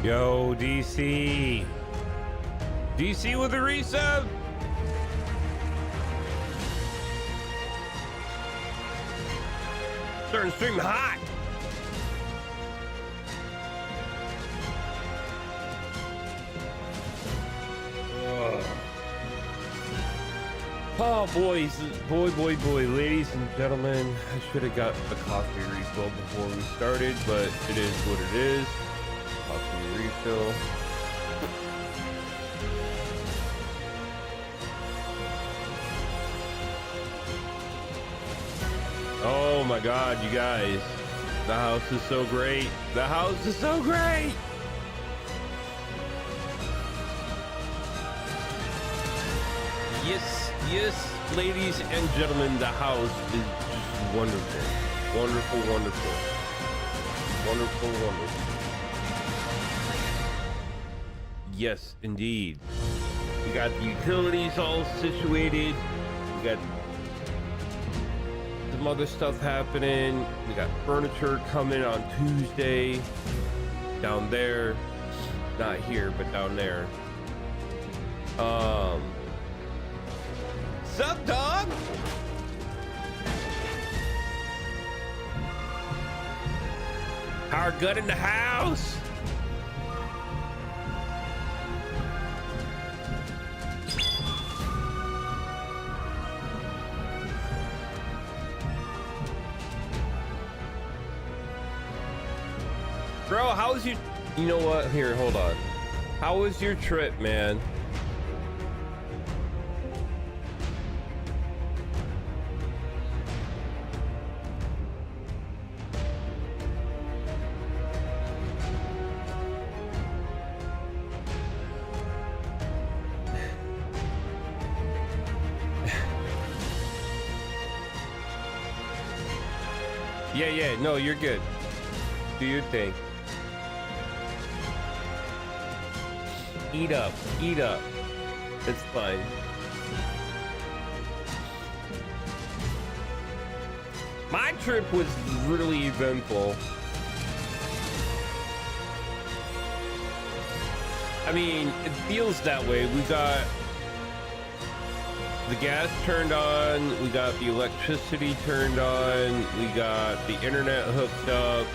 Yo, DC. DC with a resub. Starting stream hot. Oh, boys, boy, ladies and gentlemen, I should have got a coffee refill before we started, but it is what it is. Coffee refill. Oh my God, you guys, the house is so great. The house is so great. Yes, ladies and gentlemen, the house is just wonderful. Wonderful. Yes, indeed. We got the utilities all situated. We got some other stuff happening. We got furniture coming on Tuesday. Down there. Not here, but down there. Sup, dog? Power good in the house. Bro, how was you know what? Here, hold on. How was your trip, man? Yeah, no, you're good. Do your thing. Eat up. It's fine. My trip was really eventful. I mean, it feels that way. We got the gas turned on, we got the electricity turned on, we got the internet hooked up.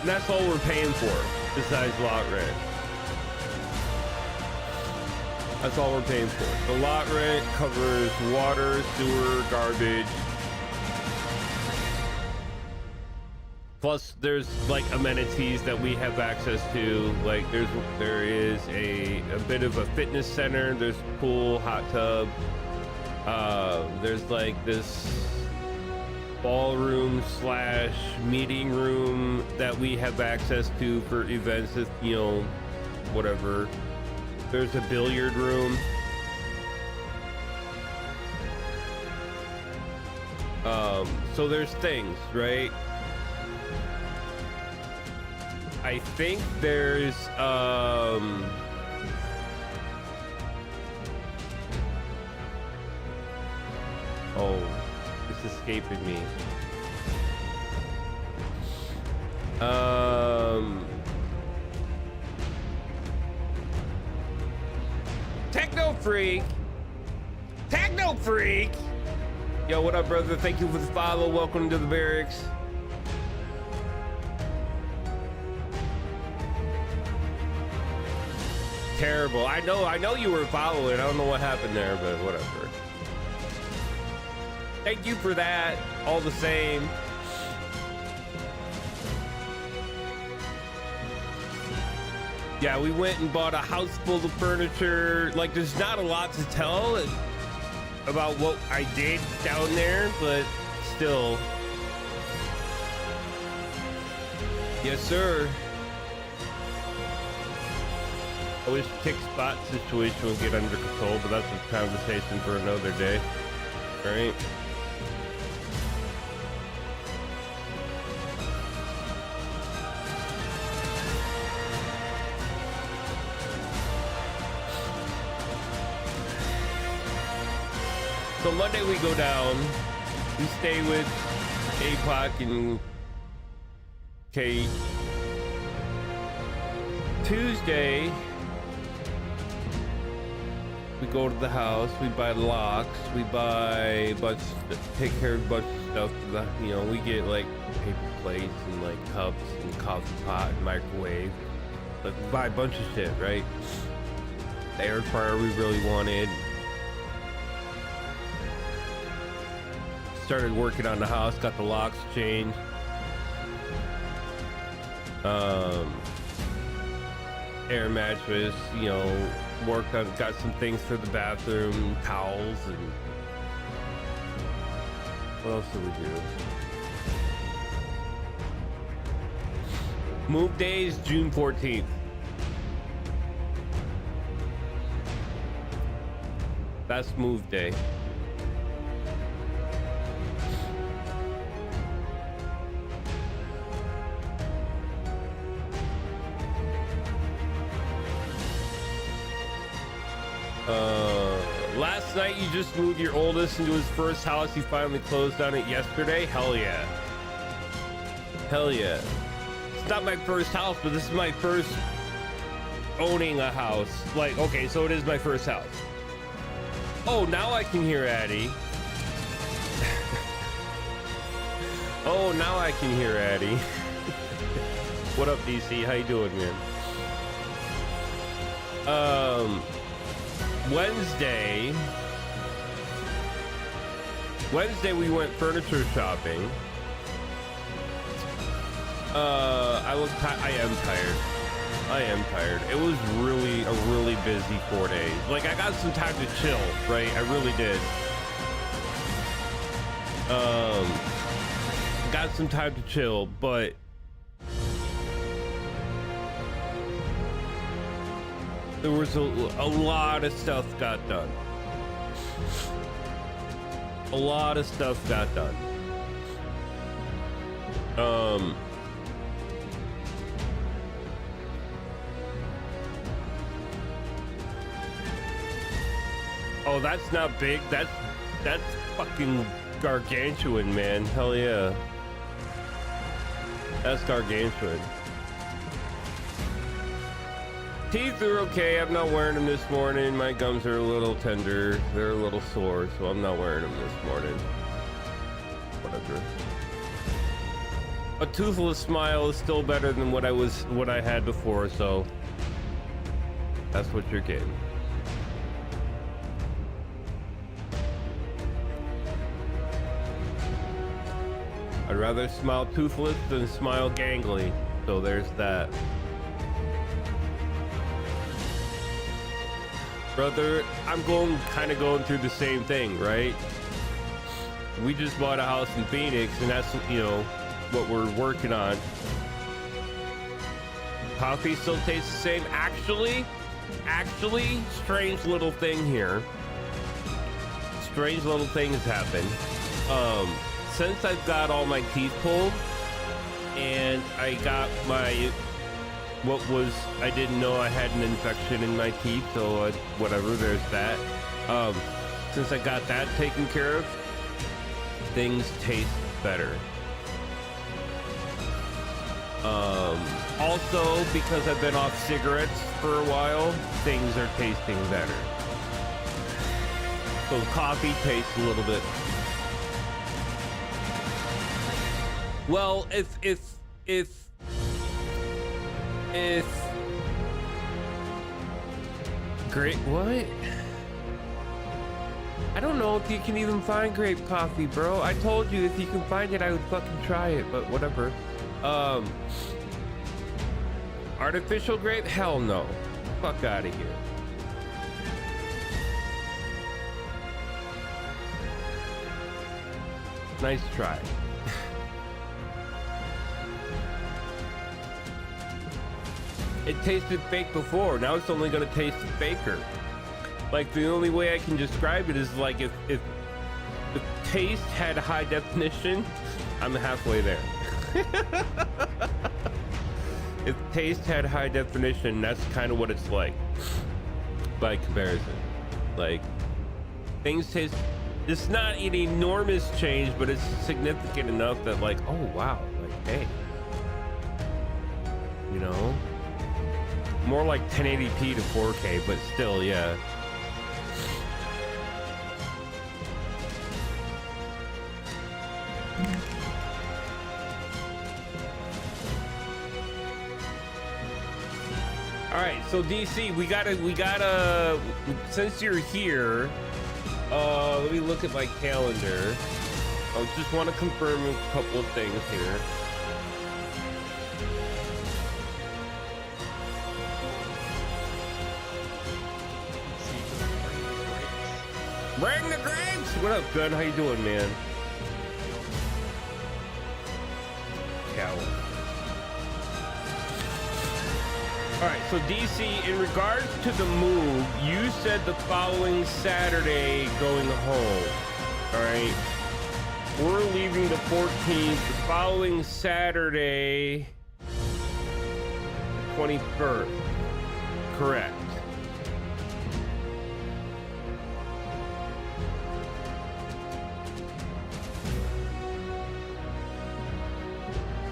And that's all we're paying for, besides lot rent. That's all we're paying for. The lot rent covers water, sewer, garbage. Plus, there's like amenities that we have access to. Like there is a bit of a fitness center. There's a pool, hot tub. There's like this ballroom / meeting room that we have access to for events. That, you know, whatever. There's a billiard room. So there's things, right? I think there's oh, it's escaping me. Techno freak. Yo, what up, brother? Thank you for the follow. Welcome to the Barracks. Terrible. I know you were following. I don't know what happened there, but whatever. Thank you for that. All the same. Yeah, we went and bought a house full of furniture. Like, there's not a lot to tell about what I did down there, but still. Yes, sir. I wish Kick Spot situation would get under control, but that's a conversation for another day. All right. So Monday we go down. We stay with APOC and Kate. Tuesday, we go to the house, we buy locks, we buy a bunch, take care of a bunch of stuff. You know, we get like paper plates and like cups and coffee pot and microwave. Like, we buy a bunch of shit, right? The air fryer we really wanted. Started working on the house, got the locks changed. Air mattress, you know, worked on, got some things for the bathroom, towels, and what else did we do? Move day is June 14th. That's move day. Last night you just moved your oldest into his first house. You finally closed on it yesterday. Hell yeah. Hell yeah. It's not my first house, but this is my first owning a house. Like, okay, so it is my first house. Oh, now I can hear Addie. Oh, now I can hear Addie. What up, DC? How you doing, man? Wednesday we went furniture shopping. I am tired. I am tired. It was really a really busy 4 days. Like, I got some time to chill, right? I really did. Got some time to chill, but there was a lot of stuff got done. A lot of stuff got done. Oh, that's not big. That's fucking gargantuan, man. Hell yeah. That's gargantuan. Teeth are okay. I'm not wearing them this morning. My gums are a little tender. They're a little sore, so I'm not wearing them this morning. Whatever. A toothless smile is still better than what I had before, so that's what you're getting. I'd rather smile toothless than smile gangly, so there's that. Brother, I'm kind of going through the same thing, right? We just bought a house in Phoenix, and that's, you know, what we're working on. Coffee still tastes the same. Actually, strange little thing here. Strange little thing has happened. Since I've got all my teeth pulled, and I got my I didn't know I had an infection in my teeth, so whatever, there's that. Since I got that taken care of, things taste better. Also, because I've been off cigarettes for a while, things are tasting better. So coffee tastes a little bit. Well, if grape, what? I don't know if you can even find grape coffee, bro. I told you if you can find it, I would fucking try it, but whatever. Artificial grape? Hell no. Fuck out of here. Nice try. It tasted fake before. Now it's only gonna taste faker. Like, the only way I can describe it is like if the taste had high definition, I'm halfway there. If taste had high definition, that's kind of what it's like by comparison. Like, things taste it's not an enormous change, but it's significant enough that like, oh wow, like hey, you know, more like 1080p to 4K, but still, yeah. All right, so DC, we gotta, since you're here, let me look at my calendar. I just want to confirm a couple of things here. Bring the grapes! What up, Gun? How you doing, man? Calendar. All right, so DC, in regards to the move, you said the following Saturday going home. All right, we're leaving the 14th. The following Saturday, the 21st. Correct.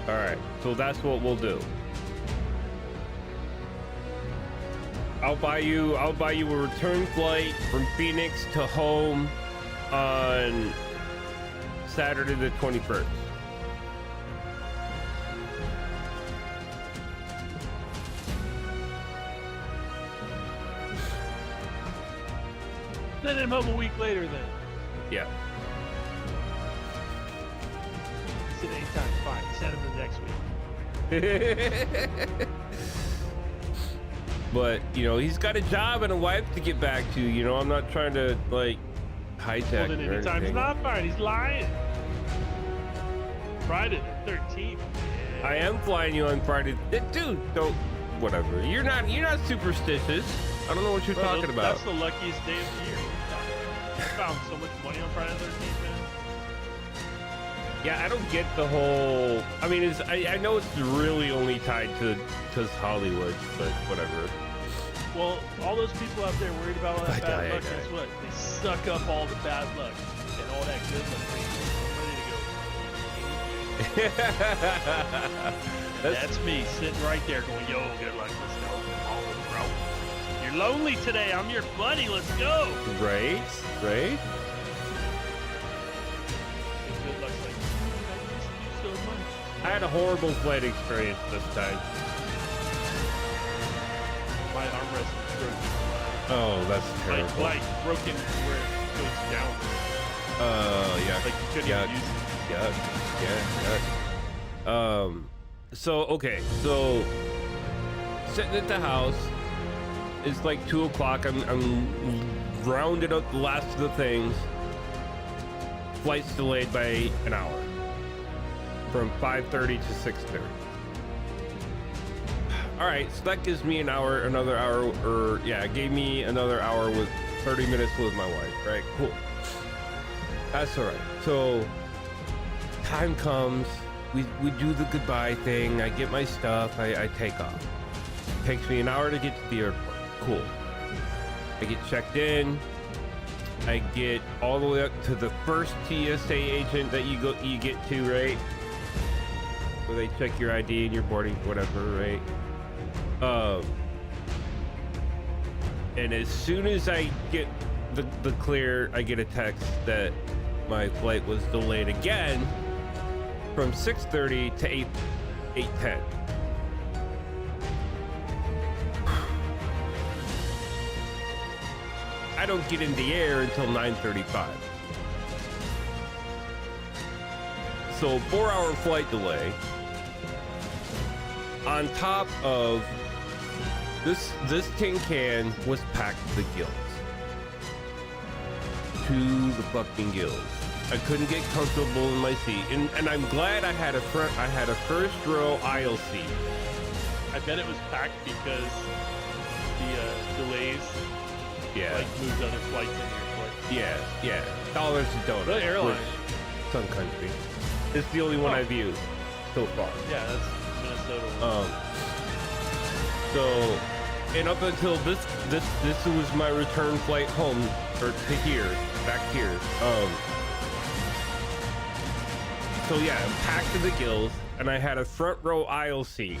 All right, so that's what we'll do. I'll buy you a return flight from Phoenix to home on Saturday the 21st. Send him home a week later then. Yeah. He said anytime's fine. Send him the next week. But, you know, he's got a job and a wife to get back to, you know. I'm not trying to, like, hijack Well, then or anytime's anything. not fine. He's lying. Friday the 13th. Yeah. I am flying you on Friday. Dude, don't, whatever. You're not superstitious. I don't know what you're talking about. That's the luckiest day of the year. I found so much money on Friday the 13th, man. Yeah, I don't get the whole, I mean, I know it's really only tied to Hollywood, but whatever. Well, all those people out there worried about all that If I bad die, I luck, die. guess what? They suck up all the bad luck and all that good luck. I'm ready to go. That's me sitting right there going, yo, good luck, let's go. Oh, bro. You're lonely today. I'm your buddy. Let's go. Right? Right? And good luck's like, I missed you so much. I had a horrible flight experience this time. My armrest was broken. Oh, that's terrible. Like broken where it goes down. Yeah. Like you couldn't even use it. Yeah. So, okay. So, sitting at the house, it's like 2 o'clock. I'm rounded up the last of the things. Flight's delayed by an hour. From 5:30 to 6:30. All right, so that gives me another hour, or yeah, it gave me another hour with 30 minutes with my wife, right? Cool. That's all right. So time comes, we do the goodbye thing. I get my stuff, I take off. Takes me an hour to get to the airport. Cool. I get checked in. I get all the way up to the first TSA agent that you get to, right? Where they check your ID and your boarding, whatever, right? And as soon as I get the clear, I get a text that my flight was delayed again from 6:30 to 8:10. I don't get in the air until 9:35. So 4-hour flight delay. On top of this tin can was packed to the gills. To the fucking gills. I couldn't get comfortable in my seat, and I'm glad I had a first row aisle seat. I bet it was packed because the delays like moved other flights in your flight. Yeah. Dollars to donuts. The airline. Sun Country. It's the only one I've used so far. Yeah, that's Minnesota. So, and up until this was my return flight home or to here. I back here. So yeah, I'm packed to the gills, and I had a front row aisle seat.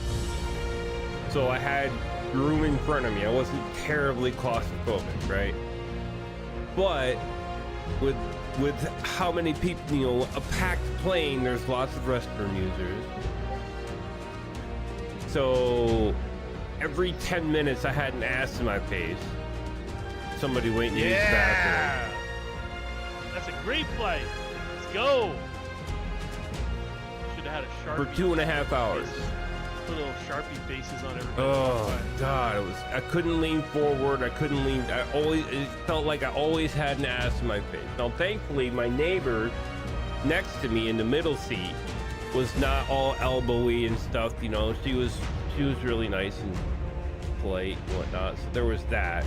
So I had room in front of me. I wasn't terribly claustrophobic, right? But with how many people, you know, a packed plane, there's lots of restroom users. So every 10 minutes I had an ass in my face. Somebody waiting to use the bathroom. That's a great flight. Let's go. Should have had a Sharpie. For 2.5 hours. Put little Sharpie faces on everybody. Oh God, I couldn't lean forward. I couldn't lean. It felt like I always had an ass in my face. Now, thankfully, my neighbor next to me in the middle seat was not all elbowy and stuff. You know, she was really nice and polite and whatnot. So there was that,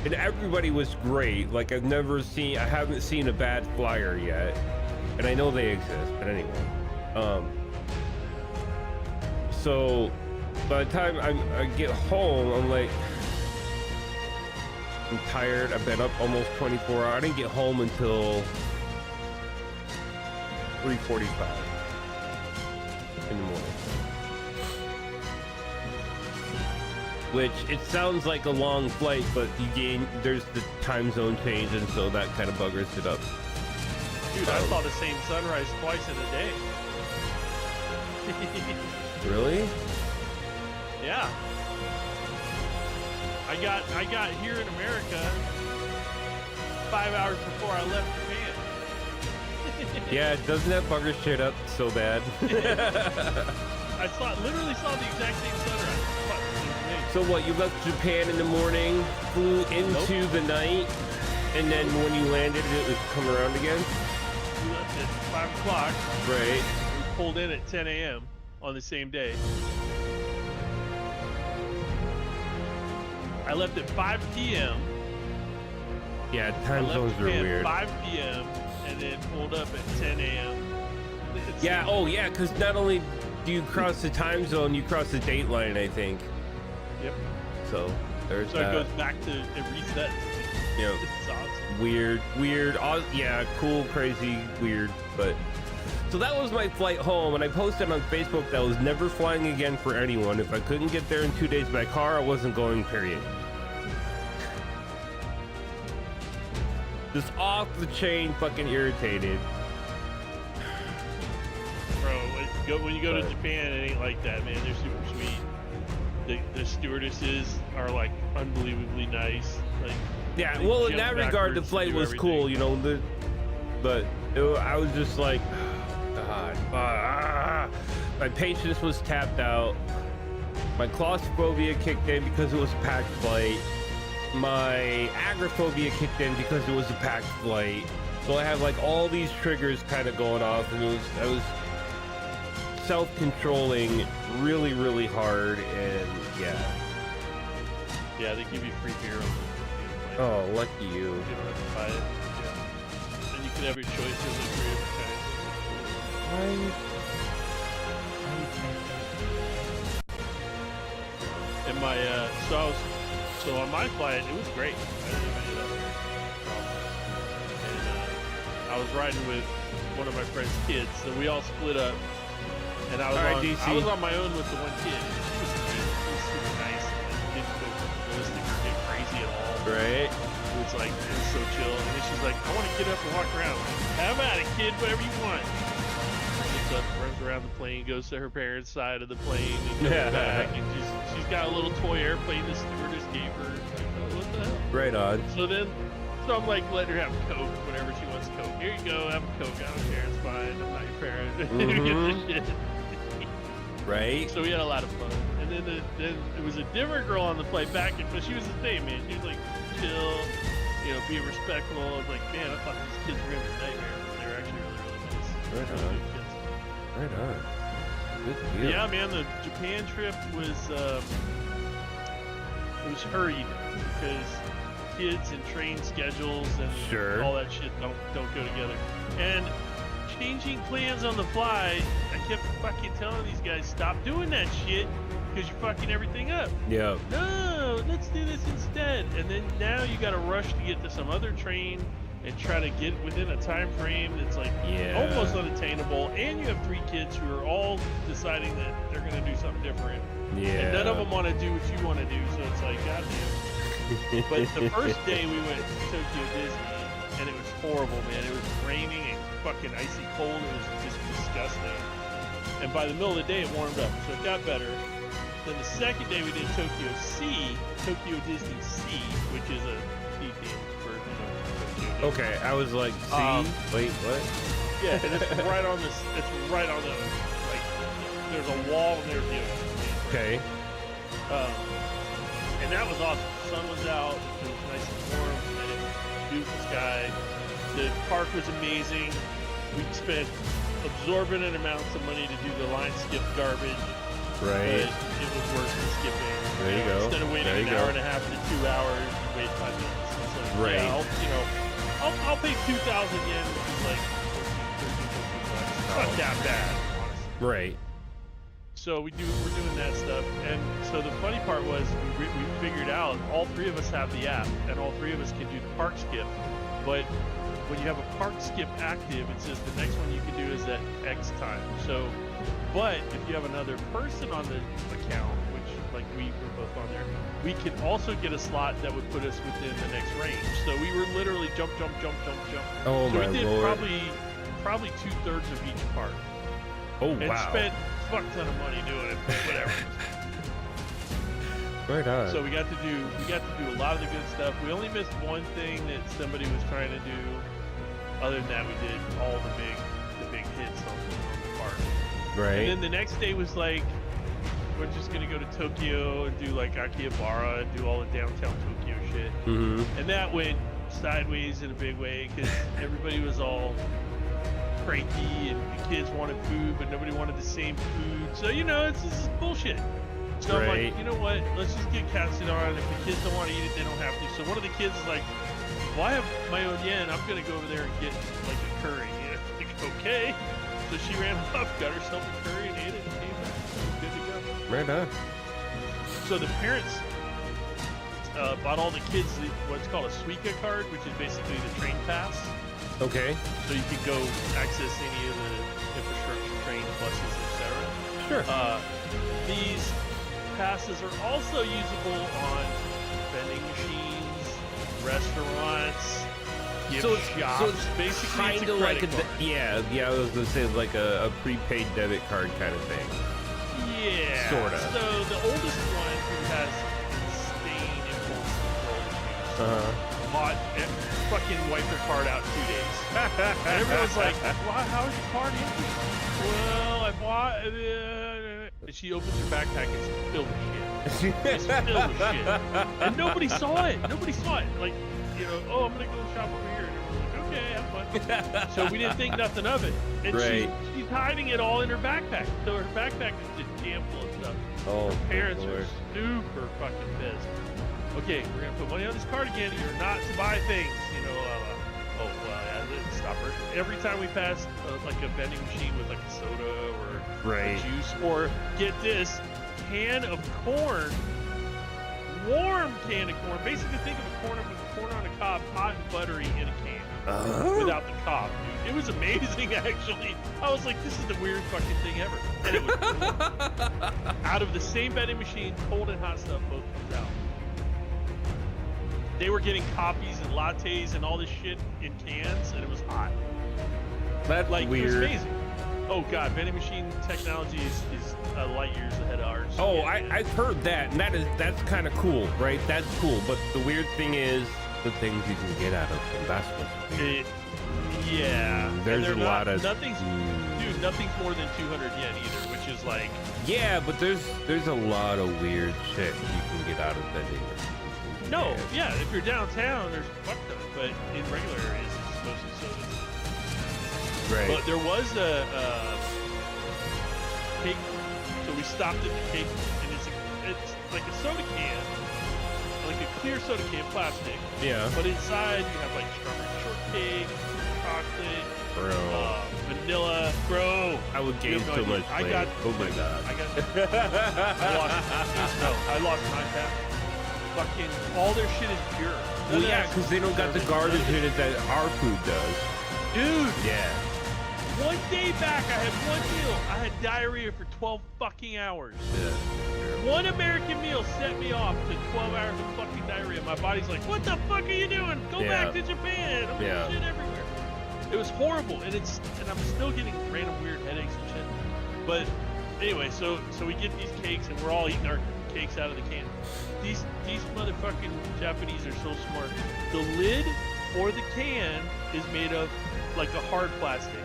and everybody was great. Like I haven't seen a bad flyer yet, and I know they exist. But anyway, so by the time I get home, I'm like, I'm tired. I've been up almost 24 hours. I didn't get home until 3:45 in the morning. Which it sounds like a long flight, but there's the time zone change, and so that kind of buggers it up. Dude, I saw the same sunrise twice in a day. Really? Yeah. I got here in America 5 hours before I left Japan. Yeah, doesn't that bugger shit up so bad? I literally saw the exact same sunrise. So what, you left Japan in the morning, flew into the night, and then when you landed, it would come around again? We left at 5 o'clock. Right. We pulled in at 10 a.m. on the same day. I left at 5 p.m. Yeah, time zones are weird. 5 p.m. and then pulled up at 10 a.m. Yeah, oh yeah, because not only do you cross the time zone, you cross the date line, I think. Yep. So there's that. So it goes back to it resets. Yep. It's awesome. Weird. Yeah, cool, crazy, weird. But so that was my flight home, and I posted on Facebook that I was never flying again for anyone. If I couldn't get there in 2 days by car, I wasn't going, period. Just off the chain, fucking irritated. Bro, when you go to Japan, it ain't like that, man. They're super sweet. The stewardesses are like unbelievably nice. Like, yeah, well, in that regard, the flight was cool, you know. I was just like, oh, God, my patience was tapped out. My claustrophobia kicked in because it was a packed flight. My agoraphobia kicked in because it was a packed flight. So I had like all these triggers kind of going off, and I was self-controlling really, really hard, and yeah, they give you free beer. Oh, lucky you. You don't have to buy it. Yeah. And you can have your choices of 3 different kinds. And my so on my flight, it was great. I didn't have any of that problem. And I was riding with one of my friend's kids, so we all split up. And I was on my own with the one kid. She was super nice. It didn't go ballistic or get crazy at all. Right. It was so chill. And then she's like, I want to get up and walk around. Have at it, kid, whatever you want. Gets up, runs around the plane, goes to her parents' side of the plane, and comes back. And she's got a little toy airplane the stewardess gave her. Like, what the hell? Right on. So I'm like, letting her have Coke whenever she wants Coke. Here you go, have a Coke. I don't care, it's fine. I'm not your parent. Mm-hmm. Get the shit. Right. So we had a lot of fun. And then there was a different girl on the flight back, but she was the same, man. She was like chill, you know, be respectful. I was like, man, I thought these kids were gonna be nightmares, but they were actually really, really nice. Right on. Right on. Good deal. Yeah, man, the Japan trip was it was hurried because kids and train schedules and all that shit don't go together. And changing plans on the fly, I kept fucking telling these guys, stop doing that shit because you're fucking everything up. Yeah. No, let's do this instead. bad. And then now you got to rush to get to some other train and try to get within a time frame that's like almost unattainable. And you have 3 kids who are all deciding that they're going to do something different. Yeah. And none of them want to do what you want to do. So it's like, goddamn. But the first day we went to Tokyo Disney, and it was horrible, man. It was raining and fucking icy cold. It was just disgusting. And by the middle of the day, it warmed up, so it got better. Then the second day we did Tokyo Disney Sea, which is a sea-themed version of Tokyo Disney. Okay, I was like, sea? Wait, what? Yeah, and it's right on this. It's right on the like. There's a wall and there's the ocean. Okay. And that was awesome. The sun was out. It was nice and warm, and it was beautiful sky. The park was amazing. We spent absorbent amounts of money to do the line skip garbage. Right. But it was worth the skipping. There you go. Instead of waiting an hour and a half to 2 hours, you wait 5 minutes. So, right. Yeah, I'll pay 2,000 yen, which is like 13 bucks. Not that bad, honestly. Right. So we're doing that stuff, and so the funny part was we figured out all 3 of us have the app, and all 3 of us can do the park skip. But when you have a park skip active, it says the next one you can do is at X time. So, but if you have another person on the account, which like we were both on there, we can also get a slot that would put us within the next range. So we were literally jump. Oh so my we did Lord. probably 2/3 of each park. Oh and wow. spent a fuck ton of money doing it, but whatever. Right on. So we got to do a lot of the good stuff. We only missed one thing that somebody was trying to do. Other than that, we did all the big hits on the park. Right. And then the next day was like, we're just gonna go to Tokyo and do like Akihabara and do all the downtown Tokyo shit. Mm-hmm. And that went sideways in a big way because everybody was all cranky and the kids wanted food, but nobody wanted the same food. So this is bullshit. So I'm like, you know what? Let's just get Katsuda on. If the kids don't want to eat it, they don't have to. So one of the kids is like, well, I have my own yen. I'm going to go over there and get like a curry. And I'm like, okay. So she ran off, got herself a curry and ate it and came back. Good to go. Right on. So the parents bought all the kids what's called a Suica card, which is basically the train pass. Okay. So you can go access any of the infrastructure, trains, buses, etc. Sure. These passes are also usable on vending machines, restaurants, gift shops. So it's basically kind it's a of like credit card. yeah. I was gonna say like a prepaid debit card kind of thing. Yeah. Sorta. So the oldest one who has insane impulse control issues bought and fucking wiped their card out 2 days. And everyone's like, well, how is your card empty? Well, I bought and she opens her backpack and it's filled with shit. It's filled with shit. And nobody saw it. Like, oh, I'm gonna go shop over here. And everyone's like, okay, have fun. So we didn't think nothing of it. And she's hiding it all in her backpack. So her backpack is just jam full of stuff. Oh, her parents Lord. are super fucking pissed. Okay, we're gonna put money on this card again. You're not to buy things. Stop her. Every time we pass like a vending machine with like a soda or a juice, or get this can of corn, warm can of corn. Basically, think of a corn on a cob, hot and buttery in a can, without the cob, dude. It was amazing, actually. I was like, this is the weirdest fucking thing ever. And it was out of the same vending machine, cold and hot stuff both comes out. They were getting coffees and lattes and all this shit in cans, and it was hot. That's like, weird. It was amazing. Oh god, vending machine technology is light years ahead of ours. Oh, I've heard that, and that's kind of cool, right? That's cool. But the weird thing is the things you can get out of them. That's what's weird. Yeah. There's a lot of nothing's more than 200 yen either, which is like. Yeah, but there's a lot of weird shit you can get out of vending machines. No, yeah, if you're downtown, there's fuck ton, but in regular areas, it's mostly sodas. Right. But there was a cake, so we stopped at the cake, and it's like a soda can, like a clear soda can, plastic. Yeah. But inside you have like strawberry shortcake, chocolate, vanilla. Bro, I would gain so much weight. Oh my god. I lost 9 pounds. fucking all their shit is pure. Well, yeah, because they don't got the garbage in it that our food does. Dude. Yeah. One day back, I had one meal. I had diarrhea for 12 fucking hours. Yeah. One American meal set me off to 12 hours of fucking diarrhea. My body's like, what the fuck are you doing? Go back to Japan. I'm getting shit everywhere. It was horrible, and I'm still getting random weird headaches and shit. But anyway, so we get these cakes, and we're all eating our cakes out of the can. These motherfucking Japanese are so smart. The lid or the can is made of like a hard plastic.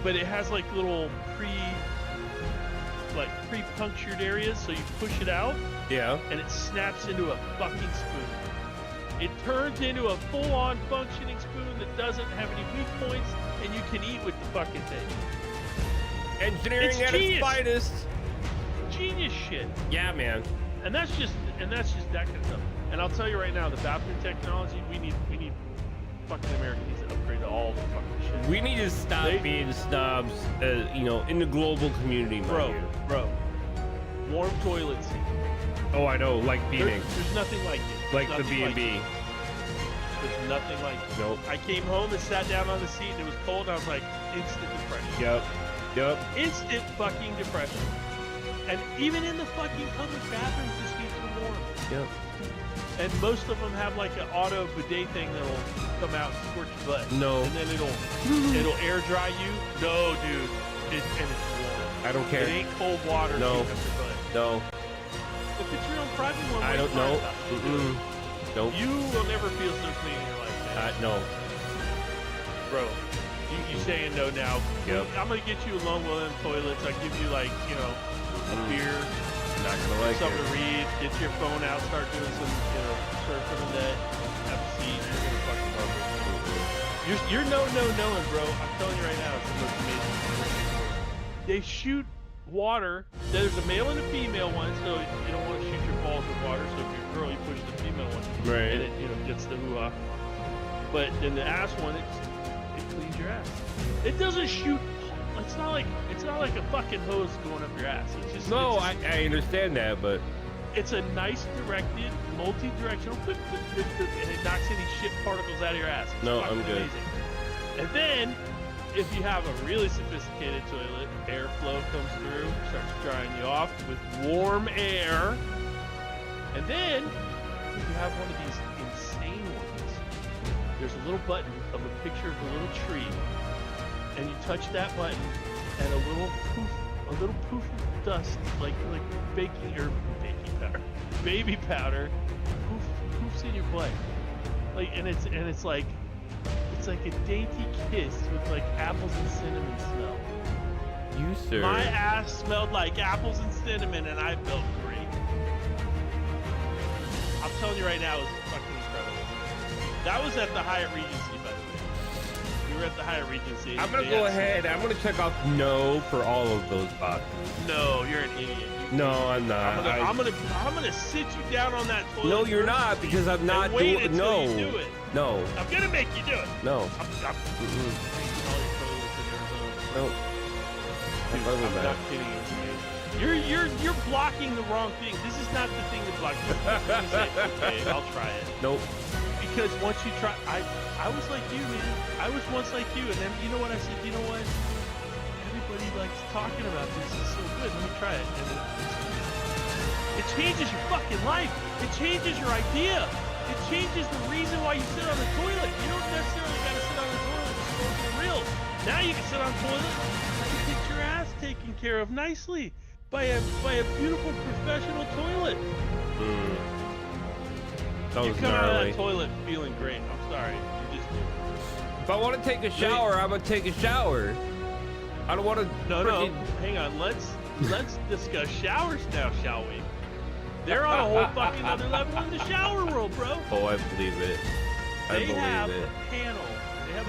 But it has like little pre-punctured areas, so you push it out. Yeah. And it snaps into a fucking spoon. It turns into a full-on functioning spoon that doesn't have any weak points, and you can eat with the fucking thing. Engineering at its finest. Genius shit. Yeah, man. And that's just that kind of stuff. And I'll tell you right now, the bathroom technology, we need fucking Americans to upgrade to all the fucking shit. We need to stop being snobs, in the global community, bro. Warm toilet seat. Oh, I know, like Phoenix. There's nothing like it. Like the B&B. There's nothing like it. Nope. I came home and sat down on the seat, and it was cold, and I was like, instant depression. Yep. Instant fucking depression. And even in the fucking public bathrooms, this keeps you warm. Yep. And most of them have like an auto bidet thing that'll come out and squirt your butt. No. And then it'll air dry you. No, dude. And it's warm. I don't care. It ain't cold water. No. No. If it's your own private one, I don't know. Nope. You will never feel so clean in your life, man. No. Bro, you saying no now. Yep. I'm going to get you along with them toilets. I give you like, a beer. Not gonna like something it. to read, get your phone out, start doing some, surfing the net, have a seat, you're gonna fucking love it. You're knowing, bro. I'm telling you right now, it's the most amazing thing. They shoot water. There's a male and a female one, so you don't want to shoot your balls with water. So if you're a girl, you push the female one, right? And it, gets the hoo-ha. But in the ass one, it cleans your ass. It doesn't shoot. It's not like a fucking hose going up your ass. It's just I understand that, but it's a nice directed, multi-directional, and it knocks any shit particles out of your ass. It's I'm good. Amazing. And then, if you have a really sophisticated toilet, airflow comes through, starts drying you off with warm air. And then, if you have one of these insane ones, there's a little button of a picture of a little tree. And you touch that button, and a little poof of dust, like baby powder, poofs in your butt. It's like a dainty kiss with like apples and cinnamon smell. You sir. My ass smelled like apples and cinnamon, and I felt great. I'm telling you right now, it was fucking incredible. That was at the Hyatt Regency, by the way. We were at the Hyatt Regency. I'm gonna go ahead. I'm gonna check off no for all of those boxes. No, you're an idiot. No, I'm not. I'm gonna sit you down on that toilet. No, you're not, because I'm not doing it. No. You do it. No. I'm gonna make you do it. No. I'm No. I'm not kidding you. You're blocking the wrong thing. This is not the thing to block. Okay, I'll try it. Nope. Because once you try, I was like you, man. I was once like you, and then you know what I said? You know what? Everybody likes talking about this. It's so good. Let me try it. And it changes your fucking life. It changes your idea. It changes the reason why you sit on the toilet. You don't necessarily got to sit on the toilet to smoke the real. Now you can sit on the toilet and get your ass taken care of nicely by a beautiful professional toilet. You come out of that toilet feeling great. I'm sorry. You just do. If I want to take a shower, I'm gonna take a shower. I don't want to. No. Hang on. Let's discuss showers now, shall we? They're on a whole fucking other level in the shower world, bro. Oh, I believe it. They have a panel, and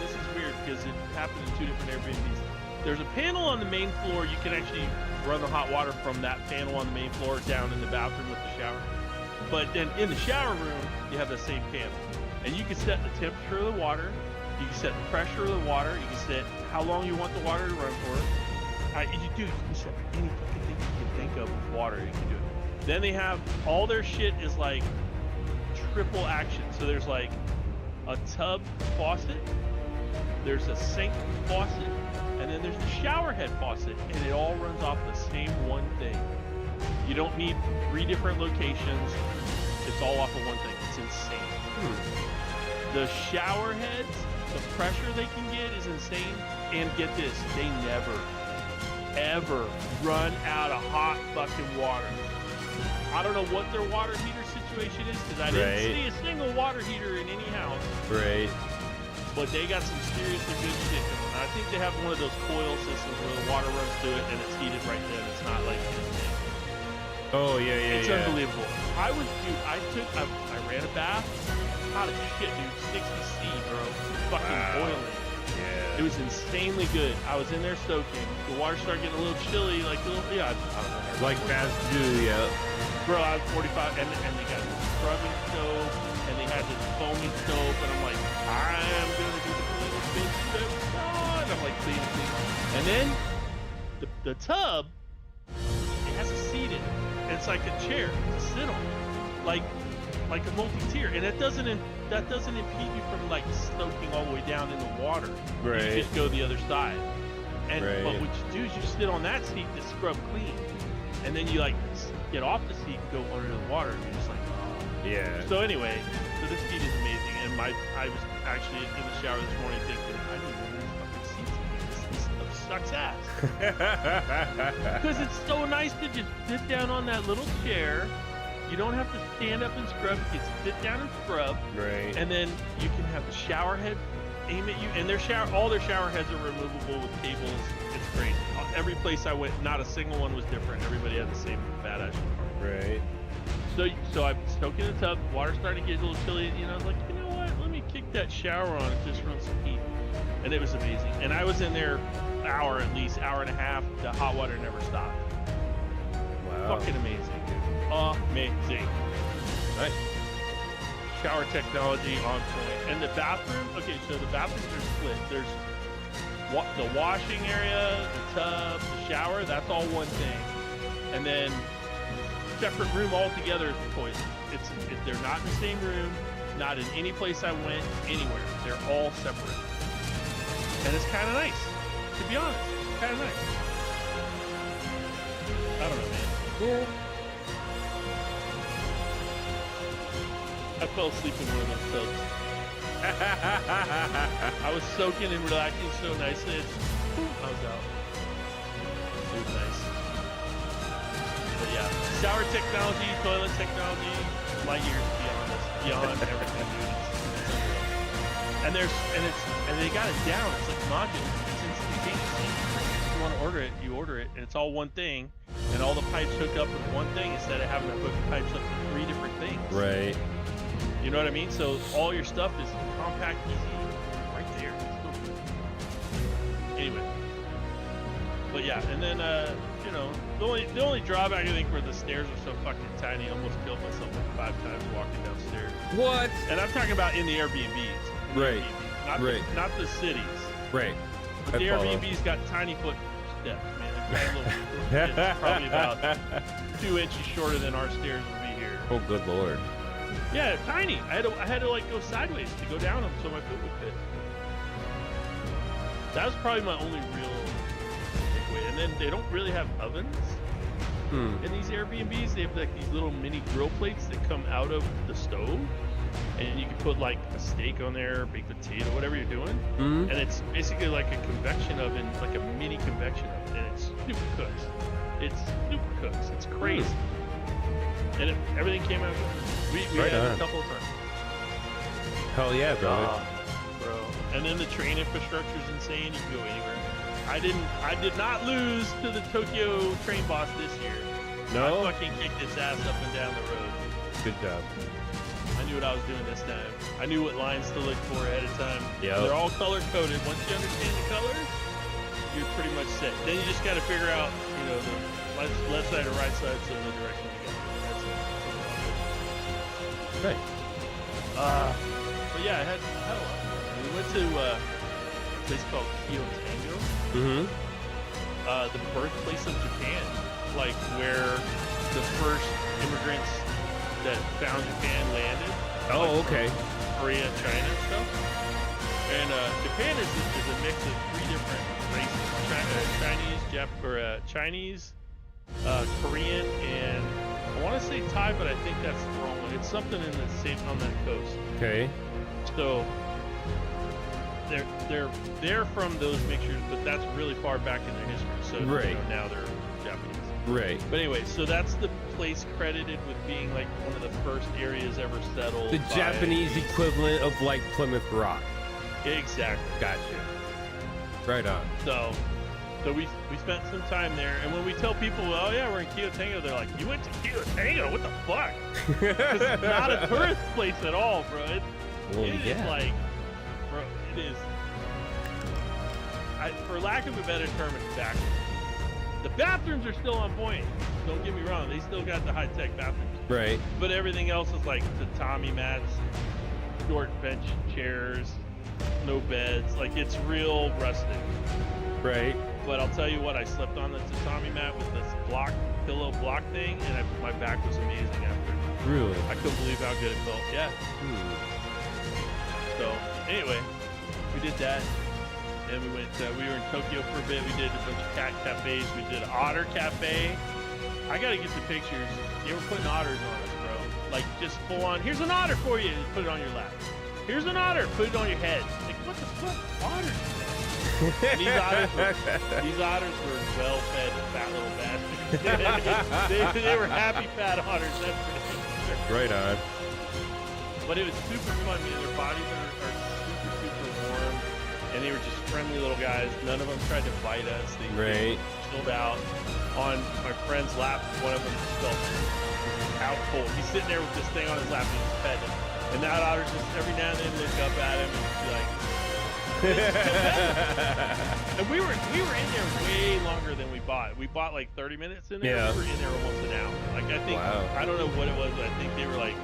this is weird because it happened in 2 different Airbnbs. There's a panel on the main floor. You can actually run the hot water from that panel on the main floor down in the bathroom with the shower. But then in the shower room, you have the same panel. And you can set the temperature of the water. You can set the pressure of the water. You can set how long you want the water to run for. You can set any fucking thing you can think of with water. You can do it. Then they have all their shit is like triple action. So there's like a tub faucet, there's a sink faucet, and then there's the shower head faucet, and it all runs off the same one thing. You don't need 3 different locations. It's all off of one thing. It's insane. The shower heads, the pressure they can get is insane. And get this, they never, ever run out of hot fucking water. I don't know what their water heater situation is, because I didn't see a single water heater in any house. Right. But they got some seriously good shit going. I think they have one of those coil systems where the water runs through it and it's heated right then. It's not like Oh yeah, it's unbelievable. I ran a bath. Hot as shit, dude. 60 C, bro. Fucking boiling. Yeah. It was insanely good. I was in there soaking. The water started getting a little chilly, like a little, I don't know. Like fast do, yeah. Bro, I was 45, and they got this scrubbing stove, and they had this foaming stove, and I'm like, I'm gonna do the cleanest bitch you've ever done. I'm like, clean. And then the tub, it has a seat in it. It's like a chair to sit on, like a multi-tier, and that doesn't impede you from like soaking all the way down in the water. Right. You just go the other side. And Right. but what you do is you sit on that seat to scrub clean, and then you like get off the seat and go under the water, and you're just like, oh. Yeah. So anyway, so this seat is amazing, and I was actually in the shower this morning thinking, I need one of these fucking seats. This stuff sucks ass. Because it's so nice to just sit down on that little chair. You don't have to stand up and scrub. You can sit down and scrub. Right. And then you can have the shower head aim at you. And all their shower heads are removable with cables. It's great. Every place I went, not a single one was different. Everybody had the same badass part. Right. So I soaked in the tub. Water started to get a little chilly. I was like, you know what? Let me kick that shower on and just run some heat. And it was amazing. And I was in there hour and a half. The hot water never stopped. Wow. Fucking amazing, dude. Amazing. Nice. Shower technology on point. And the bathroom, okay, so the bathrooms are split. There's the washing area, the tub, the shower, that's all one thing. And then separate room altogether is the toilet. They're not in the same room, not in any place I went, anywhere. They're all separate. And it's kind of nice, to be honest. Kind of nice. I don't know, man. Yeah. I fell asleep in one of those tubs. I was soaking and relaxing so nicely. I was out. It was nice. But yeah, shower technology, toilet technology, light years beyond everything, dude. And they got it down. It's like modular. It's instantaneous. If you want to order it, you order it, and it's all one thing. And all the pipes hook up with one thing instead of having to hook pipes up to 3 different things. Right. You know what I mean? So all your stuff is compact, easy, right there. Anyway. But yeah, and then the only drawback I think were the stairs are so fucking tiny. I almost killed myself like 5 times walking downstairs. What? And I'm talking about in the Airbnbs. Right. Not the cities. Right. But the Airbnbs got tiny foot steps, man. It's probably about 2 inches shorter than our stairs would be here. Oh, good lord. Yeah, tiny. I had to like go sideways to go down them so my foot would fit. That was probably my only real takeaway. And then they don't really have ovens in these Airbnbs. They have like these little mini grill plates that come out of the stove, and you can put like a steak on there, baked potato, whatever you're doing. And it's basically like a convection oven, like a mini convection oven, and it's super cooks. It's crazy. And everything came out good. We Right had it on. a couple of times. Hell yeah, brother. Bro. And then the train infrastructure is insane. You can go anywhere. I did not lose to the Tokyo train boss this year. No? I fucking kicked its ass up and down the road. Good job. I knew what I was doing this time. I knew what lines to look for ahead of time. Yep. They're all color coded. Once you understand the colors, you're pretty much set. Then you just got to figure out, the left side or right side, so the direction you got. Right. But yeah, I had a lot. We went to a place called Kyotango. Mm-hmm. The birthplace of Japan, like where the first immigrants that found Japan landed. Oh, okay. Korea, China, and stuff. And Japan is a mix of 3 different races: Chinese, Korean, and I want to say Thai, but I think that's the wrong one. It's something in the same on that coast. Okay. So they're from those mixtures, but that's really far back in their history. So right. Now they're Japanese. Right. But anyway, so that's the place credited with being like one of the first areas ever settled. The Japanese equivalent of like Plymouth Rock. Exactly. Gotcha. Right on. So we spent some time there, and when we tell people, oh yeah, we're in Kyoto, they're like, you went to Kyoto? What the fuck? It's not a tourist place at all, bro. It is like, bro, it is. For lack of a better term, it's backwards. The bathrooms are still on point. Don't get me wrong; they still got the high-tech bathrooms. Right. But everything else is like tatami mats, short bench chairs, no beds. Like it's real rustic. Right. But I'll tell you what, I slept on the tatami mat with this pillow block thing, and my back was amazing after. Really? I couldn't believe how good it felt. Yeah. So anyway, we did that. And we went. We were in Tokyo for a bit. We did a bunch of cat cafes. We did an otter cafe. I gotta get the pictures. They were putting otters on us, bro. Like just full on. Here's an otter for you. Put it on your lap. Here's an otter. Put it on your head. Like what the fuck? Otters. And these otters were well-fed, fat little bastards. they were happy fat otters. That's for sure. Right on. But it was super fun. Their bodies are super warm. And they were just friendly little guys. None of them tried to bite us. They chilled out on my friend's lap. One of them felt out cold. He's sitting there with this thing on his lap and he's petting him. And that otter just every now and then look up at him and be like, and we were in there way longer than we bought. We bought like 30 minutes in there. Yeah. We were in there almost an hour. Like I think I don't know what it was, but I think they were like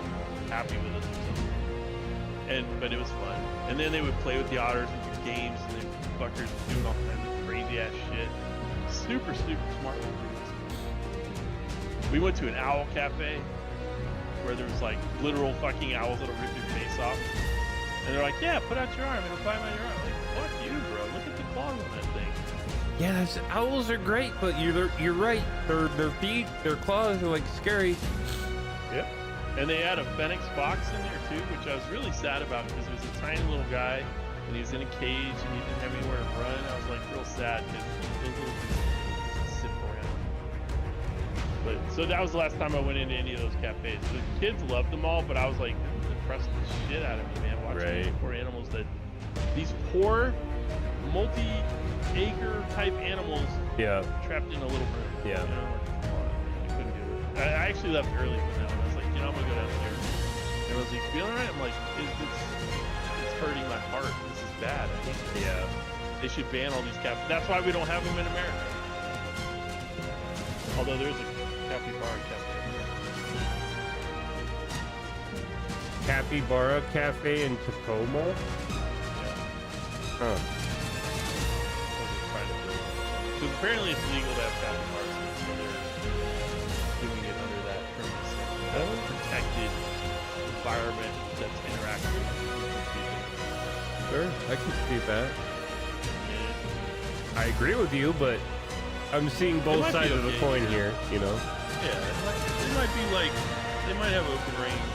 happy with us or something. But it was fun. And then they would play with the otters and do games, and they fuckers doing all kinds of crazy ass shit. Super smart little dudes. We went to an owl cafe where there was like literal fucking owls that'll rip your face off. And they're like, yeah, put out your arm, it'll climb out your arm. Like, fuck you, bro. Look at the claws on that thing. Yeah, owls are great, but you're right. Their feet, their claws are like scary. Yep. And they had a Phoenix fox in there too, which I was really sad about because he was a tiny little guy and he was in a cage and he didn't have anywhere to run. I was like real sad because those little dudes just sit around. But so that was the last time I went into any of those cafes. The kids loved them all, but I was like, it depressed the shit out of me, man. Watching these poor animals these poor multi-acre type animals trapped in a little room. Yeah. You know, like, I couldn't do it. I actually left early from that one. I was like, I'm gonna go downstairs. And everyone's like, feeling alright? I'm like, it's hurting my heart. This is bad. I hate this. Yeah. They should ban all these cafes. That's why we don't have them in America. Although there's a capybara cafe. Capybara Cafe in Tacoma? Yeah. Huh. Because apparently it's legal to have capybaras, so they're doing it under that premise. Protected environment that's interactive with people. Sure, I can see that. Yeah. I agree with you, but I'm seeing both sides of the coin here, you know? Yeah, it might be like, they might have open range.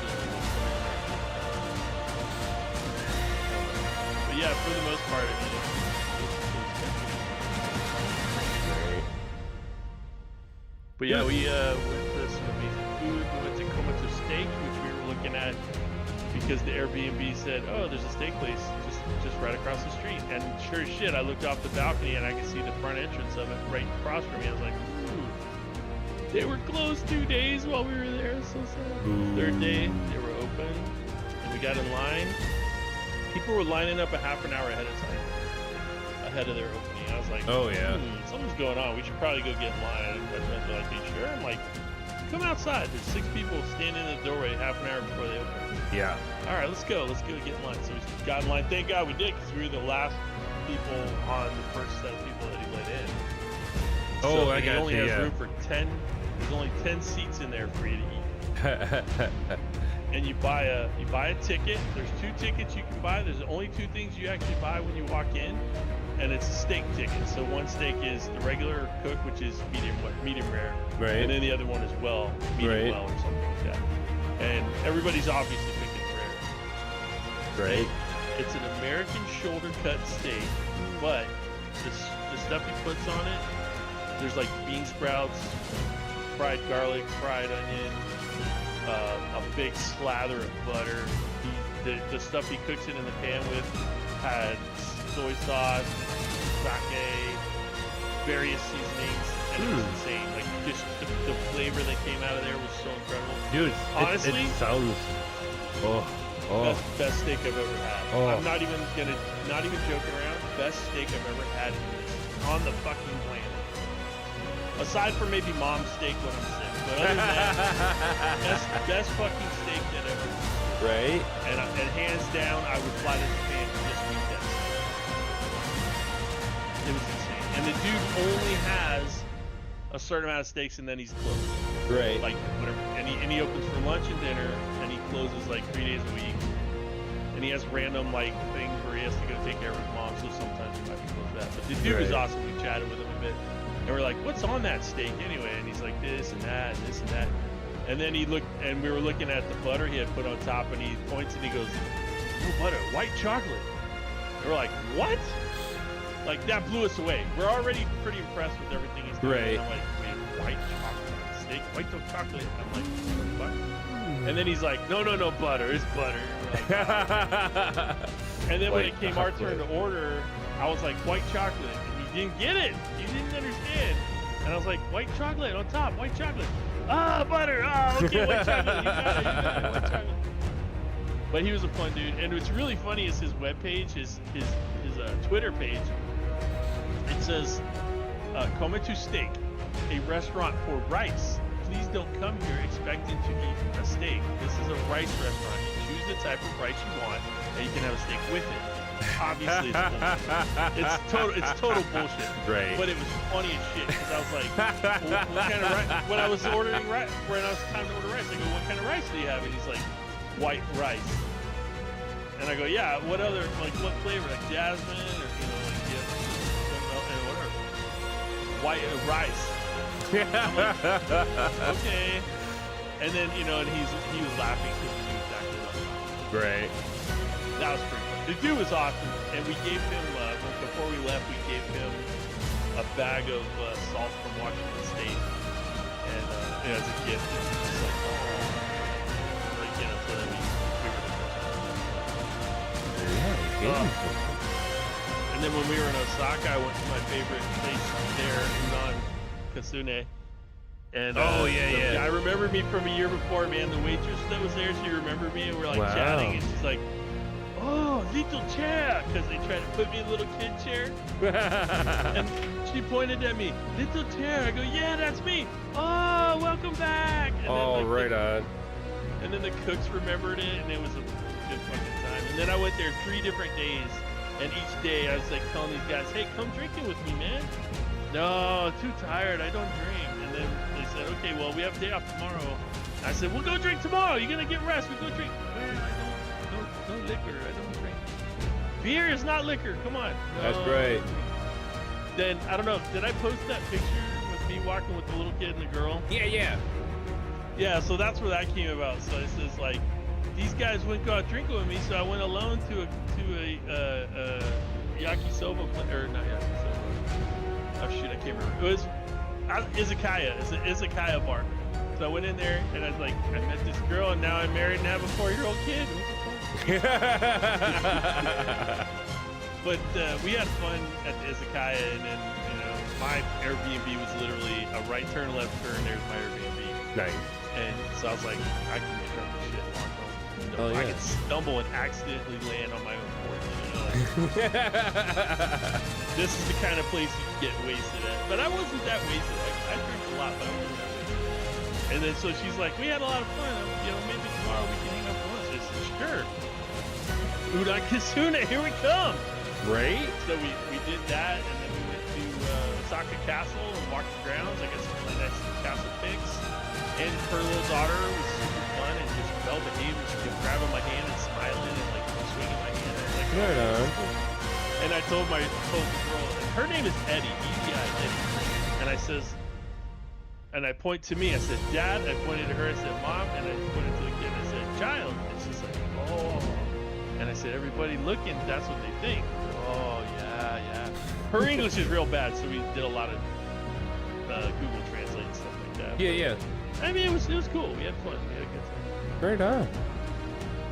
But yeah, for the most part, I mean, but yeah, we went to some amazing food. We went to Komatsu Steak, which we were looking at because the Airbnb said, oh, there's a steak place just right across the street. And sure as shit, I looked off the balcony and I could see the front entrance of it right across from me. I was like, ooh. They were closed 2 days while we were there. So sad. Ooh. Third day, they were open. And we got in line. People were lining up a half an hour ahead of time, ahead of their opening. I was like, oh yeah, something's going on. We should probably go get in line. My friends were like, are you sure? I'm like, come outside. There's 6 people standing in the doorway half an hour before they open. Yeah. All right, let's go. Let's go get in line. So we got in line. Thank God we did, because we were the last people on the first set of people that he let in. Oh, so I got you. He only has room for 10 There's only 10 seats in there for you to eat. And you buy a ticket. There's 2 tickets you can buy. There's only 2 things you actually buy when you walk in, and it's a steak ticket. So one steak is the regular cook, which is medium rare, Right. and then the other one is medium well, or something like that. And everybody's obviously picking rare. Right. It's an American shoulder cut steak, but the stuff he puts on it, there's like bean sprouts, fried garlic, fried onion, a big slather of butter. The stuff he cooks it in the pan with had soy sauce, sake, various seasonings, and it was insane. Like just the flavor that came out of there was so incredible. Dude, honestly, it sounds. Best steak I've ever had. Oh. I'm not even joking around. Best steak I've ever had on the fucking planet. Aside from maybe mom's steak when I'm sick, but other than that, best fucking steak that ever. Right. And hands down, I would fly to Japan to just eat that steak. It was insane. And the dude only has a certain amount of steaks, and then he's closed. Right. Like whatever. And he opens for lunch and dinner, and he closes like 3 days a week. And he has random like things where he has to go take care of his mom, so sometimes he might be close to that. But the dude was awesome. We chatted with him a bit. And we're like, what's on that steak anyway? And he's like, this and that, and this and that. And then he looked, and we were looking at the butter he had put on top, and he points and he goes, oh, butter, white chocolate. And we're like, what? Like, that blew us away. We're already pretty impressed with everything he's doing. Right. And I'm like, wait, white chocolate steak? White chocolate? I'm like, what? And then he's like, no, butter. It's butter. Like, and then when it came our turn to order, I was like, white chocolate. And he didn't get it. He didn't understand. And I was like, white chocolate on top, white chocolate. Ah, butter. Ah, okay, white chocolate. You got it, white chocolate. But he was a fun dude. And what's really funny is his webpage, his Twitter page. It says, Come to Steak, a restaurant for rice. Please don't come here expecting to eat a steak. This is a rice restaurant. You choose the type of rice you want, and you can have a steak with it. Obviously, it's bullshit. It's total bullshit. Right. But it was funny as shit because I was like, what kind of rice? When I was ordering rice, when I was time to order rice, I go, what kind of rice do you have? And he's like, white rice. And I go, yeah. What other, like, what flavor? Like jasmine, or like whatever. White rice. I'm like, okay. And then and he was laughing because he knew exactly what I was talking about. Right. That was pretty fun. The dude was awesome, and we gave him before we left, we gave him a bag of salt from Washington State, and as a gift. And it's like, so that we figured it out. And then when we were in Osaka, I went to my favorite place there in Kasune. And I remember me from a year before, man. The waitress that was there, she remembered me, and we're like chatting, and she's like, oh, little chair, because they tried to put me in a little kid chair. And she pointed at me, little chair. I go, yeah, that's me. Oh, welcome back. And then, right on. And then the cooks remembered it, and it was a good fucking time. And then I went there 3 different days, and each day I was like telling these guys, hey, come drinking with me, man. No, too tired. I don't drink. And then they said, okay, well, we have a day off tomorrow. I said, we'll go drink tomorrow. You're going to get rest. We'll go drink. Man, no liquor. I don't drink. Beer is not liquor. Come on. No. That's great. Then, I don't know. Did I post that picture with me walking with the little kid and the girl? Yeah. Yeah, so that's where that came about. So it says, like, these guys wouldn't go out drinking with me, so I went alone to a yakisoba, or not yakisoba. Oh shit, I can't remember. It was izakaya. It's an izakaya bar. So I went in there and I was like, I met this girl and now I'm married and have a 4-year-old kid. But we had fun at the izakaya, and then my Airbnb was literally a right turn, left turn. There's my Airbnb. Nice. And so I was like, I can get drunk as shit and walk home. Oh, yeah. I could stumble and accidentally land on my own porch. This is the kind of place you can get wasted at. But I wasn't that wasted. I drank a lot, but I wasn't that wasted. And then so she's like, we had a lot of fun. Maybe tomorrow we can hang out for lunch. I said, sure. Udon Kasune, here we come. Right. So we did that, and then we went to Osaka Castle and walked the grounds. I got some really nice cast of pics, and her little daughter was super fun and just well behaved. And she kept grabbing my hand and smiling and like swinging my hand. And, like, Right on. And I told the girl, and her name is Eddie, E-D-I, Eddie. And I says, and I point to me. I said, Dad. I pointed to her. I said, Mom. And I pointed to the kid. I said, Child. And she's like, oh. And I said, everybody looking, that's what they think. Oh, yeah. Her English is real bad, so we did a lot of Google Translate and stuff like that. Yeah. I mean, it was cool. We had fun. We had a good time. Right on.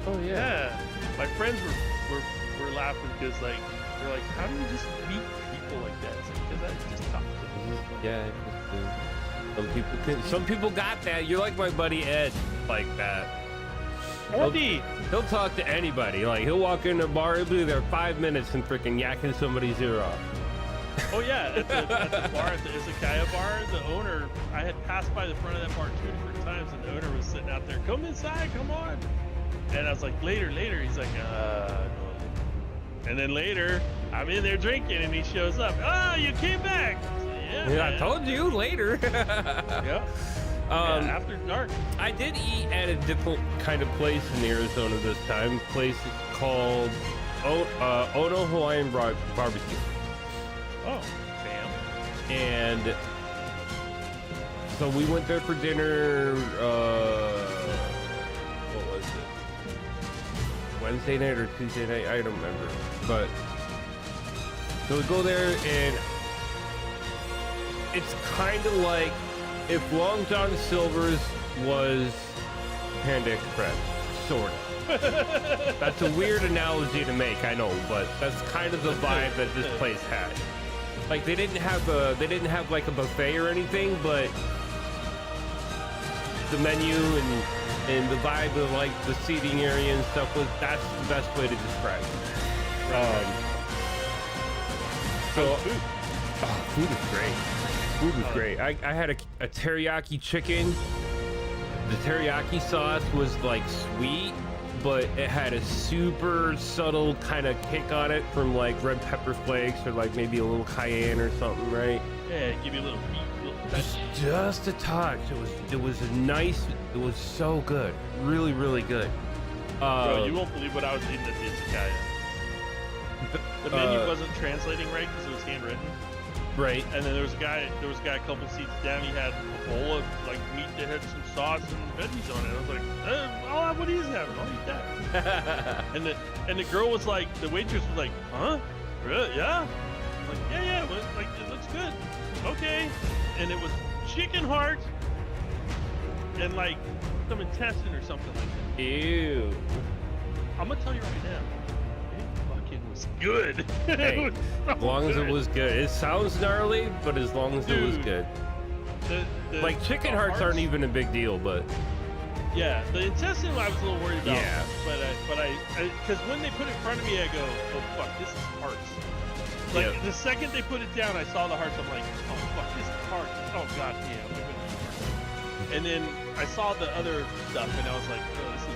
Oh Yeah. My friends were laughing because like they're like, how do you just meet people like that? Because I just talk to them. Yeah. Some people got that. You're like my buddy Ed, like that. Eddie. He'll talk to anybody. Like he'll walk in a bar, he'll be there 5 minutes and freaking yakking somebody's ear off. Oh yeah, at the bar, at the Izakaya bar, the owner, I had passed by the front of that bar 2 different times, and the owner was sitting out there, come inside, come on. And I was like, later. He's like, no. And then later, I'm in there drinking, and he shows up. Oh, you came back. I said, yeah, I told you later. Yeah. After dark. I did eat at a different kind of place in Arizona this time. Place called Ono Hawaiian Barbecue. Oh, bam. And so we went there for dinner. What was it? Wednesday night or Tuesday night? I don't remember. But so we go there, and it's kind of like if Long John Silver's was Panda Express, sort of. That's a weird analogy to make, I know, but that's kind of the vibe that this place had. Like they didn't have like a buffet or anything, but the menu and the vibe of like the seating area and stuff that's the best way to describe it. Food is great. Food was great. I had a teriyaki chicken. The teriyaki sauce was like sweet, but it had a super subtle kind of kick on it from like red pepper flakes or like maybe a little cayenne or something, right? Yeah, give you a little heat, a little touch. Just a touch. It was nice. It was so good. Really, really good. Bro, you won't believe what I was eating at the Izakaya. The menu wasn't translating right because it was handwritten. Right. And then there was a guy a couple seats down. He had a bowl of like meat that had some sauce and veggies on it. I was like, I'll have what he's having. I'll eat that. and the girl was like, the waitress was like, huh? Really? Yeah? I'm like, yeah. But, like, it looks good. Okay. And it was chicken heart and like some intestine or something like that. Ew. I'm gonna tell you right now. It was good. Hey, was so as long as it was good. It sounds gnarly, but as long as it was good. Like chicken hearts aren't even a big deal, but yeah, the intestine I was a little worried about. Yeah. But I because when they put it in front of me, I go, oh fuck, this is hearts. Like the second they put it down, I saw the hearts. I'm like, oh fuck, this is hearts. Oh god damn. And then I saw the other stuff, and I was like, oh, this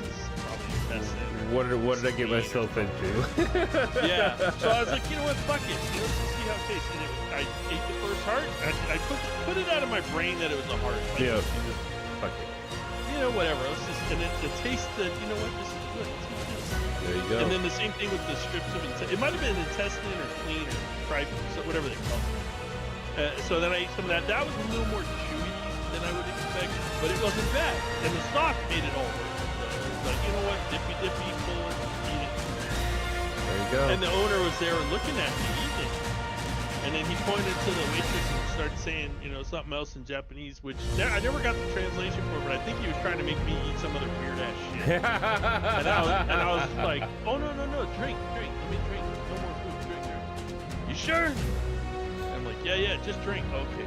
is probably intestine. What did I get myself into? Yeah. So I was like, you know what, fuck it. Let's just see how it tastes. And I ate the first heart. I put it out of my brain that it was a heart. Like, yeah. Fuck it. You know, whatever. Let's just, and then the taste that, you know what, this is good. Let's eat this. There you go. And then the same thing with the strips of intestine. It might have been intestine or spleen or tripe, so whatever they call it. So then I ate some of that. That was a little more chewy than I would expect, but it wasn't bad. And the sauce made it all work. Like, you know what, dippy, pull it, eat it. There you go. And the owner was there looking at me eating. And then he pointed to the waitress and started saying, you know, something else in Japanese, which I never got the translation for, but I think he was trying to make me eat some other weird ass shit. and I was like, oh no, drink, let me drink, no more food, drink. You sure? And I'm like, yeah, just drink, okay.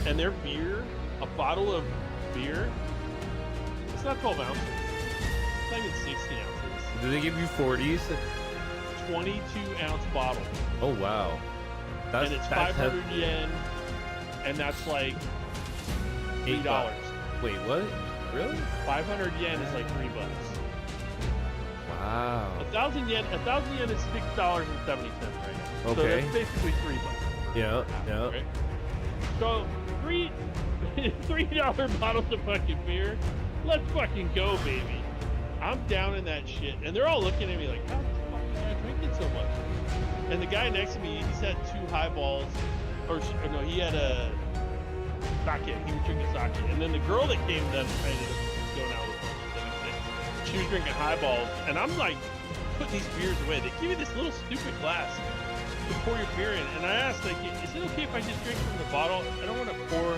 And their beer, a bottle of beer, it's not 12 ounces. It's not even 16 ounces. Do they give you 40s? 22-ounce bottle. Oh wow. And it's 500 yen, and that's like $8. Wait, what? Really? 500 yen is like $3. Wow. 1,000 yen is $6.70 right now. Okay. So that's basically $3. Yeah, yeah. Right? So $3 bottles of fucking beer. Let's fucking go, baby. I'm down in that shit, and they're all looking at me like, how the fuck are you drinking so much? And the guy next to me, he's had 2 highballs, or no, he had a sake. He was drinking sake, and then the girl that came, then I ended up going out with her. She was drinking highballs, and I'm like putting these beers away. They give you this little stupid glass to pour your beer in, and I asked, like, is it okay if I just drink from the bottle? I don't want to pour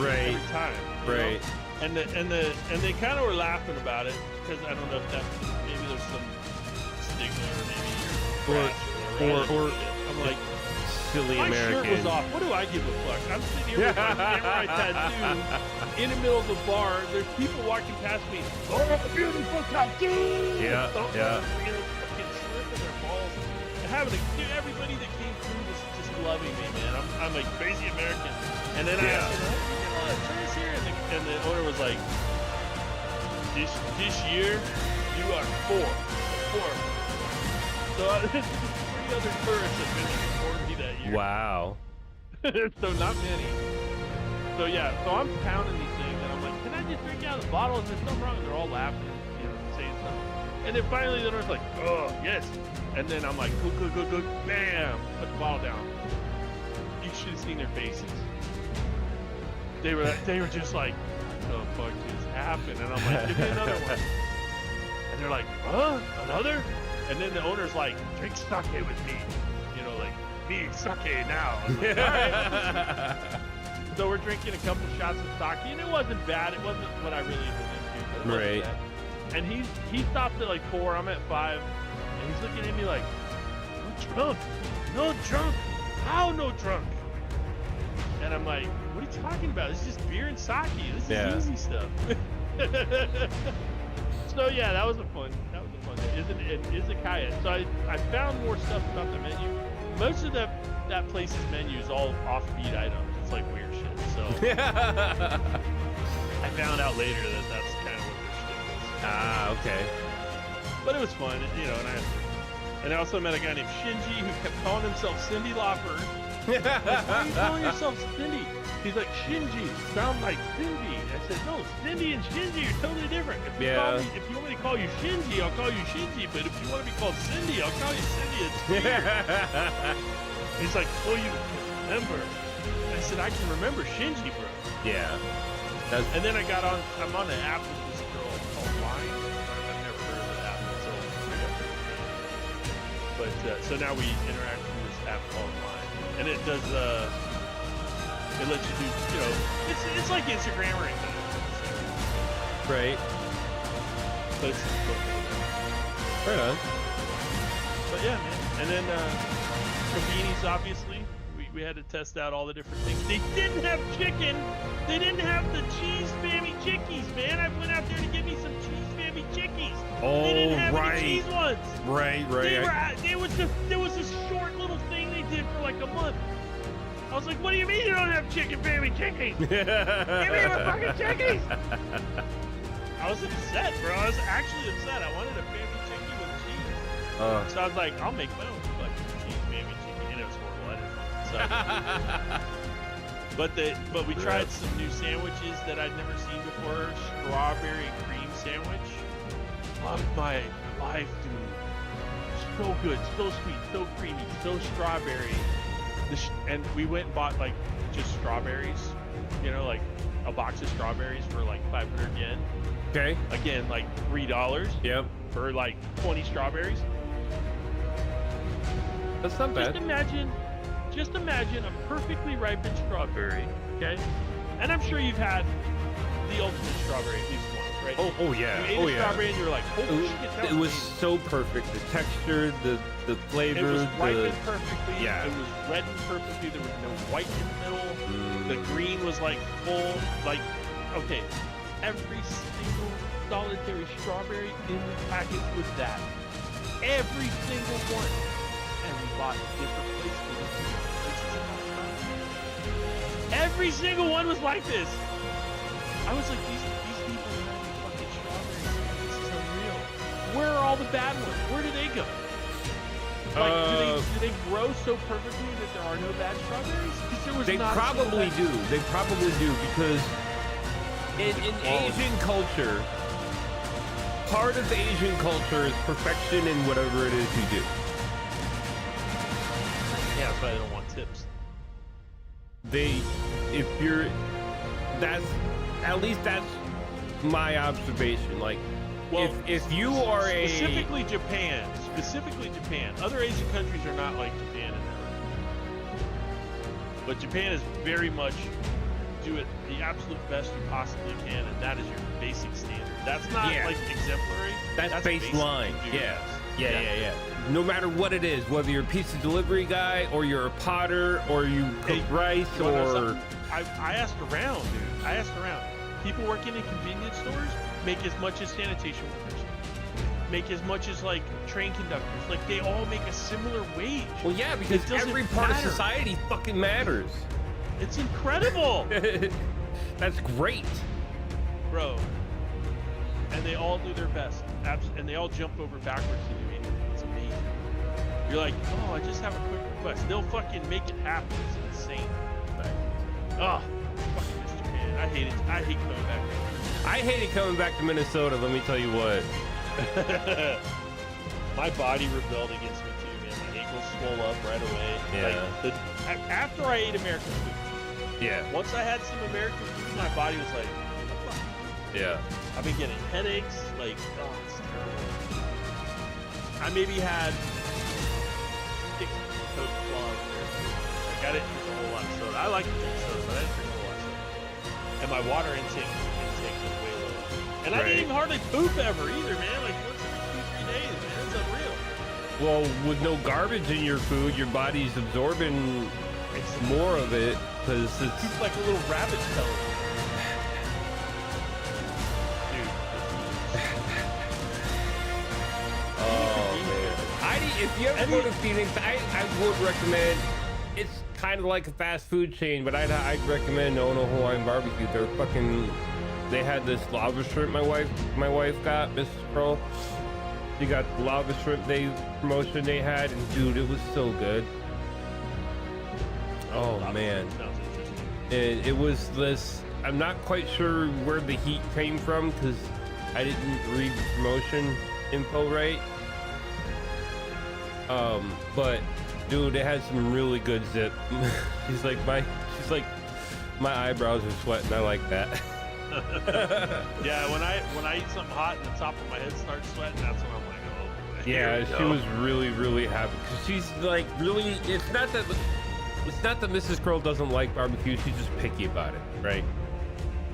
every time. Right. Know? And they kind of were laughing about it because I don't know if that maybe there's some stigma or maybe or I'm like silly my American. shirt was off. What do I give a fuck? I'm sitting here with my samurai tattoo in the middle of the bar. There's people walking past me. Oh, beautiful tattoo! Yeah, yeah. You know, fucking slipping their balls. And having everybody that came through was just loving me, man. I'm like crazy American. And then I asked them, try this here. And the owner was like, this year, you are 4. So 3 other tourists have been before me that year. Wow. So not many. So yeah, so I'm pounding these things, and I'm like, can I just drink out of the bottle? Is there something wrong? And they're all laughing, you know, saying something. And then finally the owner's like, oh, yes. And then I'm like, go, bam, put the bottle down. You should have seen their faces. They were just like, what the fuck just happened? And I'm like, give me another one. And they're like, huh? Another? And then the owner's like, drink sake with me. You know, like, me, sake now. I was like, all right. So we're drinking a couple shots of sake, and it wasn't bad. It wasn't what I really was into. But it wasn't bad. And he stopped at like 4, I'm at 5. And he's looking at me like, no drunk. How no drunk? And I'm like, what are you talking about? This is just beer and sake. This is easy stuff. So yeah, that was a fun day. Izakaya. So I found more stuff about the menu. Most of that place's menu is all offbeat items. It's like weird shit. So I found out later that that's kind of what their shit was. Ah, okay. But it was fun, you know. And I also met a guy named Shinji who kept calling himself Cindy Lauper. Like, why are you calling yourself Cindy? He's like, Shinji, sound like Cindy. I said, no, Cindy and Shinji are totally different. If you want me to call you Shinji, I'll call you Shinji. But if you want to be called Cindy, I'll call you Cindy. It's weird. He's like, oh, you remember? I said, I can remember Shinji, bro. Yeah. And then I'm on the app with this girl called Line. I've never heard of the app until I got there. But so now we interact with this app called Line. And it does, it lets you do, you know, it's like Instagram or anything. Right. But it's cool. Right on. But yeah, man. And then, Convenies, obviously. We had to test out all the different things. They didn't have chicken. They didn't have the cheese spammy chickies, man. I went out there to get me some cheese spammy chickies. Oh, they didn't have any cheese ones. Right. There was this short little thing they did for like a month. I was like, what do you mean you don't have chicken spammy chickies? Give me my fucking chickies. I was upset, bro. I was actually upset. I wanted a spammy chicky with cheese. So I was like, I'll make my own fucking cheese spammy chicky. And it was horrible. But we tried some new sandwiches that I'd never seen before. Strawberry cream sandwich. Loved my life, dude. So good, so sweet, so creamy, so strawberry. And we went and bought like just strawberries, you know, like a box of strawberries for like 500 yen. Okay. Again, like $3. Yep. For like 20 strawberries. That's not bad. Just imagine a perfectly ripened strawberry, okay? And I'm sure you've had the ultimate strawberry at least once, right? Oh yeah. You ate a strawberry and you're like, holy shit, it was so perfect. The texture, the flavor, it was ripened perfectly. Yeah. It was reddened perfectly. There was no white in the middle. The green was like full, like, okay. Every single solitary strawberry in the package was that. Every single one. And we bought different places. Every single one was like this. I was like, these people are having fucking strawberries. This is unreal. Where are all the bad ones? Where do they go? Like, do they grow so perfectly that there are no bad strawberries? They probably do. They probably do because in Asian culture, part of Asian culture is perfection in whatever it is you do. Yeah, that's why they don't want tips. That's my observation. Like, well, if you are specifically Japan, other Asian countries are not like Japan in that way. But Japan is very much do it the absolute best you possibly can, and that is your basic standard. That's not like exemplary. That's baseline. Yeah. No matter what it is, whether you're a pizza delivery guy or you're a potter or you cook rice or... I asked around, dude. I asked around. People working in convenience stores make as much as sanitation workers, make as much as like train conductors. Like they all make a similar wage. Well, yeah, because every part of society fucking matters. It's incredible. That's great, bro. And they all do their best, and they all jump over backwards to do anything. It's amazing. You're like, oh, I just have a quick request. They'll fucking make it happen. It's insane. Oh, fucking miss Japan. I hate it. I hate coming back. I hated coming back to Minnesota. Let me tell you what. My body rebelled against me too, man. My ankles swole up right away. Yeah. Like after I ate American food. Yeah. Once I had some American food, my body was like, what the fuck? Yeah. I've been getting headaches. Like, oh, it's terrible. I maybe had 6 Coke claws there. Like, I didn't drink a whole lot of soda. I like to drink soda, but I didn't drink a whole lot of soda. And my water intake was way low. And I didn't even hardly poop ever either, man. Like once every 2-3 days, man. It's unreal. Well, with no garbage in your food, your body's absorbing more of it because it's like a little rabbit pellet. Dude. Oh man. If you ever go to Phoenix, I would recommend. It's kind of like a fast food chain, but I'd recommend Ono Hawaiian Barbecue. They had this lava shrimp my wife got, Mrs. Kroll. She got the lava shrimp promotion they had, and dude, it was so good. Oh man. It was this, I'm not quite sure where the heat came from because I didn't read the promotion info right. But dude, it had some really good zip. She's like, my eyebrows are sweating. I like that. Yeah, when I eat something hot and the top of my head starts sweating, that's when I'm like, oh boy. Yeah, she was really happy. She's like really. It's not that Mrs. Kroll doesn't like barbecue. She's just picky about it, right?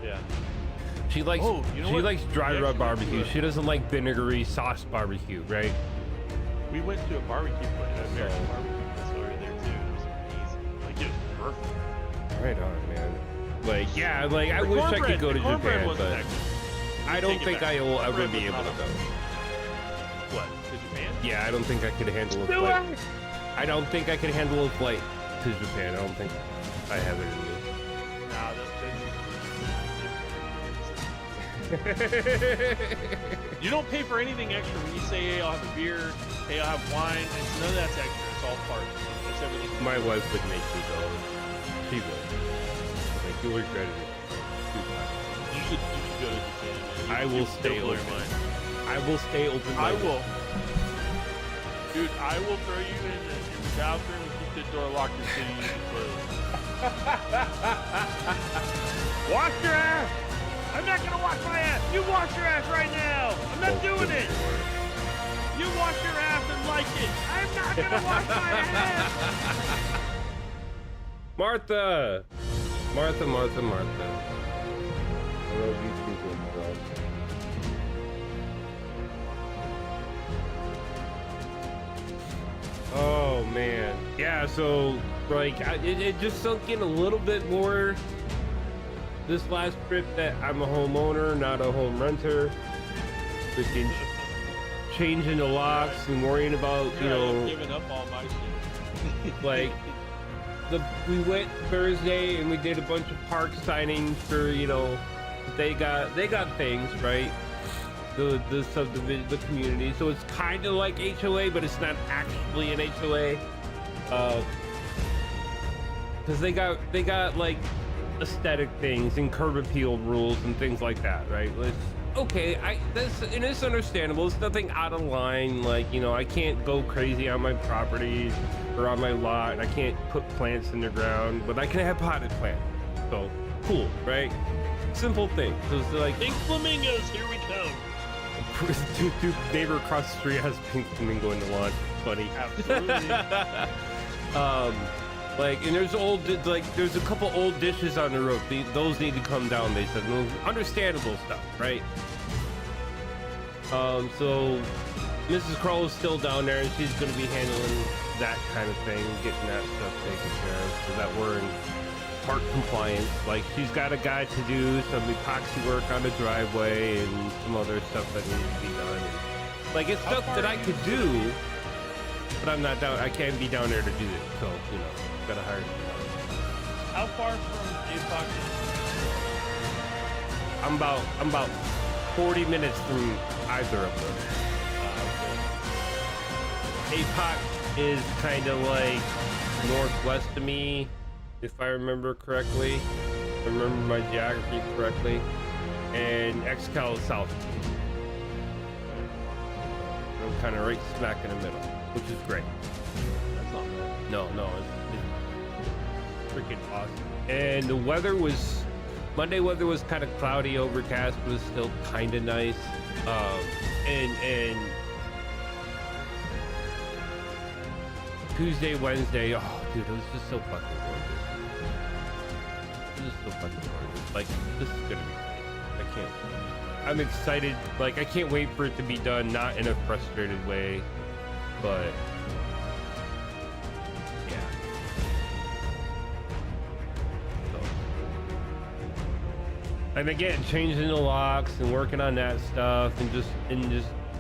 Yeah. She likes likes dry rub barbecue. She doesn't like vinegary sauce barbecue, right? We went to a barbecue place, an American barbecue place over there too. It was amazing. Like it was perfect. Right on, man. Like yeah, like I wish I could go to Japan, but I don't think I will ever be able to go. What? To Japan? Yeah, I don't think I could handle a flight. I don't think I could handle a flight to Japan. I don't think I have it in me. You don't pay for anything extra when you say, hey, I'll have a beer, hey, I'll have wine. None of that's extra. It's all part. It's everything. My wife would make me go. She would. Like, you'll regret it. You should go to Japan. I will stay open. I will stay open. I will. Dude, I will throw you in the bathroom and keep the door locked until you use the toilet. Wash your ass! I'm not gonna wash my ass! You wash your ass right now! I'm not doing it! You wash your ass and like it! I'm not gonna wash my ass! Martha! Martha. I love you too, bro. Oh man. Yeah, so like it just sunk in a little bit more this last trip that I'm a homeowner, not a home renter. Freaking changing the locks and worrying about, you know, giving up all my shit. like we went Thursday and we did a bunch of park signings for, you know, they got things, right? the subdivision, the community. So it's kind of like HOA, but it's not actually an HOA. Because they got like aesthetic things and curb appeal rules and things like that, right? Okay, it's understandable. It's nothing out of line. Like, you know, I can't go crazy on my property or on my lot. I can't put plants in the ground, but I can have potted plants. So cool, right? Simple thing. So it's like pink flamingos, here we come. Dude, neighbor across the street has pink flamingo in the lawn. Funny. Absolutely. Like, and there's a couple old dishes on the roof. Those need to come down, they said. Understandable stuff, right? So Mrs. Krull is still down there, and she's going to be handling that kind of thing, getting that stuff taken care of, so that we're in park compliance. Like, she's got a guy to do some epoxy work on the driveway and some other stuff that needs to be done. Like, it's stuff that I could do, but I'm not down. I can't be down there to do it. So, you know, gotta hire someone. How far from epoxy? I'm about 40 minutes from either of them. APOC is kind of like northwest of me, if I remember correctly. If I remember my geography correctly. And XCal is south. I'm kind of right smack in the middle, which is great. That's not bad. No, it's freaking awesome. And the weather was, Monday weather was kind of cloudy, overcast, but it was still kind of nice. And Tuesday, Wednesday, oh dude, it was just so fucking gorgeous. It was just so fucking gorgeous. Like, this is gonna be great. I can't. I'm excited. Like, I can't wait for it to be done, not in a frustrated way, but yeah. So. And again, changing the locks and working on that stuff, and just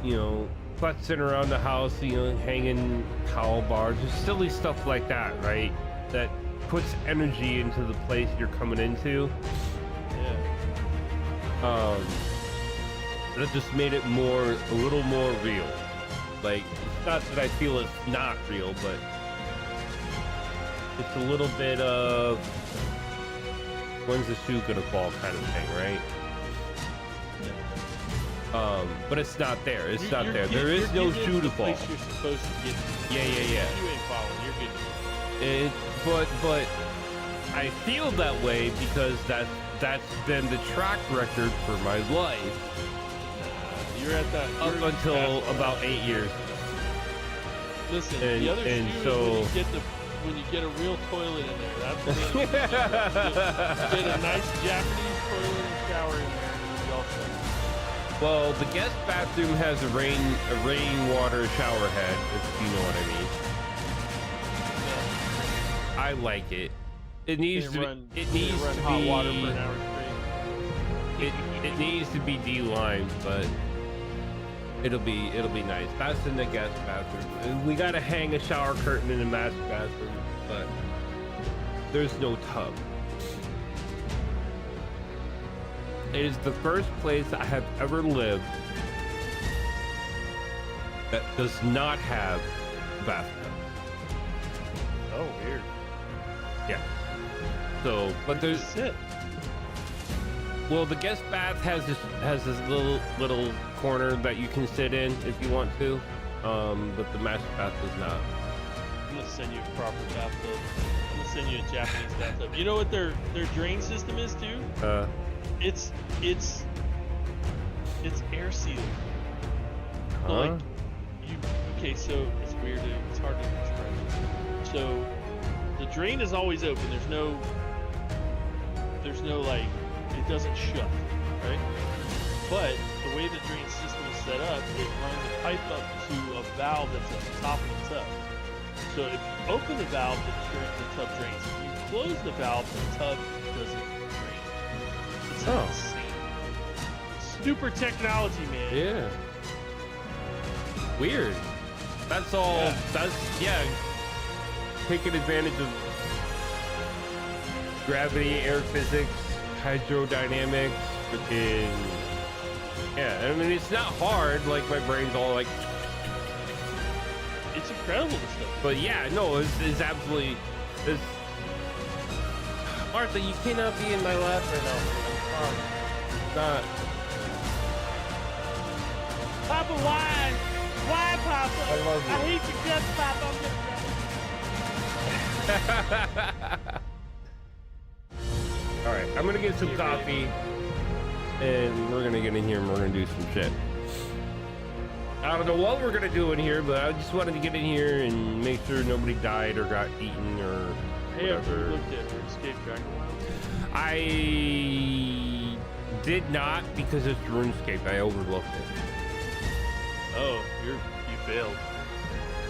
you know, futzing around the house, you know, hanging towel bars, just silly stuff like that, right? That puts energy into the place you're coming into. Yeah. That just made it a little more real. Like, it's not that I feel it's not real, but it's a little bit of when's the shoe gonna fall kind of thing, right? But it's not there. It's not there. There is no shoe to fall. You're supposed to get. Yeah. You ain't falling. You're good. But I feel that way because that's been the track record for my life. You're at that. Up until about 8 years. Listen, And- the other and shoe so- is when you get a real toilet in there. That's when you get a nice Japanese toilet and shower in there, and you'll be all set. Well, the guest bathroom has a rainwater shower head, if you know what I mean. I like it. It needs to run be hot water for an hour straight. it needs to be de-limed, but it'll be nice. That's in the guest bathroom. We gotta hang a shower curtain in the master bathroom, but there's no tub. It is the first place I have ever lived that does not have a bathtub. Oh, weird. Yeah. So, but there's Sit. well, the guest bath has this little corner that you can sit in if you want to, but the master bath does not. I'm gonna send you a proper bathtub. I'm gonna send you a Japanese bathtub. You know what their drain system is too? It's air sealed. So, like, okay, so it's weird. It's hard to describe. So the drain is always open. There's no like, it doesn't shut, right? But the way the drain system is set up, it runs a pipe up to a valve that's at the top of the tub. So if you open the valve, the tub drains. If you close the valve, the tub doesn't drain. It's insane. Super technology, man. Yeah. Weird. That's all. Yeah. Taking advantage of gravity, air physics, hydrodynamics, freaking Yeah, I mean, it's not hard. Like, my brain's all like... It's incredible, this stuff. But yeah, no, it's absolutely... It's... Martha, you cannot be in my lap right now. It's not... Papa, why? Why, Papa? I love you. I hate your guts, Papa. I'm gonna All right, I'm gonna get some coffee, and we're gonna get in here and we're gonna do some shit. I don't know what we're gonna do in here, but I just wanted to get in here and make sure nobody died or got eaten or Hey, whatever. have you looked at RuneScape Dragon Wild? I did not because it's RuneScape. I overlooked it. Oh, you failed.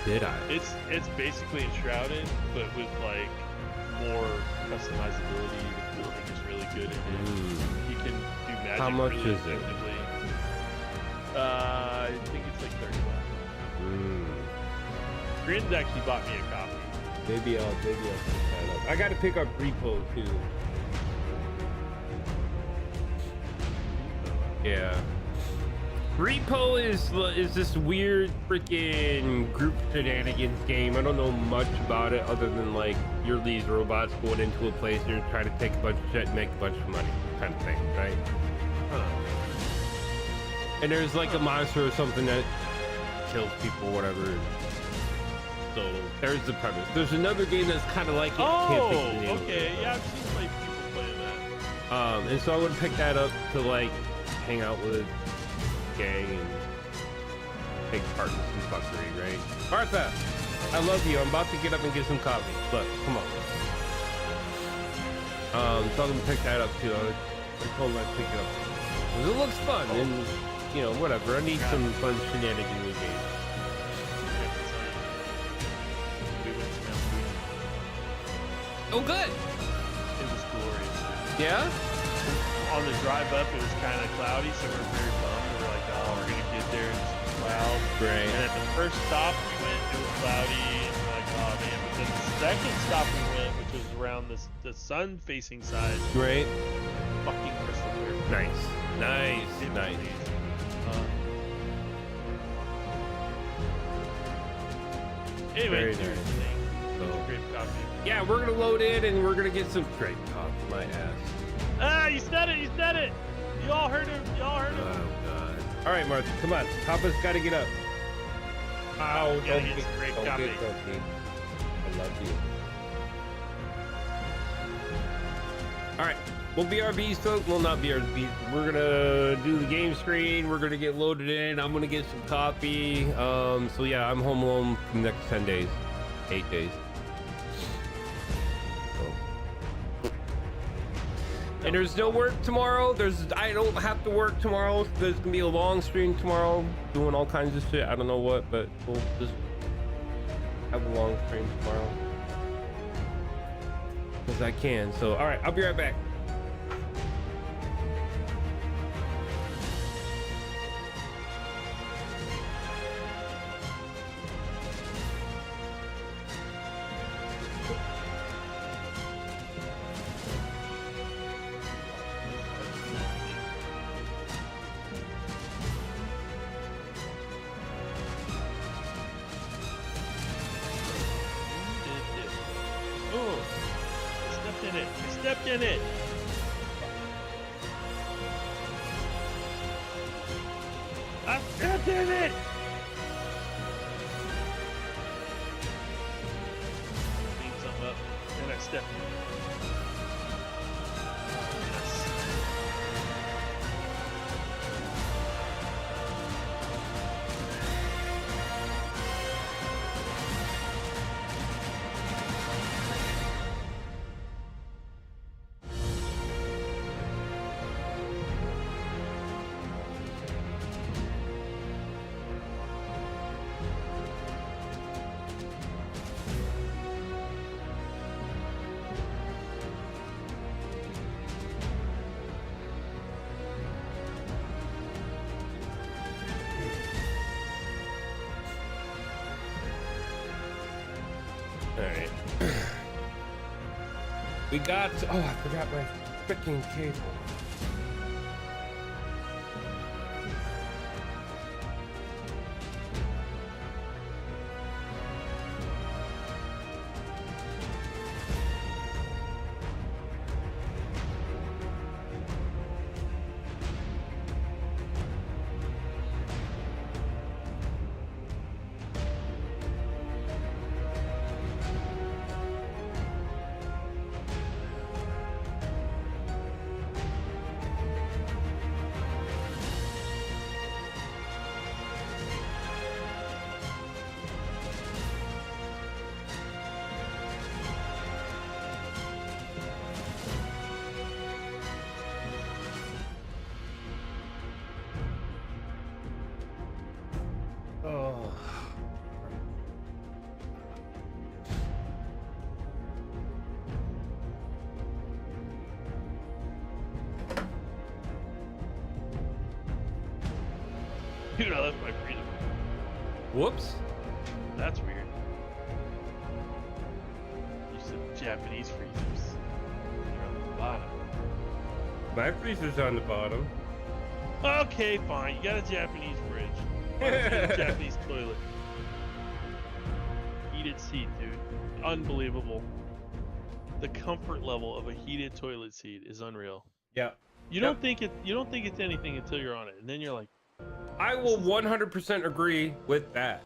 Did I? It's basically enshrouded, but with like more customizability. The building is really good in it. You can do magic. How much really is it? effectively. I think it's like 30 bucks. Grin's actually bought me a copy. Maybe I'll pick that up. I gotta pick up repo too. Yeah. Repo is this weird freaking group shenanigans game. I don't know much about it other than like you're these robots going into a place and you're trying to take a bunch of shit and make a bunch of money kind of thing, right? And there's like a monster or something that kills people, whatever. So there's the premise. There's another game that's kind of like it. Oh, Can't think of the name of okay. it. Yeah, I've seen like people playing that. And so I would pick that up to like hang out with a gang and take part in some fuckery, right? Martha, I love you. I'm about to get up and get some coffee, but come on. So I'm gonna pick that up too. I told him I'd pick it up. 'Cause it looks fun and you know, whatever. I need some fun shenanigans with games. Oh, good. It was glorious. Yeah? On the drive up, it was kind of cloudy, so we were very bummed. We were like, oh, we're going to get there and it's cloud. Right. And at the first stop we went, it was cloudy, and we're like, oh, man. But then the second stop we went, which was around the sun-facing side, Right. fucking crystal clear. Nice. Nice. It was Nice. amazing. Anyway, Very here's nice. the thing. So, Great coffee. yeah, we're gonna load in and we're gonna get some great coffee. My ass. Ah, you said it! You said it! You all heard him! You all heard him! Oh God. All right, Martha, come on. Papa's got to get up. Ow! Gotta Don't get get some great don't coffee. get cookie. I love you. All right. We'll BRBs, folks. Well, not BRBs. We're gonna do the game screen. We're gonna get loaded in. I'm gonna get some coffee. So yeah, I'm home alone for the next 10 days, 8 days. So. And there's no work tomorrow. I don't have to work tomorrow. There's gonna be a long stream tomorrow, doing all kinds of shit. I don't know what, but we'll just have a long stream tomorrow because I can. So all right, I'll be right back. Oh, I stepped in it. I stepped in it. I stepped in it. Clean something up. Then I stepped in it. Yes. All right. We got. Oh, I forgot my freaking cable. Dude, I left my freedom. Whoops. That's weird. You said Japanese freezers. They're on the bottom. My freezer's on the bottom. Okay, fine. You got a Japanese fridge. Why don't you get a Japanese toilet? Heated seat, dude. Unbelievable. The comfort level of a heated toilet seat is unreal. Yeah. You don't think it's anything until you're on it, and then you're like, I will 100% agree with that.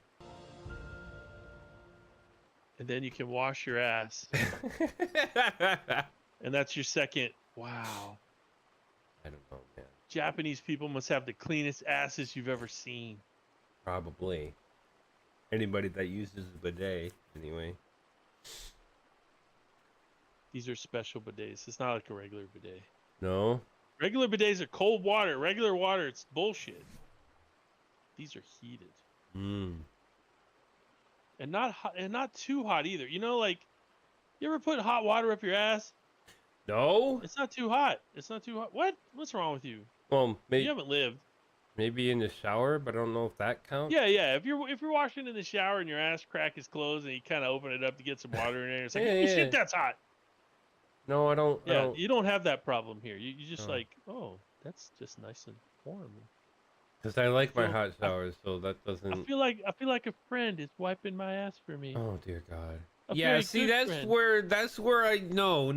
and then you can wash your ass, and that's your second. Wow. I don't know, man. Japanese people must have the cleanest asses you've ever seen. Probably. Anybody that uses a bidet, anyway. These are special bidets. It's not like a regular bidet. No? Regular bidets are cold water. Regular water, it's bullshit. These are heated. Mm. And not hot, and not too hot either. You know, like, you ever put hot water up your ass? No? It's not too hot. It's not too hot. What? What's wrong with you? Well, You haven't lived. maybe in the shower, but I don't know if that counts. Yeah, yeah. If you're washing in the shower and your ass crack is closed and you kind of open it up to get some water in there, it's like, Yeah, holy yeah. shit, that's hot. No, I don't. I Yeah, don't. you don't have that problem here. You just No. like, oh, that's just nice and warm. Because I like my feel- hot showers, so that doesn't. I feel like a friend is wiping my ass for me. Oh dear God. A Yeah, very see, good friend. that's where I no,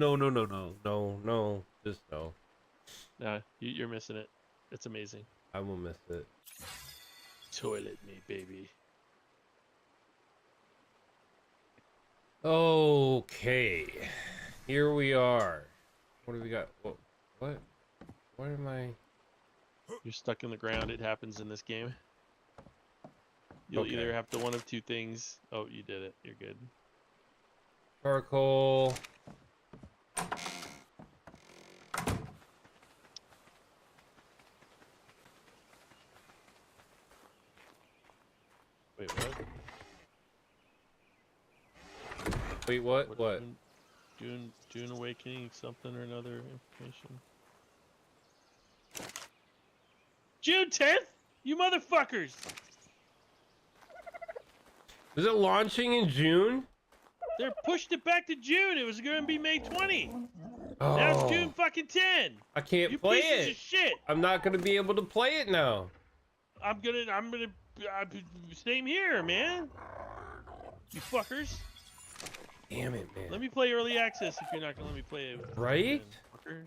just no. Nah, you're missing it. It's amazing. I will miss it. Toilet me, baby. Okay, here we are. What do we got? What am I? You're stuck in the ground. It happens in this game. You'll Okay. either have to one of two things. Oh, you did it. You're good. Charcoal. Wait, what? Wait, what? June Awakening, something or another information. June 10th? You motherfuckers! Is it launching in June? They're pushed it back to June. It was going to be May 20. Oh, Now it's June fucking 10. I can't You play pieces it. of shit. I'm not gonna be able to play it now. Same here, man. You fuckers. Damn it, man. Let me play early access if you're not gonna let me play it. Right? Fucker.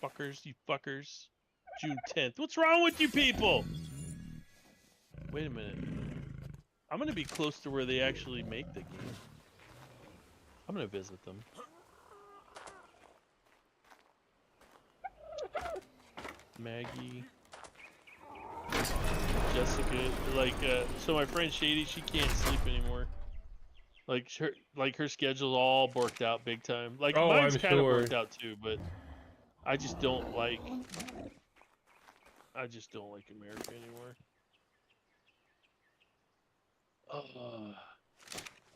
Fuckers, you fuckers. June 10th. What's wrong with you people? Wait a minute. I'm gonna be close to where they actually make the game. I'm gonna visit them. Maggie. Jessica, so my friend Shady, she can't sleep anymore. Her schedule's all borked out big time. Like, Oh, mine's I'm kind of sure. worked out too, but I just don't like America anymore.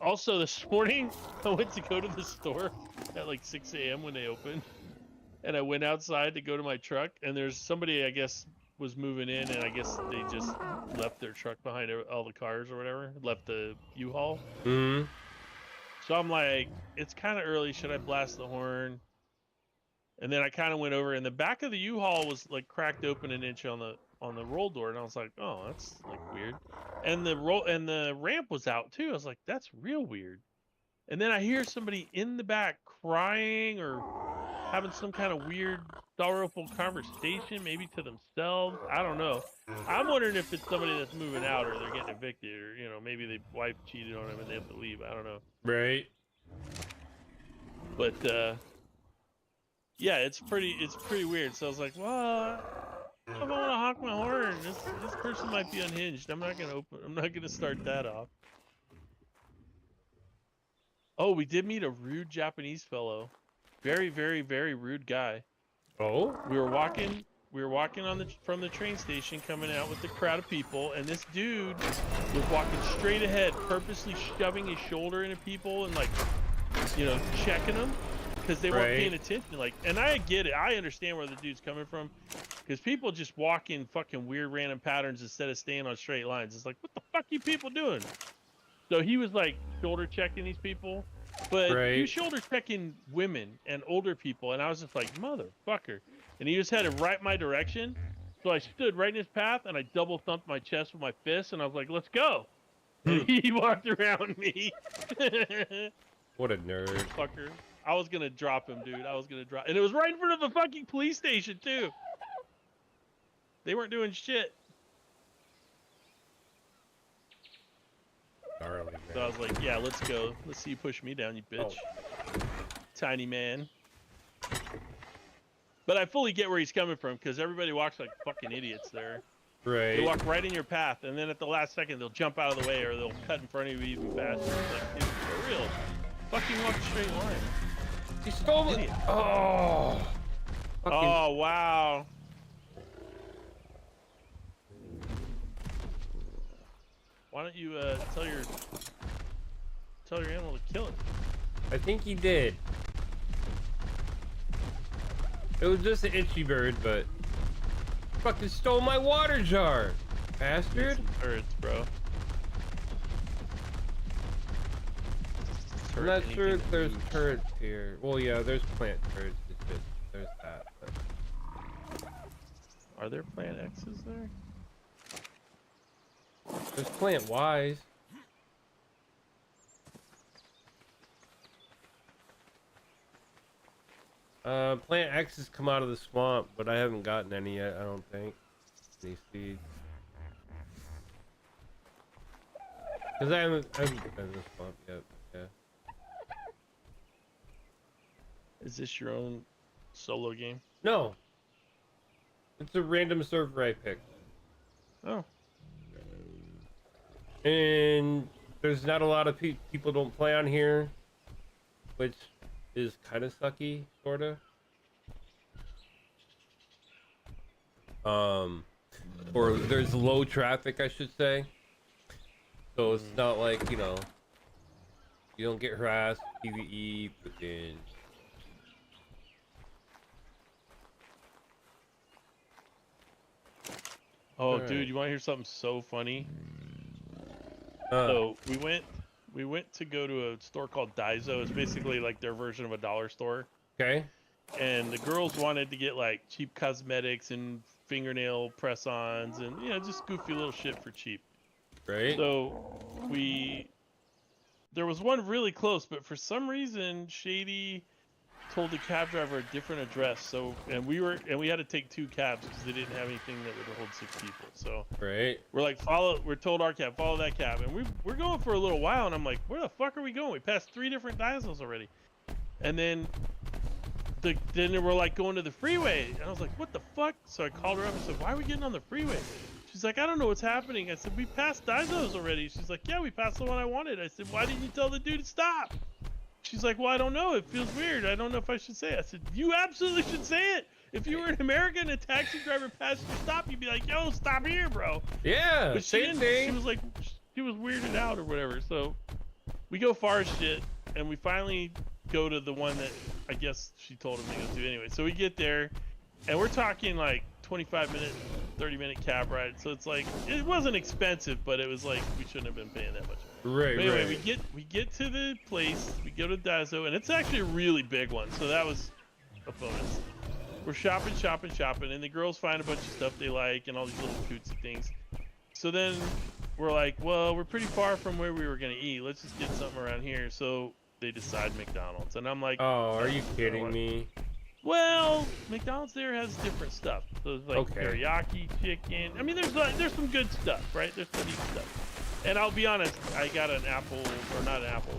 Also, this morning, I went to go to the store at like 6 a.m. when they opened, and I went outside to go to my truck, and there's somebody, I guess, was moving in, and I guess they just left their truck behind all the cars or whatever, left the U-Haul. Hmm. So I'm like, it's kind of early. Should I blast the horn? And then I kind of went over, and the back of the U-Haul was like cracked open an inch on the roll door, and I was like, oh, that's like weird. And the ramp was out too. I was like, that's real weird. And then I hear somebody in the back crying or having some kind of weird, sorrowful conversation, maybe to themselves. I don't know. I'm wondering if it's somebody that's moving out or they're getting evicted, or maybe the wife cheated on them and they have to leave. I don't know. Right. But yeah, it's pretty weird. So I was like, well, if I want to honk my horn, this person might be unhinged. I'm not gonna start that off. Oh, we did meet a rude Japanese fellow. Very, very, very rude guy. Oh. We were walking from the train station, coming out with the crowd of people, and this dude was walking straight ahead, purposely shoving his shoulder into people and checking them. because they weren't paying attention. Like, and I get it. I understand where the dude's coming from, because people just walk in fucking weird random patterns instead of staying on straight lines. It's like, what the fuck you people doing? So he was like shoulder checking these people, but he was shoulder checking women and older people, and I was just like, motherfucker. And he just headed right my direction. So I stood right in his path and I double thumped my chest with my fist, and I was like, let's go. And he walked around me. What a nerd. Fucker. I was gonna drop him, dude. I was gonna drop, and it was right in front of the fucking police station too. They weren't doing shit. Gnarly, man. So I was like, yeah, let's go. Let's see you push me down, you bitch. Tiny man. But I fully get where he's coming from, because everybody walks like fucking idiots there. Right. They walk right in your path, and then at the last second, they'll jump out of the way, or they'll cut in front of you even faster. It's like, dude, for real. Fucking walk a straight line. He stole it. Oh. Fucking... Oh, wow. Why don't you tell your animal to kill it? I think he did. It was just an itchy bird, but fucking stole my water jar, bastard. Turrets, bro. I'm not sure if there's turrets here. Well, yeah, there's plant turrets. It's just, there's that. But... Are there plant X's there? There's plant Y's. Plant X's come out of the swamp, but I haven't gotten any yet, I don't think. Any seeds. Because I haven't been in the swamp yet, yeah. Is this your own solo game? No. It's a random server I picked. Oh. And there's not a lot of people don't play on here, which is kind of sucky, sorta. Or there's low traffic, I should say. So it's not like, you know, you don't get harassed, PvE, freaking. Oh, dude, you want to hear something so funny? So we went to go to a store called Daiso. It's basically like their version of a dollar store. Okay. And the girls wanted to get like cheap cosmetics and fingernail press-ons and, you know, just goofy little shit for cheap. Right. So there was one really close, but for some reason Shady told the cab driver a different address. So and we had to take 2 cabs because they didn't have anything that would hold 6 people. So right. We're like, we're told our cab, follow that cab, and we're going for a little while, and I'm like, where the fuck are we going? We passed 3 different Daisos already, and then we're like going to the freeway, and I was like, what the fuck? So I called her up and said, why are we getting on the freeway? She's like, I don't know what's happening. I said, we passed Daisos already. She's like, yeah, we passed the one I wanted. I said, why didn't you tell the dude to stop? She's like, well, I don't know. It feels weird. I don't know if I should say it. I said, you absolutely should say it. If you were in America and a taxi driver passed you stop, you'd be like, yo, stop here, bro. Yeah, but same thing. She was like, she was weirded out or whatever. So we go far as shit, and we finally go to the one that I guess she told him to go to anyway. So we get there, and we're talking like 25-minute, 30-minute cab ride. So it's like, it wasn't expensive, but it was like, we shouldn't have been paying that much. Right, but anyway, right. we get to the place, we go to Daiso, and it's actually a really big one. So that was a bonus. We're shopping, and the girls find a bunch of stuff they like and all these little cutesy things. So then we're like, well, we're pretty far from where we were gonna eat. Let's just get something around here. So they decide McDonald's, and I'm like, oh, are you kidding me? Well, McDonald's there has different stuff. So there's like teriyaki chicken. I mean, there's some good stuff, right? There's some neat stuff. And I'll be honest, I got an apple, or not an apple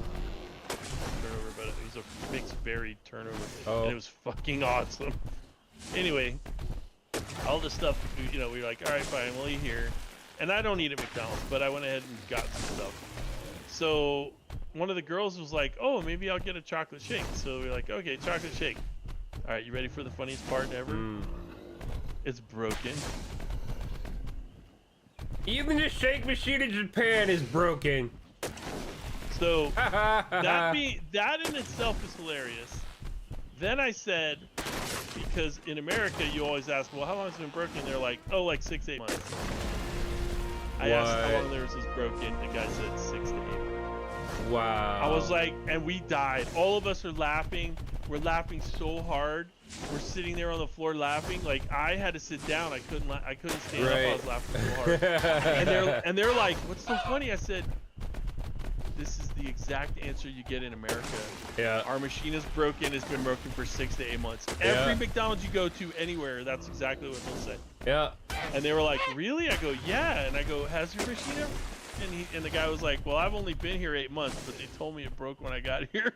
turnover, but it was a mixed berry turnover. Oh. And it was fucking awesome. Anyway, all this stuff, you know, we were like, all right, fine, we'll eat here. And I don't eat at McDonald's, but I went ahead and got some stuff. So one of the girls was like, oh, maybe I'll get a chocolate shake. So we're like, okay, chocolate shake. All right, you ready for the funniest part ever? It's broken. Even the shake machine in Japan is broken. So that in itself is hilarious. Then I said, because in America you always ask, well, how long has it been broken? They're like, oh, like 6 to 8 months. I asked how long theirs was broken. The guy said 6 to 8 months. Wow. I was like, and we died. All of us are laughing. We're laughing so hard. We're sitting there on the floor laughing. Like I had to sit down. I couldn't stand up. I was laughing so hard. and they're like, what's so funny? I said, this is the exact answer you get in America. Yeah. Our machine is broken. It's been broken for 6 to 8 months. Every McDonald's you go to anywhere, that's exactly what they'll say. Yeah. And they were like, really? I go, yeah. And I go, has your machine ever? And the guy was like, well, I've only been here 8 months, but they told me it broke when I got here.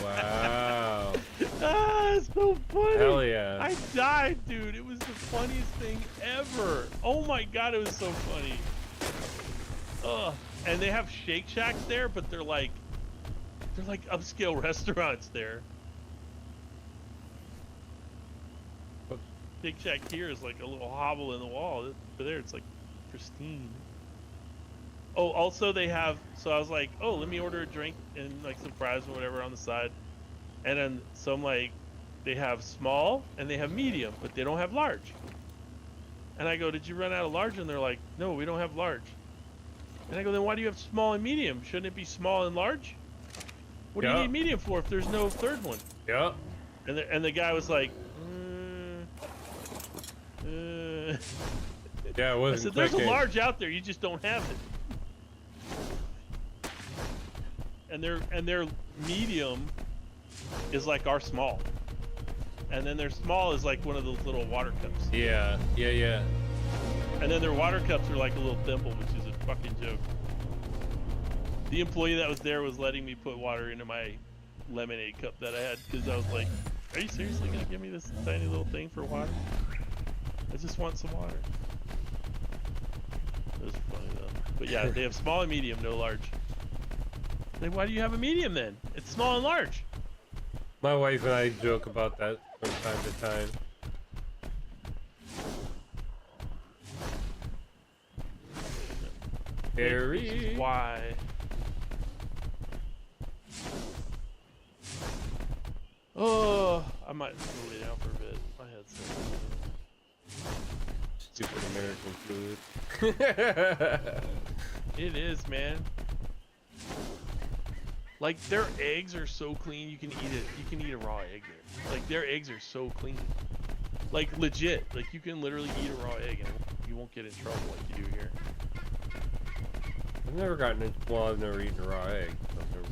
Wow. It's so funny. Hell yeah. I died, dude. It was the funniest thing ever. Oh my God, it was so funny. Ugh. And they have Shake Shacks there, but they're like upscale restaurants there. Shake Shack here is like a little hobble in the wall. Over there, it's like pristine. Oh, also they have, so I was like, oh, let me order a drink and like some fries or whatever on the side. And then some like, they have small and they have medium, but they don't have large. And I go, did you run out of large? And they're like, no, we don't have large. And I go, then why do you have small and medium? Shouldn't it be small and large? What do you need medium for if there's no third one? Yeah. And the guy was like, Yeah, it wasn't I said, there's a large out there, you just don't have it. And their medium is like our small. And then their small is like one of those little water cups. Yeah. And then their water cups are like a little thimble, which is a fucking joke. The employee that was there was letting me put water into my lemonade cup that I had because I was like, are you seriously gonna give me this tiny little thing for water? I just want some water. It was funny though. But yeah, they have small and medium, no large. Like, why do you have a medium then? It's small and large. My wife and I joke about that from time to time. Harry. Why? Oh, I might lay down for a bit. My head's Stupid American food. It is, man. Like their eggs are so clean, you can eat it. You can eat a raw egg there. Like their eggs are so clean. Like legit. Like you can literally eat a raw egg and you won't get in trouble like you do here. I've never gotten it. Well, I've never eaten a raw egg. So I've never...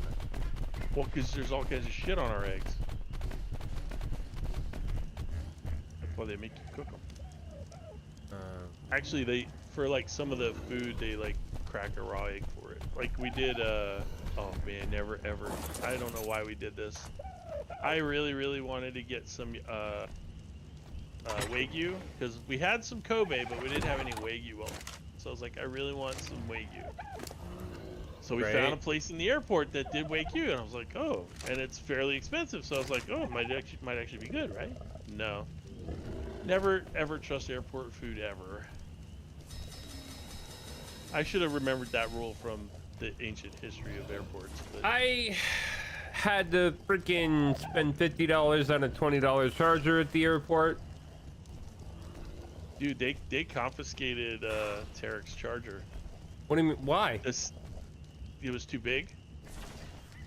Well, because there's all kinds of shit on our eggs. That's why they make you cook them. Actually, they for like some of the food they like crack a raw egg for it. Like we did. Oh man, never ever. I don't know why we did this. I really wanted to get some Wagyu because we had some Kobe, but we didn't have any Wagyu. Well, so I was like, I really want some Wagyu. So we found a place in the airport that did Wagyu, and I was like, oh, and it's fairly expensive. So I was like, oh, it might actually be good, right? No, never ever trust airport food ever. I should have remembered that rule from the ancient history of airports. But I had to freaking spend $50 on a $20 charger at the airport. dude, they confiscated Tarek's charger. What do you mean? Why? It was too big,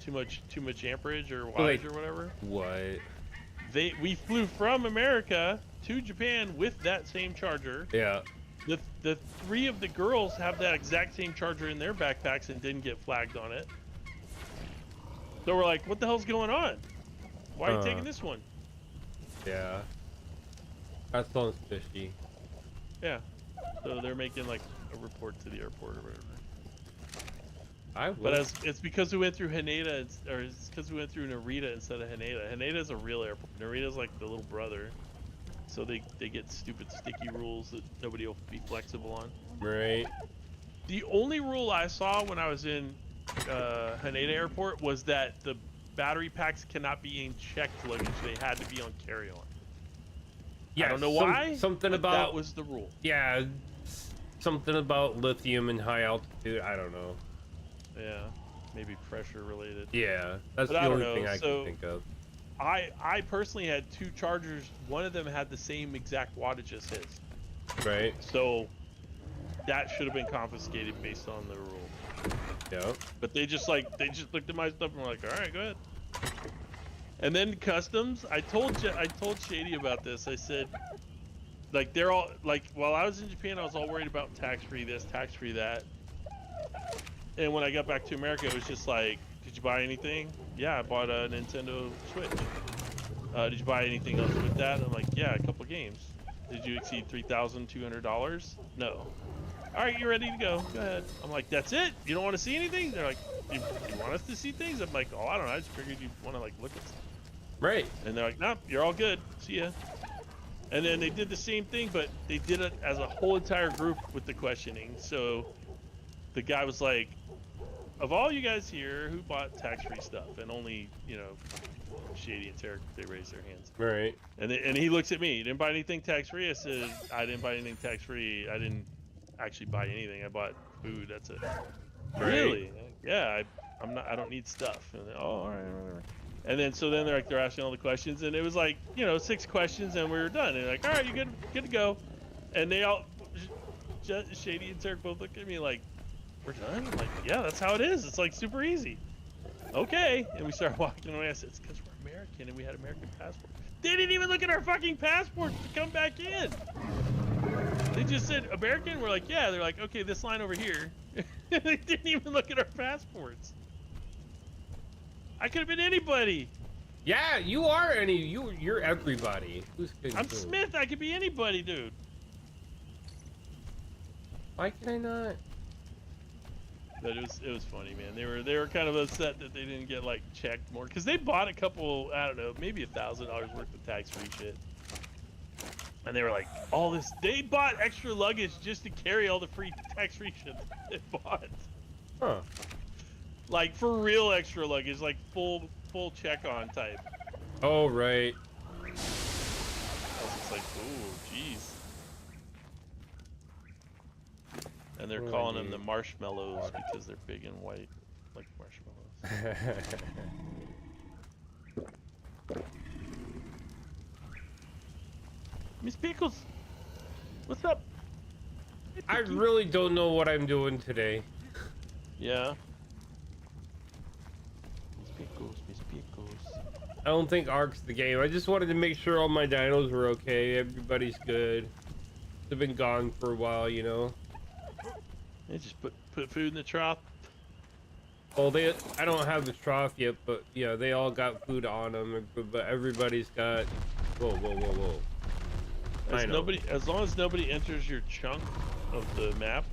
too much amperage or wattage or whatever. What? We flew from America to Japan with that same charger. Yeah. The three of the girls have that exact same charger in their backpacks and didn't get flagged on it. So we're like, what the hell's going on? Why are you taking this one? Yeah. That sounds fishy. Yeah. So they're making like a report to the airport or whatever. But it's because we went through Haneda, or it's because we went through Narita instead of Haneda. Haneda's a real airport. Narita's like the little brother. So they get stupid sticky rules that nobody will be flexible on. Right. The only rule I saw when I was in Haneda Airport was that the battery packs cannot be in checked luggage. They had to be on carry-on. Yeah, I don't know why. Something about that was the rule. Yeah, something about lithium and high altitude. I don't know. Yeah, maybe pressure related. Yeah, that's the only thing I can think of. I personally had 2 chargers. One of them had the same exact wattage as his. Right. So that should have been confiscated based on the rule. Yeah. But they just looked at my stuff and were like, all right, go ahead. And then customs, I told Shady about this. I said, like, they're all like, while I was in Japan, I was all worried about tax-free this, tax-free that. And when I got back to America, it was just like, did you buy anything? Yeah, I bought a Nintendo Switch. Did you buy anything else with that? I'm like, yeah, a couple games. Did you exceed $3,200? No. All right, you're ready to go. Go ahead. I'm like, that's it? You don't want to see anything? They're like, you want us to see things? I'm like, oh, I don't know. I just figured you want to like look at stuff. Right. And they're like, nope, you're all good. See ya. And then they did the same thing, but they did it as a whole entire group with the questioning. So the guy was like, of all you guys here, who bought tax-free stuff? And only, you know, Shady and Tarek, they raised their hands. Right. And he looks at me. You didn't buy anything tax-free? I said, I didn't buy anything tax-free. I didn't actually buy anything. I bought food. That's it. Right. Really? Yeah. I don't need stuff. And oh, all right, whatever. And then so then they're asking all the questions, and it was like, you know, 6 questions, and we were done. And they're like, all right, you good to go. And they all, Shady and Tarek both looked at me like, we're done? I'm like, yeah, that's how it is. It's like super easy. Okay. And we started walking away. I said, it's because we're American and we had American passports. They didn't even look at our fucking passports to come back in. They just said American. We're like, yeah. They're like, okay, this line over here. They didn't even look at our passports. I could have been anybody. Yeah, you are you're everybody. I'm Smith. I could be anybody, dude. Why can I not? But it was funny, man. They were kind of upset that they didn't get like checked more because they bought a couple, I don't know, maybe $1,000 worth of tax-free shit. And they were like, all this, they bought extra luggage just to carry all the free tax-free shit they bought. Huh. Like for real extra luggage, like full check-on type. Oh, right. I was just like, ooh, jeez. And they're calling them the marshmallows because they're big and white, like marshmallows. Miss Pickles, what's up? Hey, I really don't know what I'm doing today. Yeah. Miss Pickles. I don't think Ark's the game. I just wanted to make sure all my dinos were okay. Everybody's good. They've been gone for a while, you know. They just put food in the trough. Well, I don't have the trough yet, but yeah, they all got food on them. But everybody's got. Whoa. As long as nobody enters your chunk of the map,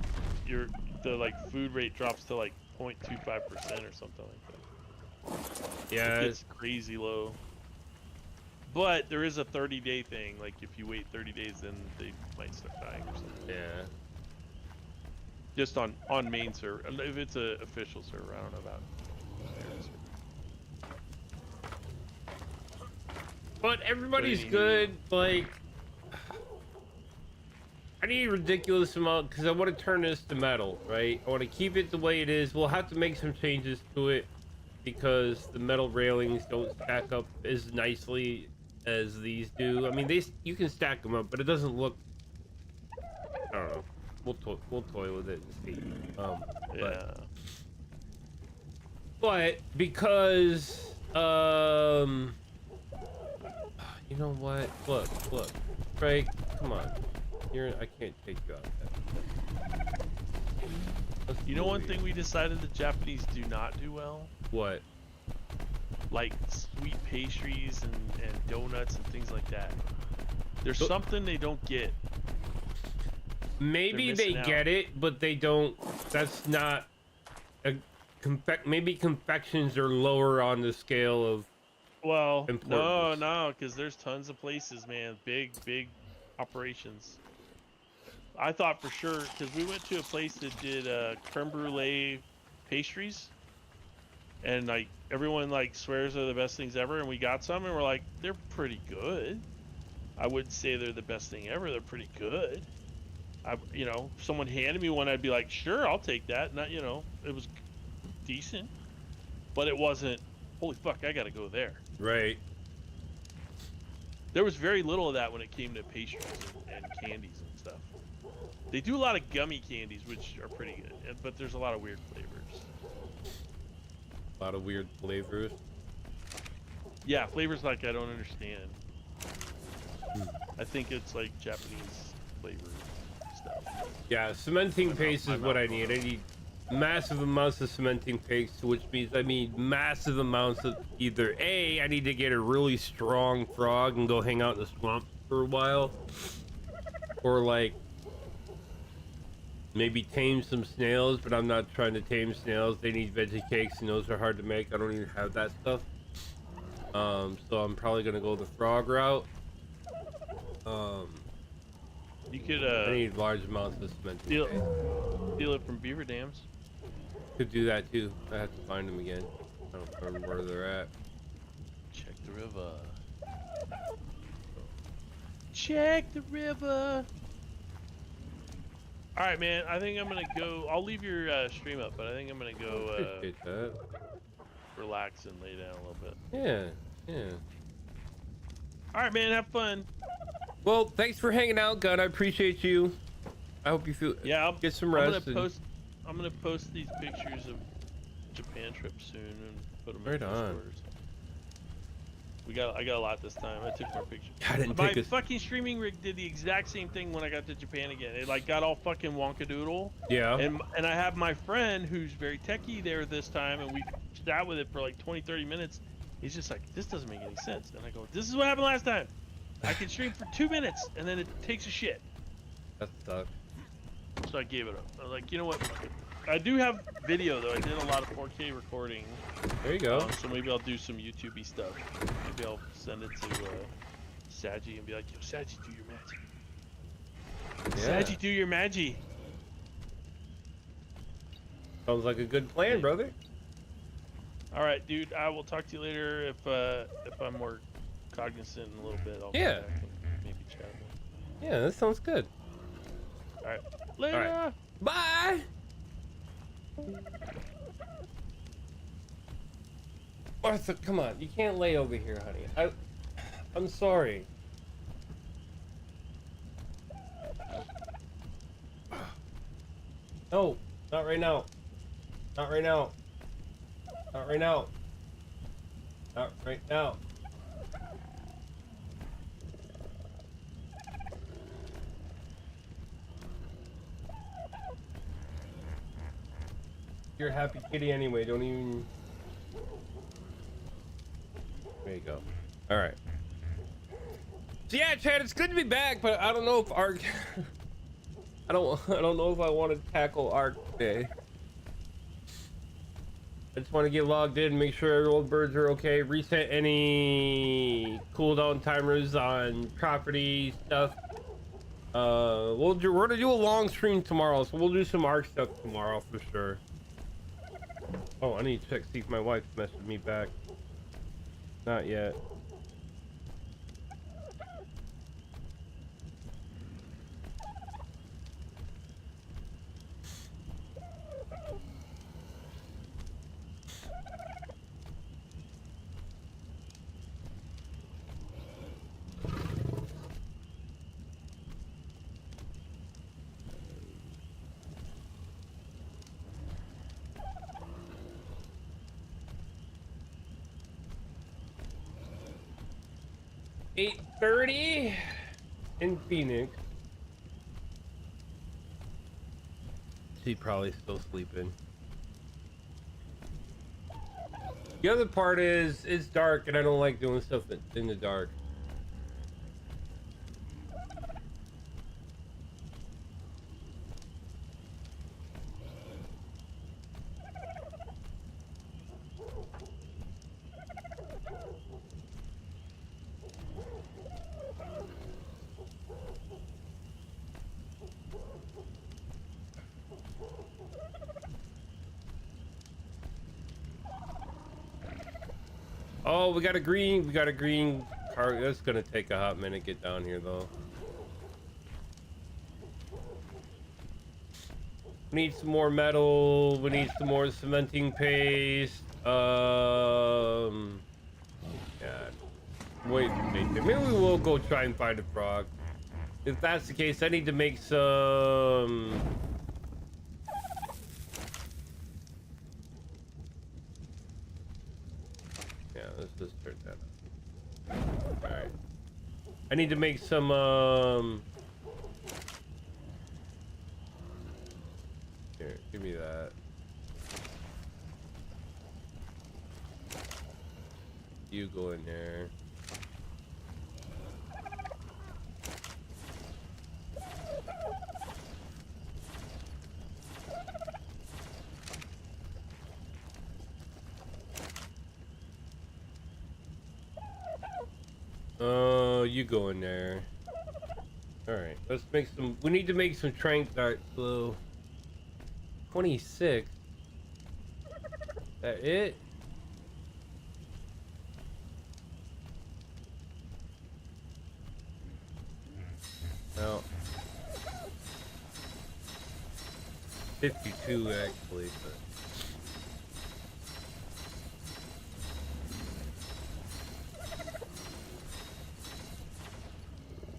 the like food rate drops to like 0.25% or something like that. Yeah, It's crazy low. But there is a 30-day thing. Like if you wait 30 days, then they might start dying or something. yeah. Just on main server. If it's an official server, I don't know about. But everybody's good. Like, I need a ridiculous amount because I want to turn this to metal, right? I want to keep it the way it is. We'll have to make some changes to it because the metal railings don't stack up as nicely as these do. I mean, you can stack them up, but it doesn't look. I don't know. We'll toy with it and see. Yeah. But because you know what? Look, Craig, come on. I can't take you out there. You know one thing we decided the Japanese do not do well? What? Like sweet pastries and donuts and things like that. There's something they don't get. Maybe they get it, but they don't. That's not maybe confections are lower on the scale of importance. No, because there's tons of places, man. Big operations. I thought for sure, because we went to a place that did creme brulee pastries, and like everyone like swears they're the best things ever, and we got some and we're like, they're pretty good. I wouldn't say they're the best thing ever. They're pretty good. You know, if someone handed me one, I'd be like, sure, I'll take that. Not, you know, it was decent, but it wasn't. Holy fuck, I gotta go there. Right. There was very little of that when it came to pastries and candies and stuff. They do a lot of gummy candies, which are pretty good, but there's a lot of weird flavors. A lot of weird flavors. Yeah, flavors like I don't understand. I think it's like Japanese flavor stuff. Yeah, cementing paste is what I need. I need massive amounts of cementing paste, which means I need massive amounts of either A, I need to get a really strong frog and go hang out in the swamp for a while, or like maybe tame some snails, but I'm not trying to tame snails. They need veggie cakes and those are hard to make. I don't even have that stuff. So I'm probably gonna go the frog route. You could I need large amounts of cementing paste. Steal it from beaver dams. Could do that too. I have to find them again. I don't remember where they're at. Check the river. Check the river. All right, man. I think I'm gonna go. I'll leave your stream up, but I think I'm gonna go Appreciate that. relax and lay down a little bit. Yeah, yeah. All right, man. Have fun. Well, thanks for hanging out, Gun. I appreciate you. I hope you feel. Yeah, I'll get some rest. I'm gonna post these pictures of Japan trip soon and put them Right in on. stores. I got a lot this time. I took more pictures. I didn't My take a... fucking streaming rig did the exact same thing when I got to Japan again. It like got all fucking wonkadoodle. Yeah. And I have my friend who's very techie there this time, and we sat with it for like 20-30 minutes. He's just like, this doesn't make any sense. And I go, this is what happened last time. I can stream for 2 minutes and then it takes a shit. That sucks. So I gave it up. I was like, you know what? Fuck it. I do have video though. I did a lot of 4K recording. There you go. So maybe I'll do some YouTube-y stuff. Maybe I'll send it to Saji and be like, yo, Saji, do your magic. Yeah. Saji, do your magic. Sounds like a good plan, brother. All right, dude. I will talk to you later if I'm more cognizant in a little bit. I'll Yeah. come back and maybe chat. Yeah, that sounds good. All right. Later. All right. Bye. Martha, come on. You can't lay over here, honey. I'm sorry. No, not right now. Not right now. Not right now. Not right now. You're a happy kitty anyway, don't even... There you go. Alright. So yeah, Chad, it's good to be back, but I don't know if Ark... I don't know if I want to tackle Ark today. I just want to get logged in, make sure all the birds are okay, reset any cooldown timers on property stuff. We're gonna do a long stream tomorrow, so we'll do some Ark stuff tomorrow for sure. Oh, I need to check, see if my wife messaged me back. Not yet. .30 in Phoenix. She's probably still sleeping. The other part is it's dark and I don't like doing stuff in the dark. Oh, we got a green car. That's gonna take a hot minute to get down here though. We need some more metal. We need some more cementing paste. God. Wait, maybe we will go try and find a frog. If that's the case, I need to make some... Yeah, let's just turn that up. Alright. I need to make some, Here, give me that. You go in there. Oh, you go in there. Alright, let's make some... We need to make some trank darts, Blue. 26? That it? No. 52 actually, but...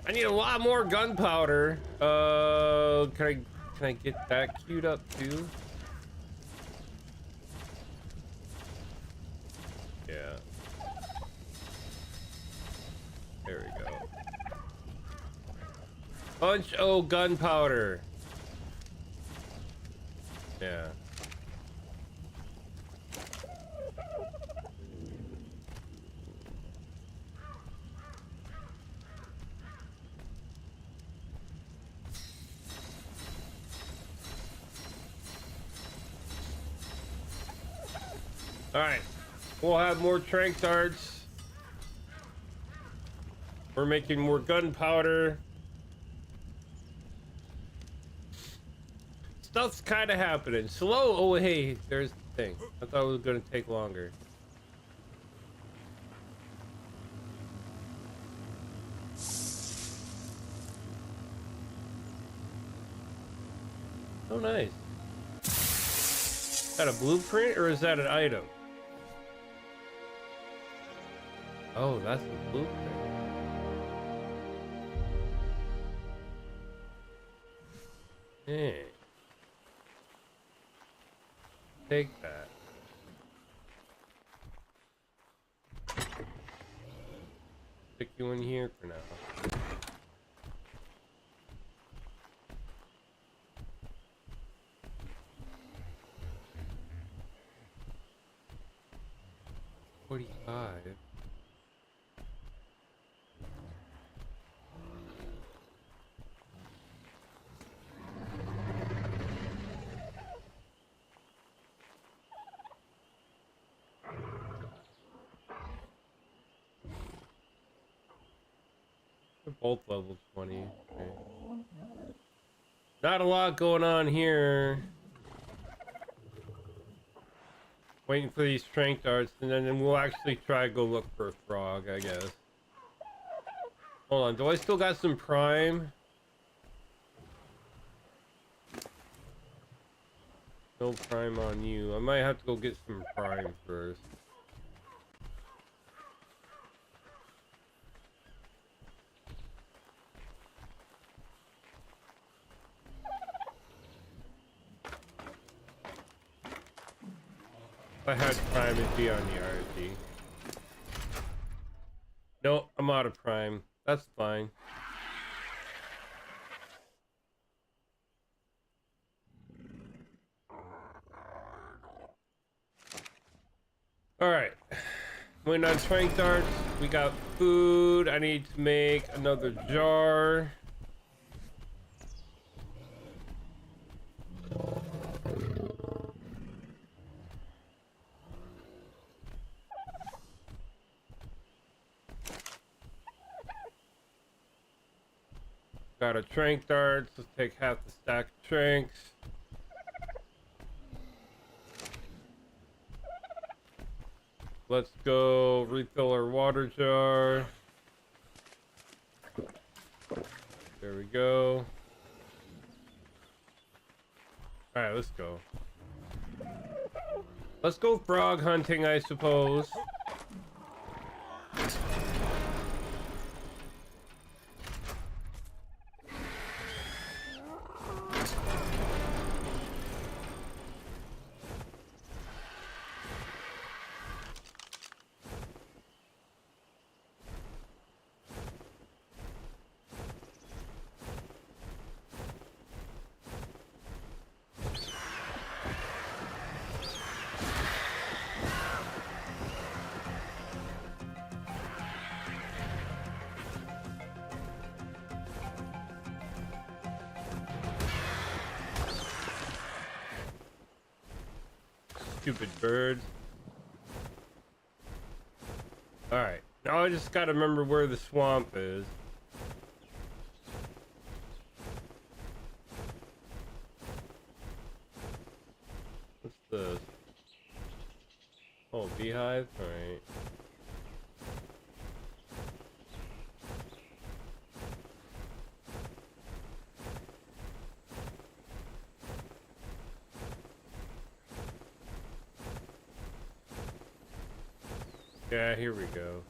I need a lot more gunpowder. Can I get that queued up too? Yeah. There we go. Bunch of gunpowder. Yeah. All right, we'll have more trank darts. We're making more gunpowder. Stuff's kind of happening. Slow. Oh, hey, there's the thing. I thought it was going to take longer. Oh, nice. Is that a blueprint or is that an item? Oh, that's a blueprint. Yeah. Take that. Stick you in here for now. They're both level 20. Okay. Not a lot going on here. Waiting for these strength darts, and then we'll actually try to go look for a frog, I guess. Hold on, do I still got some prime? No prime on you. I might have to go get some prime first. If I had prime, it'd be on the RG. No, I'm out of prime. That's fine. Alright. Went on strength darts. We got food. I need to make another jar. Got a trank darts. Let's take half the stack of tranks. Let's go refill our water jar. There we go. Alright, let's go. Let's go frog hunting, I suppose. Stupid birds. Alright. Now I just gotta remember where the swamp is. What's this? Oh, beehive? Alright. Yeah, here we go.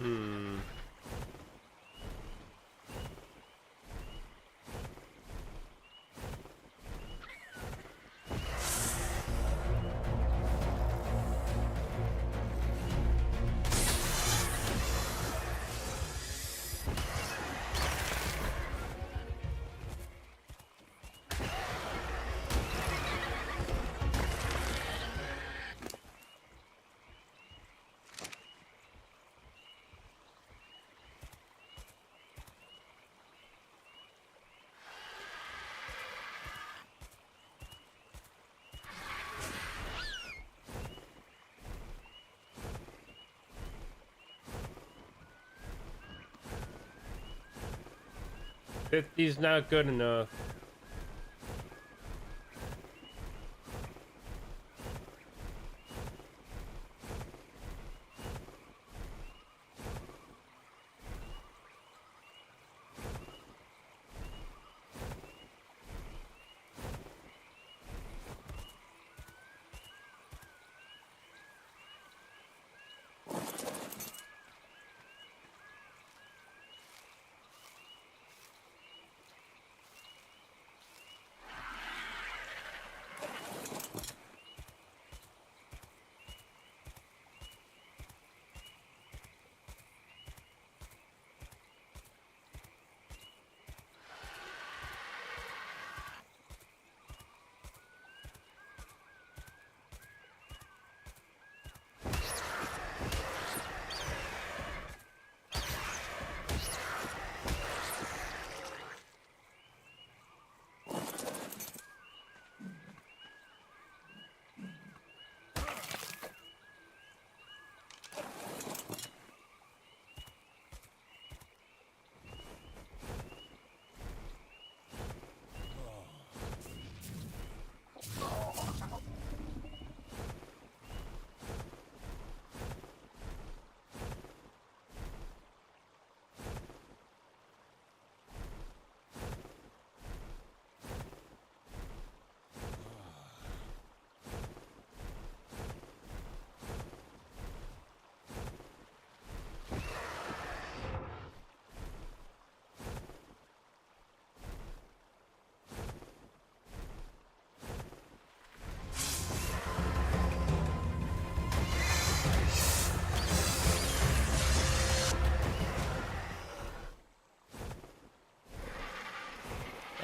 Hmm. $50's not good enough.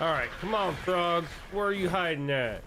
All right, come on, frogs. Where are you hiding at?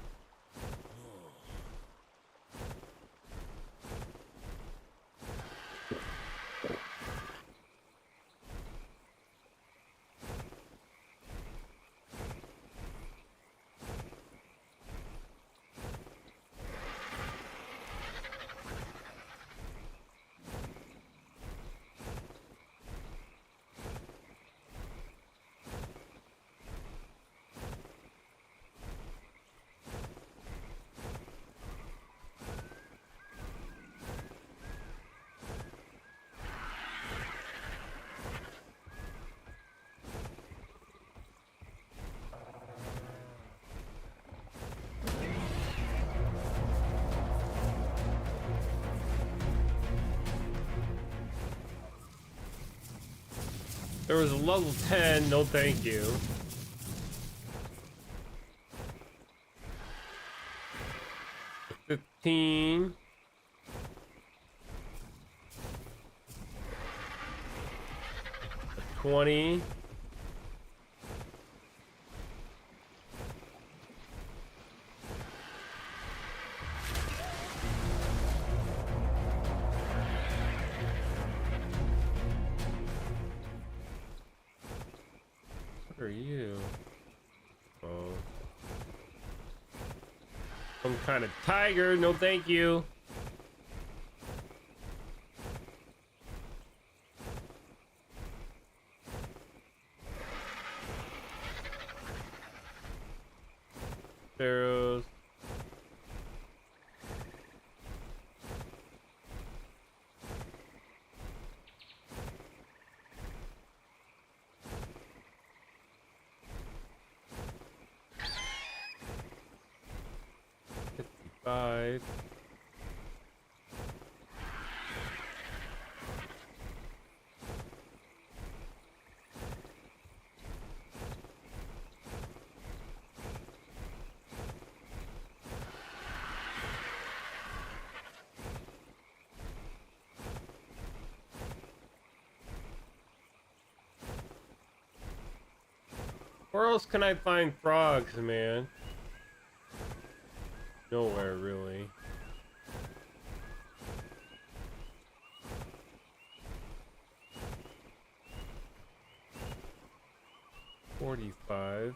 There was a level 10, no thank you. A 15. A 20. What are you? Oh. Some kind of tiger, no thank you. Sparrows. Five. Where else can I find frogs, man? Nowhere, really. $45.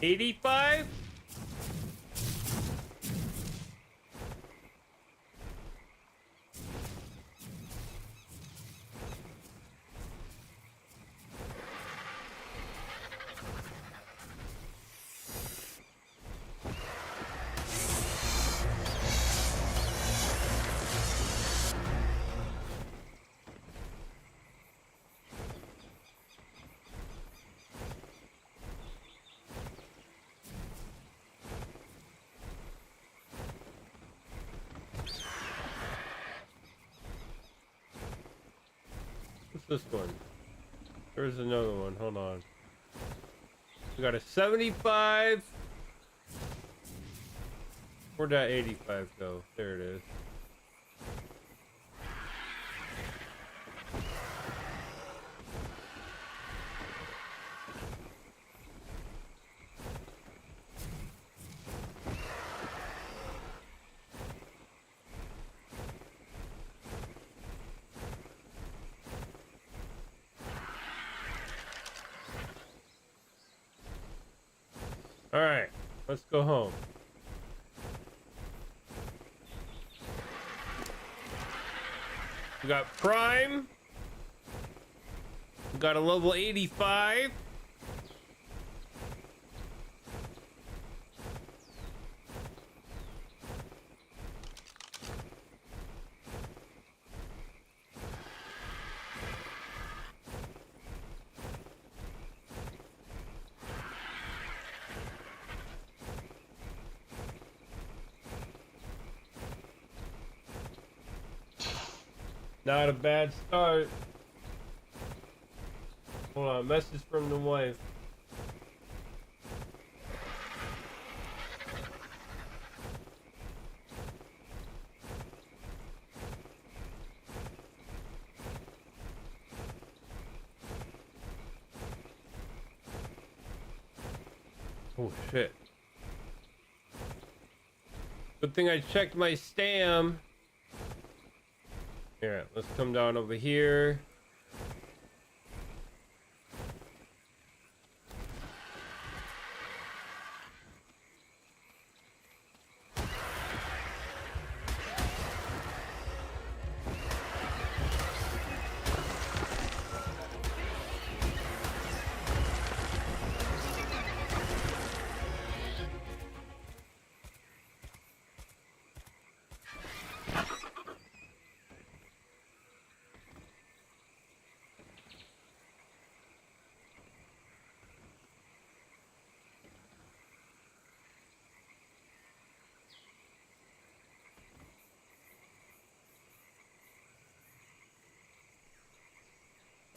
$85? What's this one? There's another one. Hold on. We got a 75. Where'd that 85 go? There it is. All right, let's go home. We got Prime. We got a level 85. Not a bad start. Hold on, message from the wife. Oh shit. Good thing I checked my stam. Here, let's come down over here.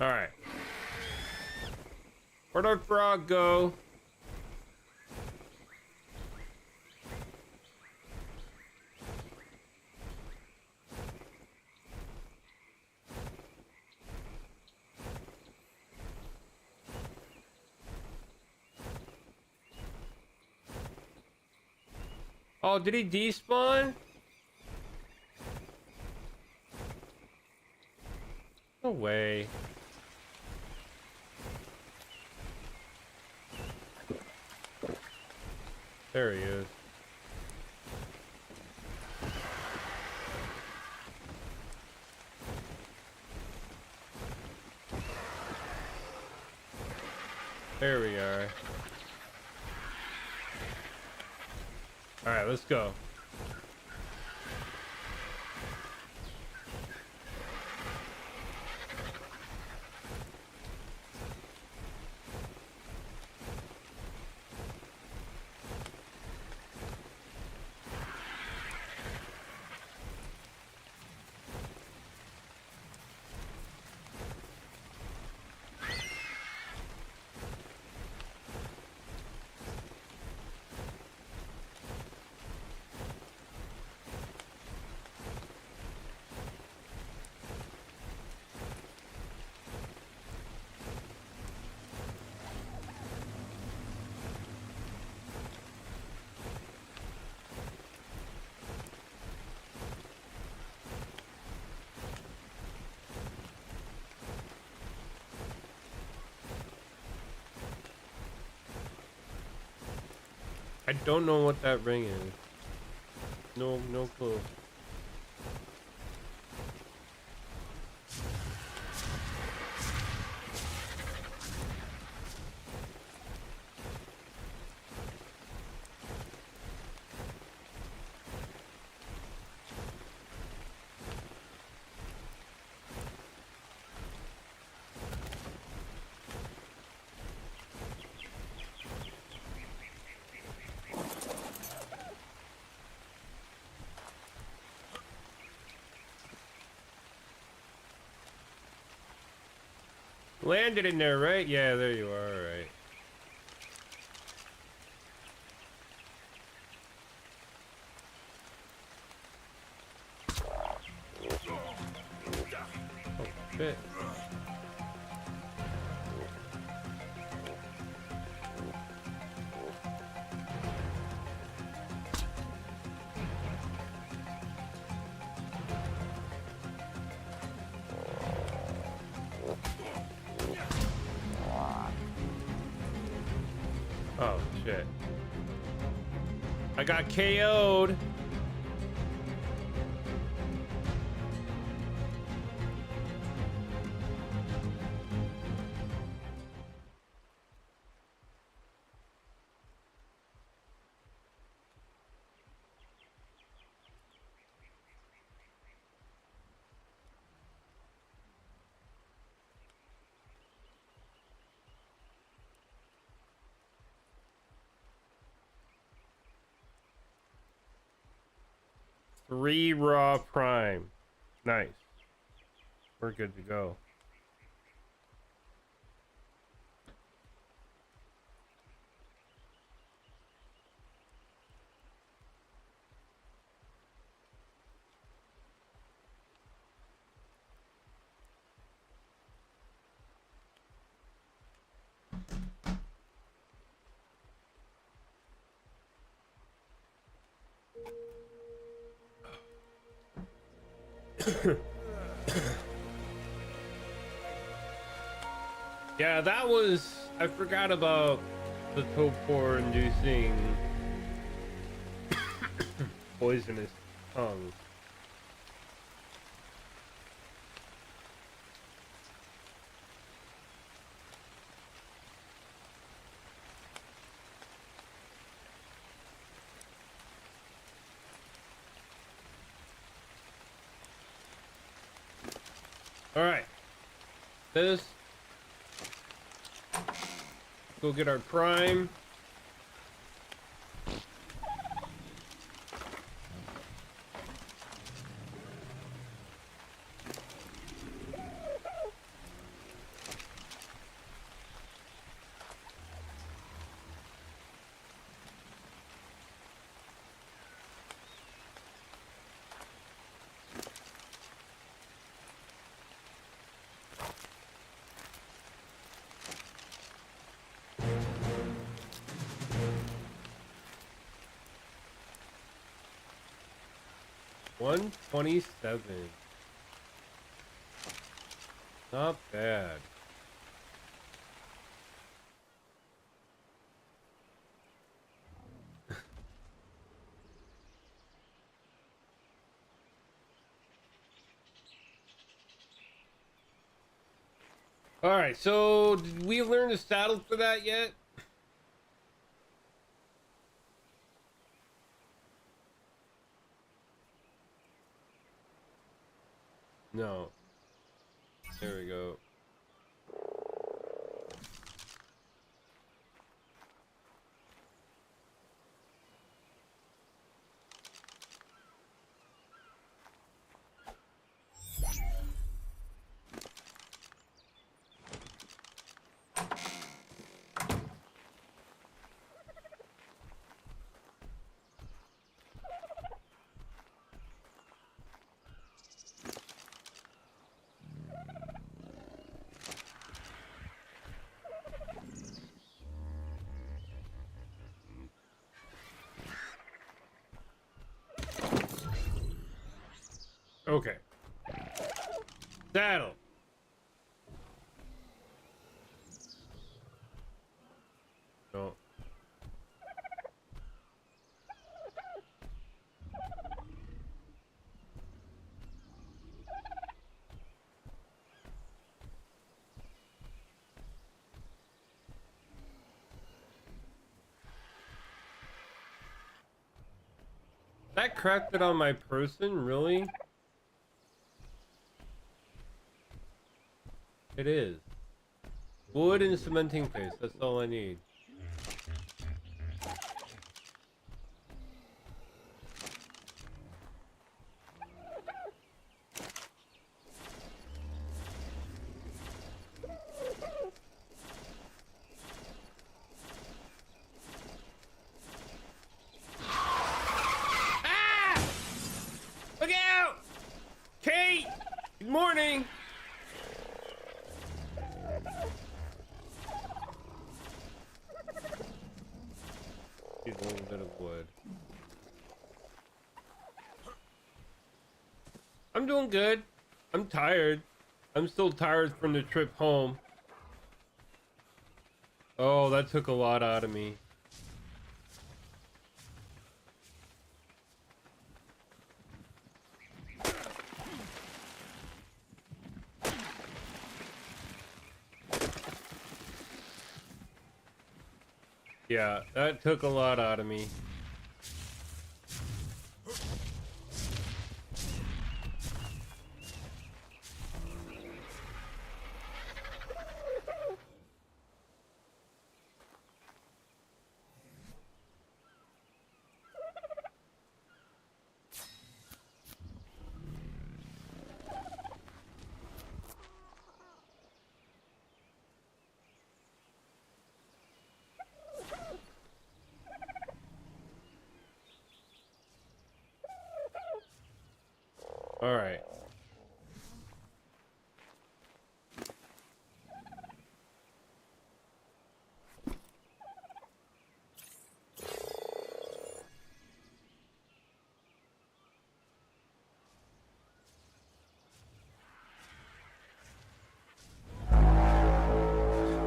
All right. Where'd our frog go? Oh, did he despawn? No way. There he is. There we are. All right, let's go. I don't know what that ring is. No clue. Landed in there, right? Yeah, there you are, all right. Oh, shit. Oh, shit. I got KO'd. Three raw prime. Nice. We're good to go. Yeah, that was... I forgot about the torpor inducing poisonous tongue. All right, this. Go get our prime. 127. Not bad. All right, so did we learn the saddle for that yet? No. There we go. Okay. Saddle. No. That cracked it on my person, really? It is. Wood and cementing paste, that's all I need. Ah! Look out! Kate! Good morning! Need a little bit of wood. I'm doing good. I'm tired. I'm still tired from the trip home. Oh, that took a lot out of me. Yeah, that took a lot out of me. All right.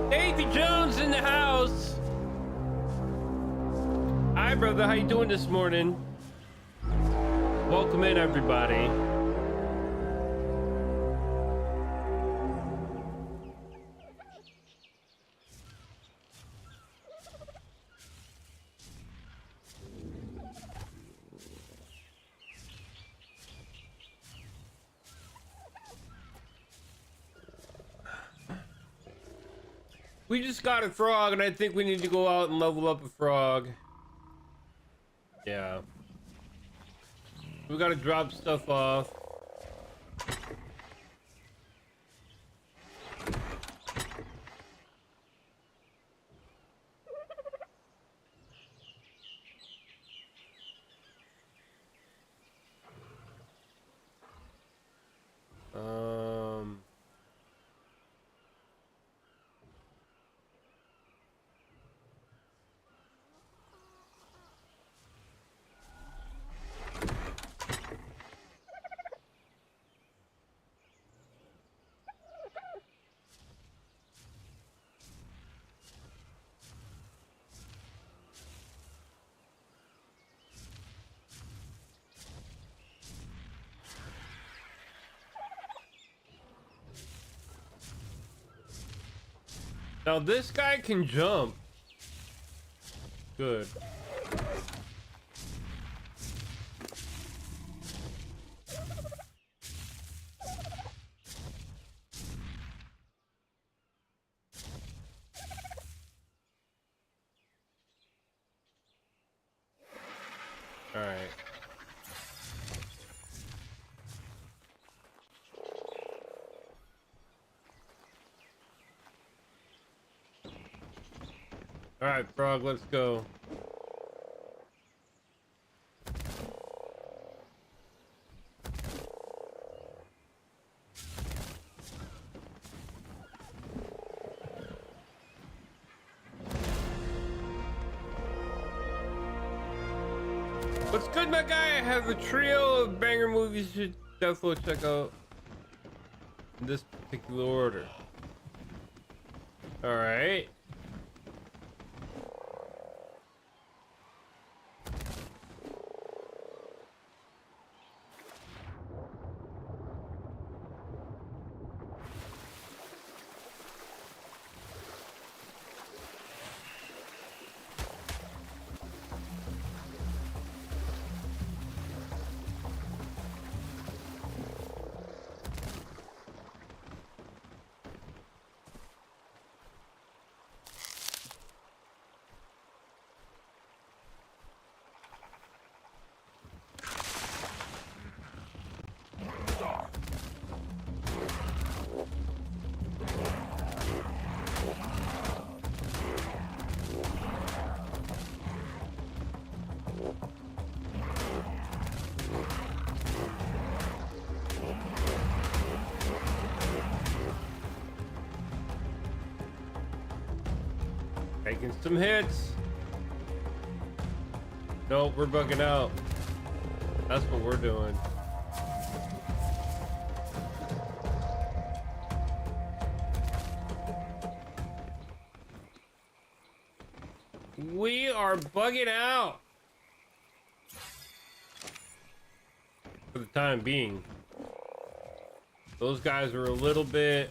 Davy Jones in the house. Hi, brother. How you doing this morning? Welcome in, everybody. We just got a frog, and I think we need to go out and level up a frog. Yeah. We gotta drop stuff off. Now this guy can jump. Good. All right. All right, frog, let's go. What's good, my guy? I have a trio of banger movies you should definitely check out in this particular order. All right. Taking some hits. Nope, we're bugging out. That's what we're doing. We are bugging out. For the time being. Those guys were a little bit,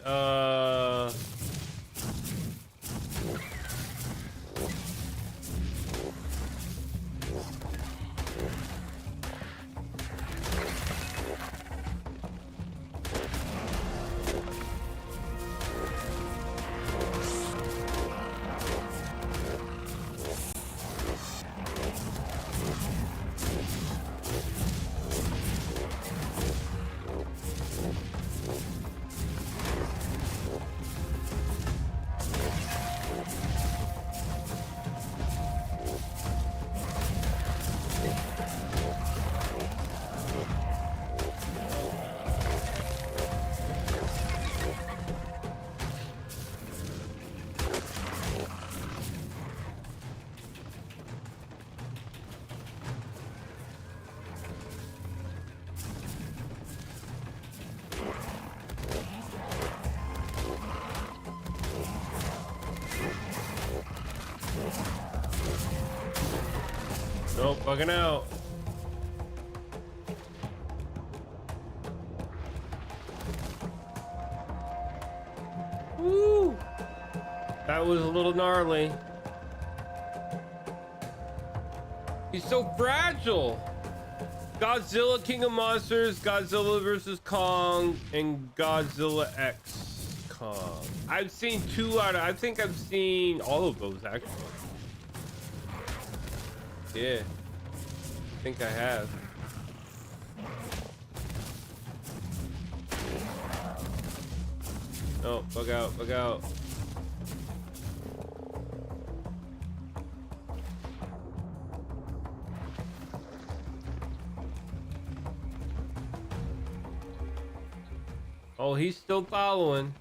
nope, bugging out. Woo! That was a little gnarly. He's so fragile. Godzilla, King of Monsters, Godzilla vs. Kong, and Godzilla X Kong. I've seen I think I've seen all of those actually. Yeah, I think I have. Oh, bug out, bug out. Oh, he's still following.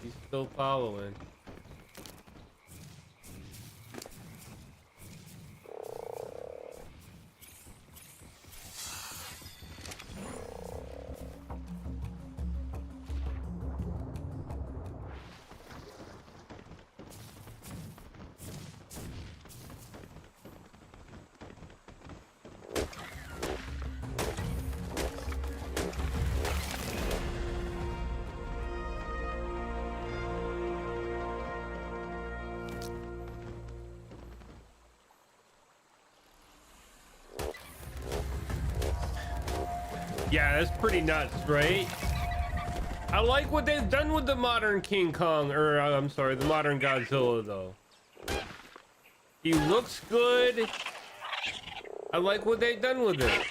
He's still following. Yeah, that's pretty nuts, right? I like what they've done with the modern King Kong, or I'm sorry, the modern Godzilla, though. He looks good. I like what they've done with it.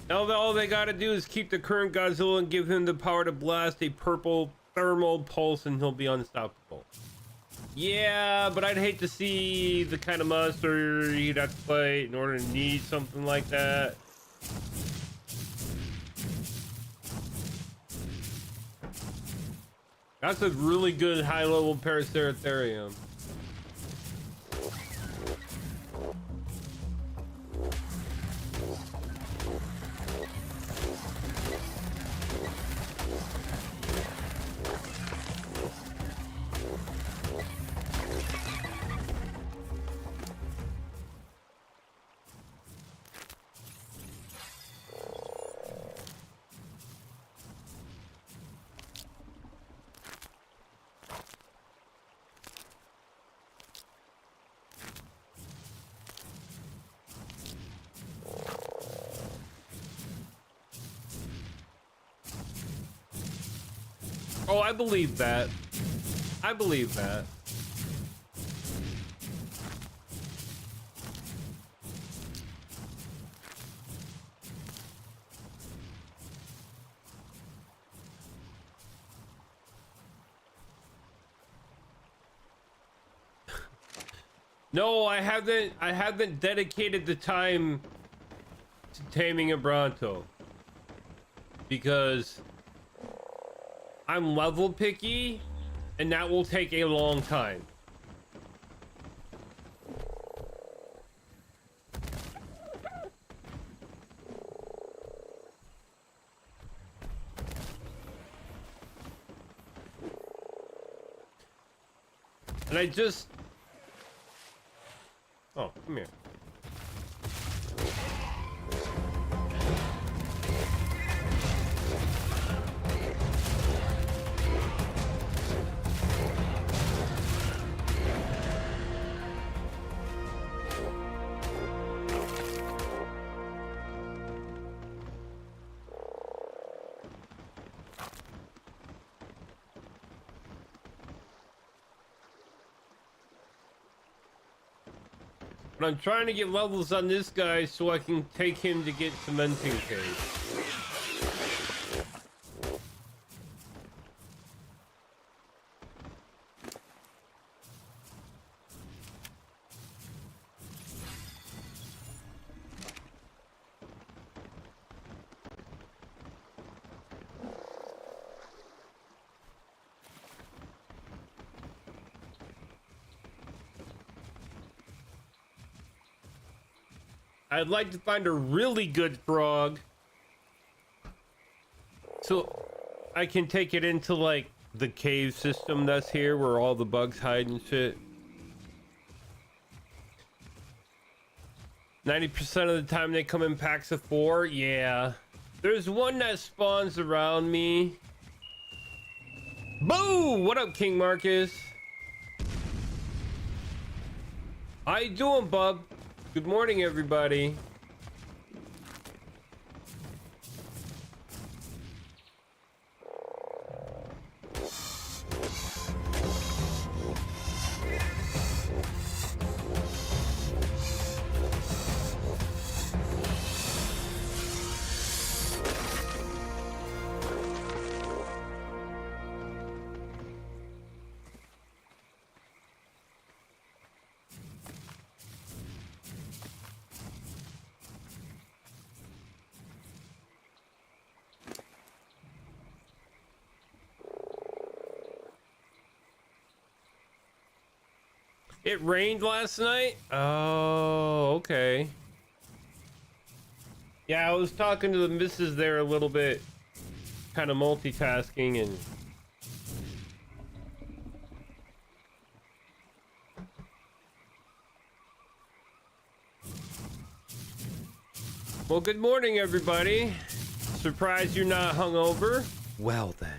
Now all they gotta do is keep the current Godzilla and give him the power to blast a purple thermal pulse and he'll be unstoppable. Yeah, but I'd hate to see the kind of monster you'd have to fight in order to need something like that. That's a really good high-level Paraceratherium. Oh, I believe that. I believe that. No, I haven't dedicated the time to taming a Bronto because I'm level picky and that will take a long time. And I just... Oh, come here. But I'm trying to get levels on this guy so I can take him to get cementing cave. I'd like to find a really good frog so I can take it into like the cave system that's here where all the bugs hide and shit. 90% of the time they come in packs of 4. Yeah. There's one that spawns around me. Boo! What up, King Marcus? How you doing, bub? Good morning, everybody. It rained last night? Oh, okay. Yeah, I was talking to the missus there a little bit, kind of multitasking and... Well, good morning, everybody. Surprised you're not hungover? Well, then.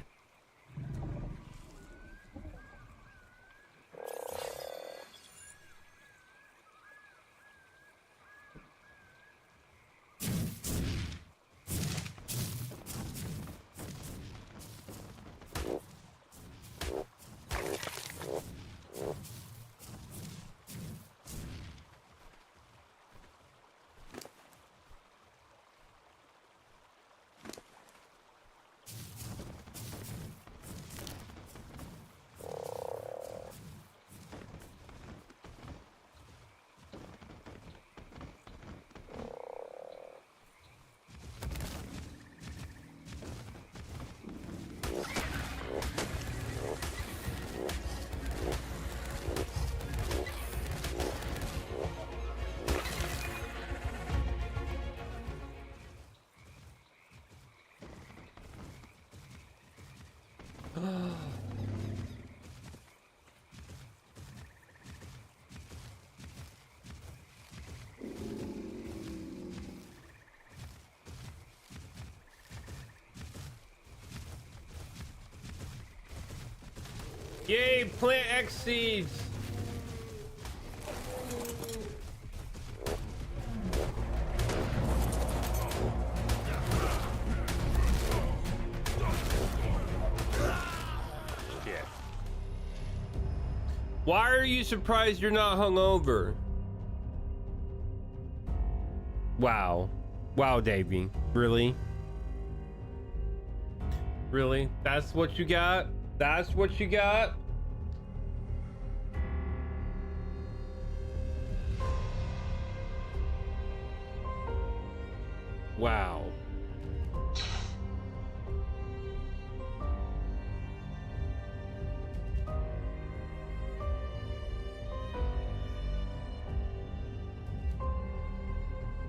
Yay, plant X seeds! Yeah. Why are you surprised you're not hungover? Wow. Wow, Davey. Really? Really? That's what you got? That's what you got? Wow.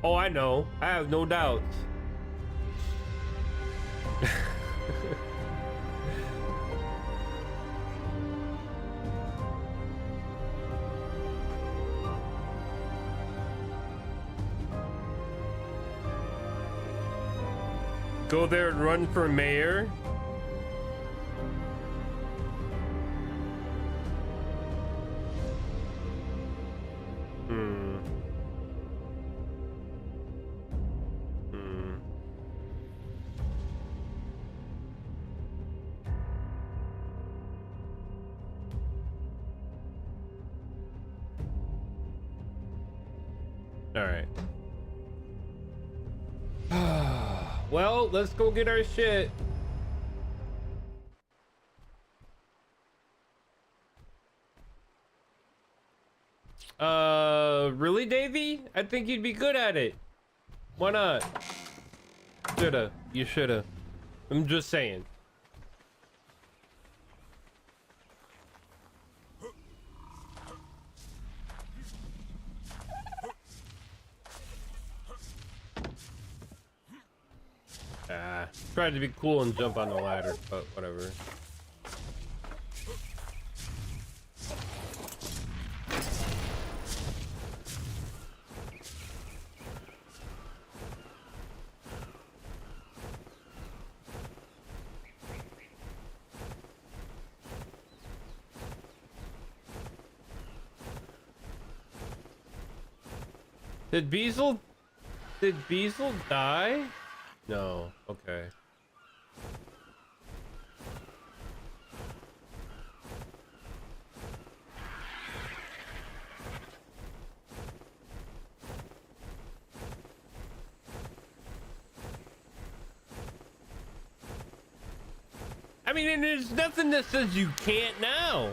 Oh, I know. I have no doubts. Go there and run for mayor? All right. Well, let's go get our shit. Really, Davey? I think you'd be good at it. Why not? Shoulda. You shoulda. I'm just saying. Tried to be cool and jump on the ladder, but whatever. Did Beazle die? No. Okay. I mean, and there's nothing that says you can't now.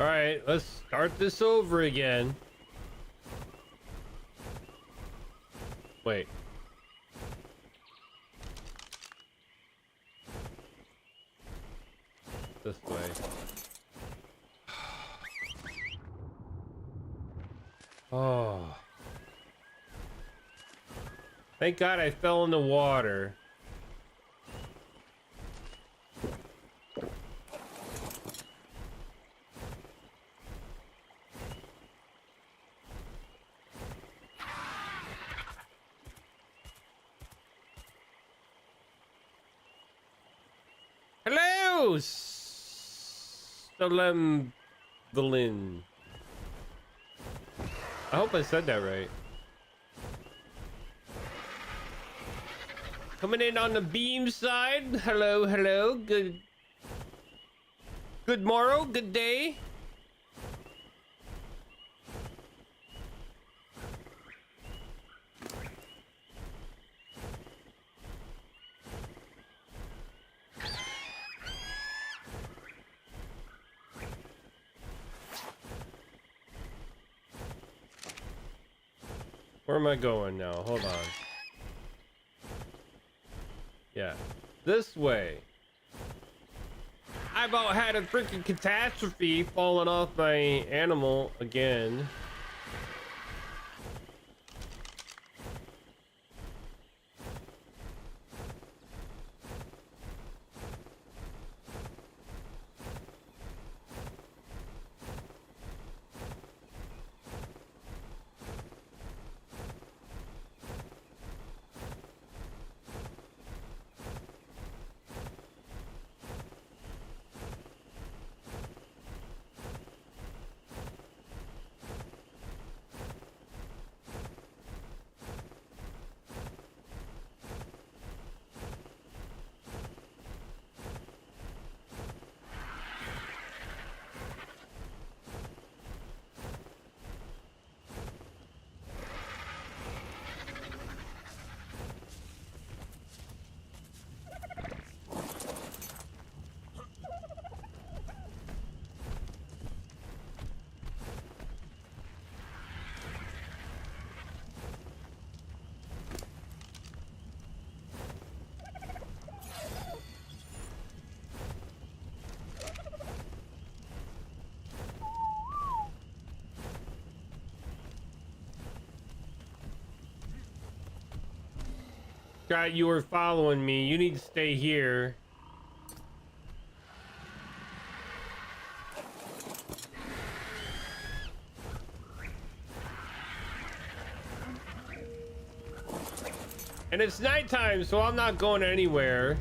All right, let's start this over again. Wait. This way. Oh. Thank God I fell in the water. Hello, Salemvalin. I hope I said that right. Coming in on the beam side. Hello, hello. Good morrow, good day. Where am I going now? Hold on. Yeah, this way. I about had a freaking catastrophe falling off my animal again. God, you were following me. You need to stay here. And it's nighttime, so I'm not going anywhere.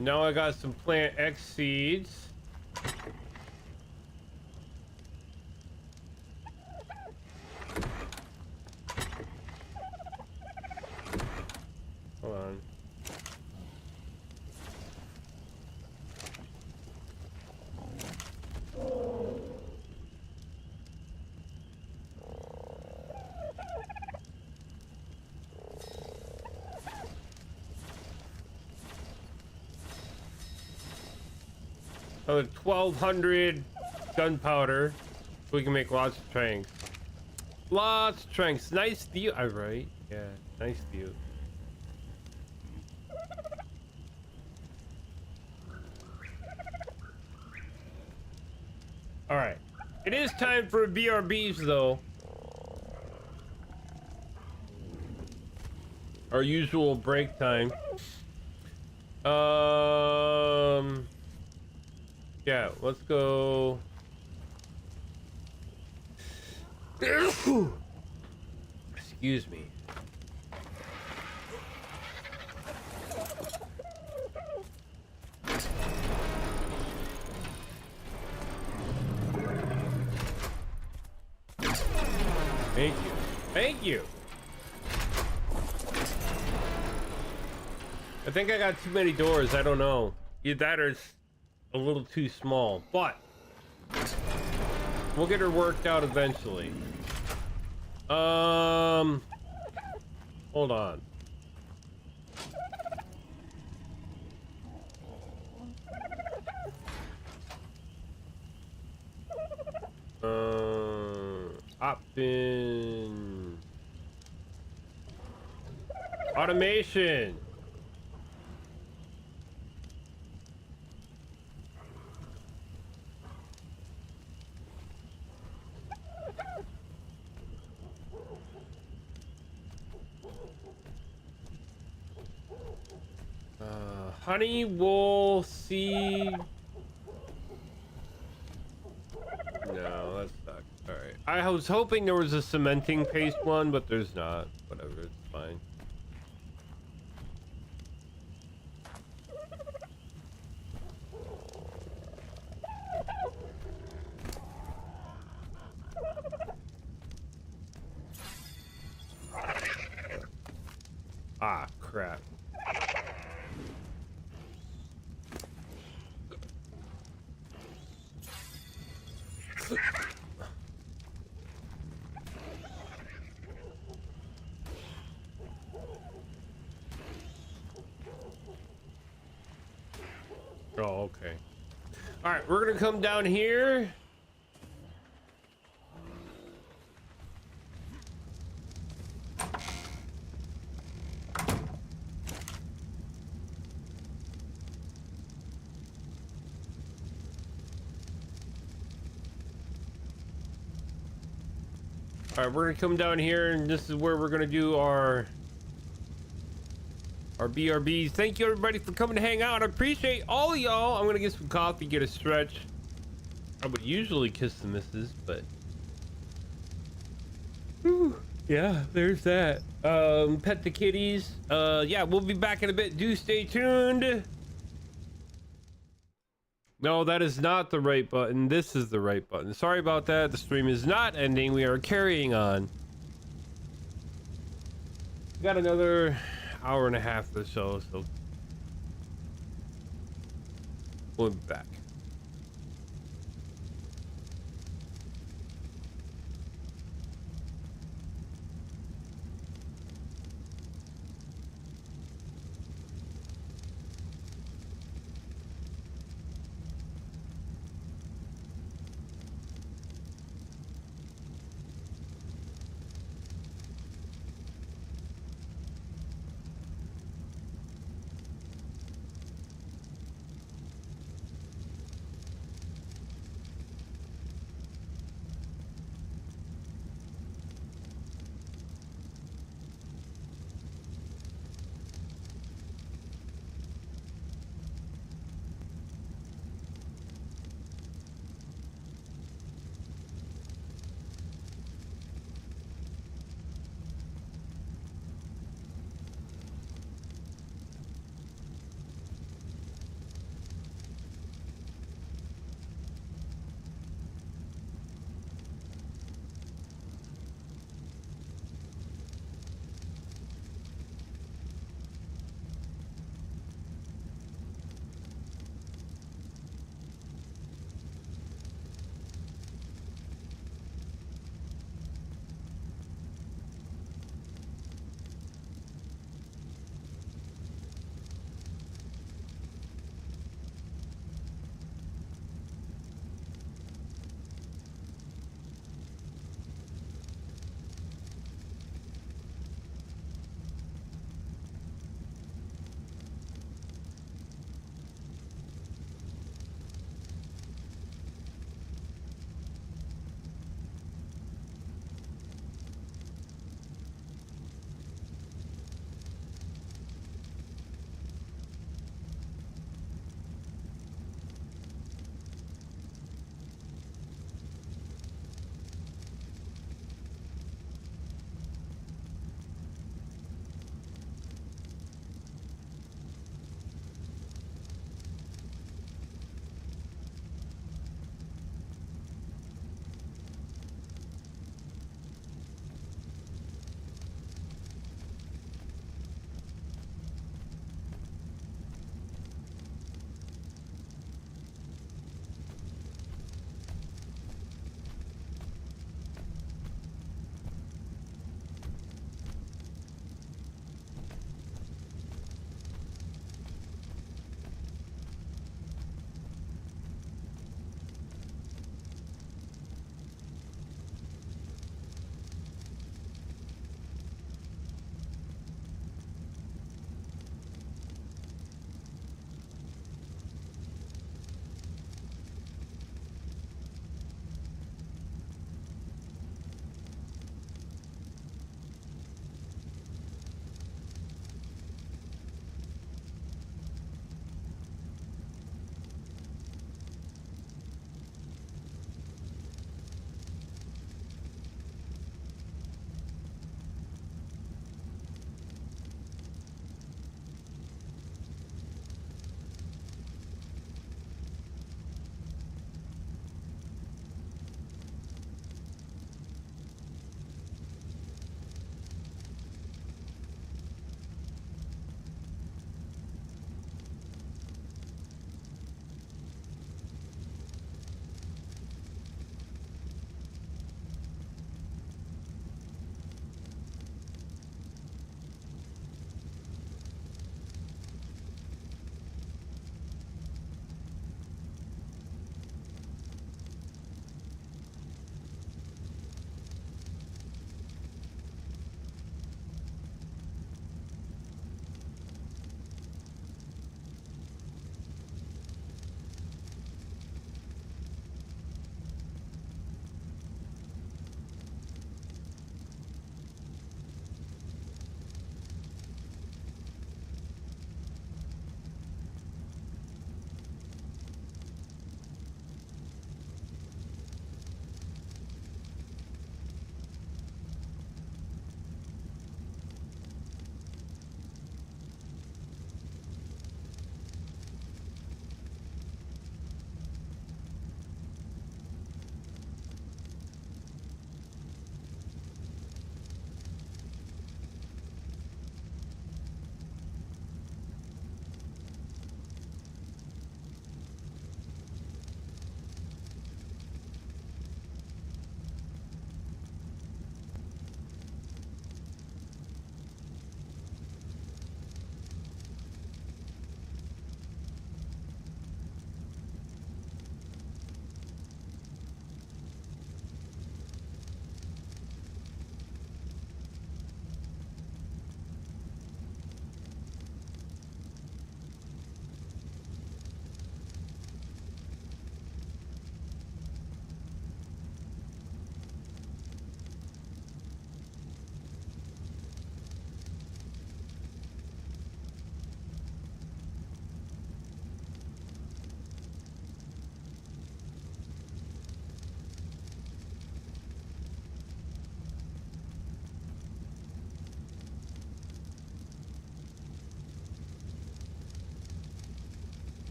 Now I got some plant X seeds. Hold on. Oh, 1,200 gunpowder. We can make lots of tranks. Lots of tranks. Nice view. All right. Yeah, nice view. All right. It is time for BRBs, though. Our usual break time. Yeah, let's go. Excuse me. Thank you. Thank you. I think I got too many doors. I don't know. Either that or it's a little too small. But we'll get her worked out eventually. Hold on. Option. Automation. Honey, wool, seed. No, that sucks. All right. I was hoping there was a cementing paste one, but there's not. Whatever, it's fine. Ah, crap. Oh, okay. All right, we're gonna come down here. All right, we're gonna come down here, and this is where we're gonna do our BRBs. Thank you everybody for coming to hang out. I appreciate all of y'all. I'm gonna get some coffee, get a stretch. I would usually kiss the missus, but whew, yeah, there's that. Pet the kitties. Yeah, we'll be back in a bit. Do stay tuned. No, that is not the right button. This is the right button. Sorry about that. The stream is not ending. We are carrying on. Got another hour and a half or so, so we'll be back.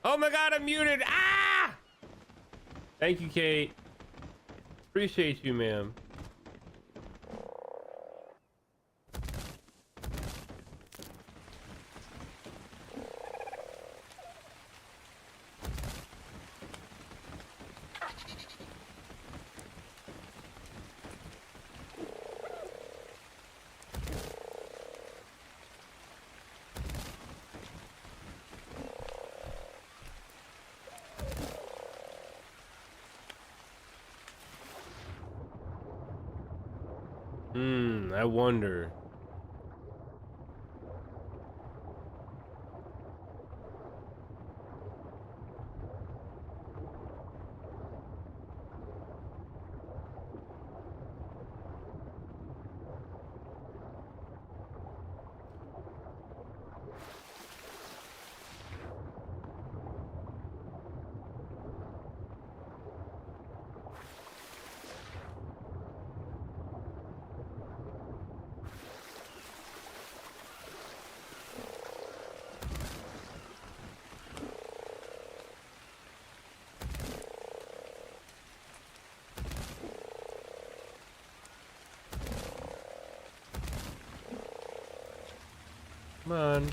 Oh my God, I'm muted. Ah! Thank you, Kate. Appreciate you, ma'am. I wonder. Come on.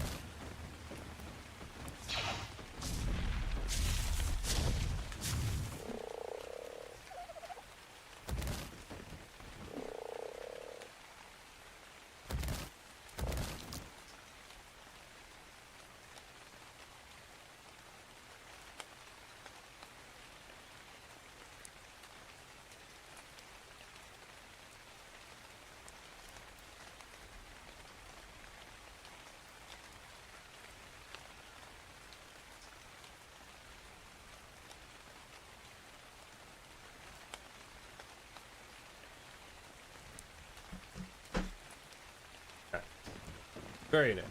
Very nice.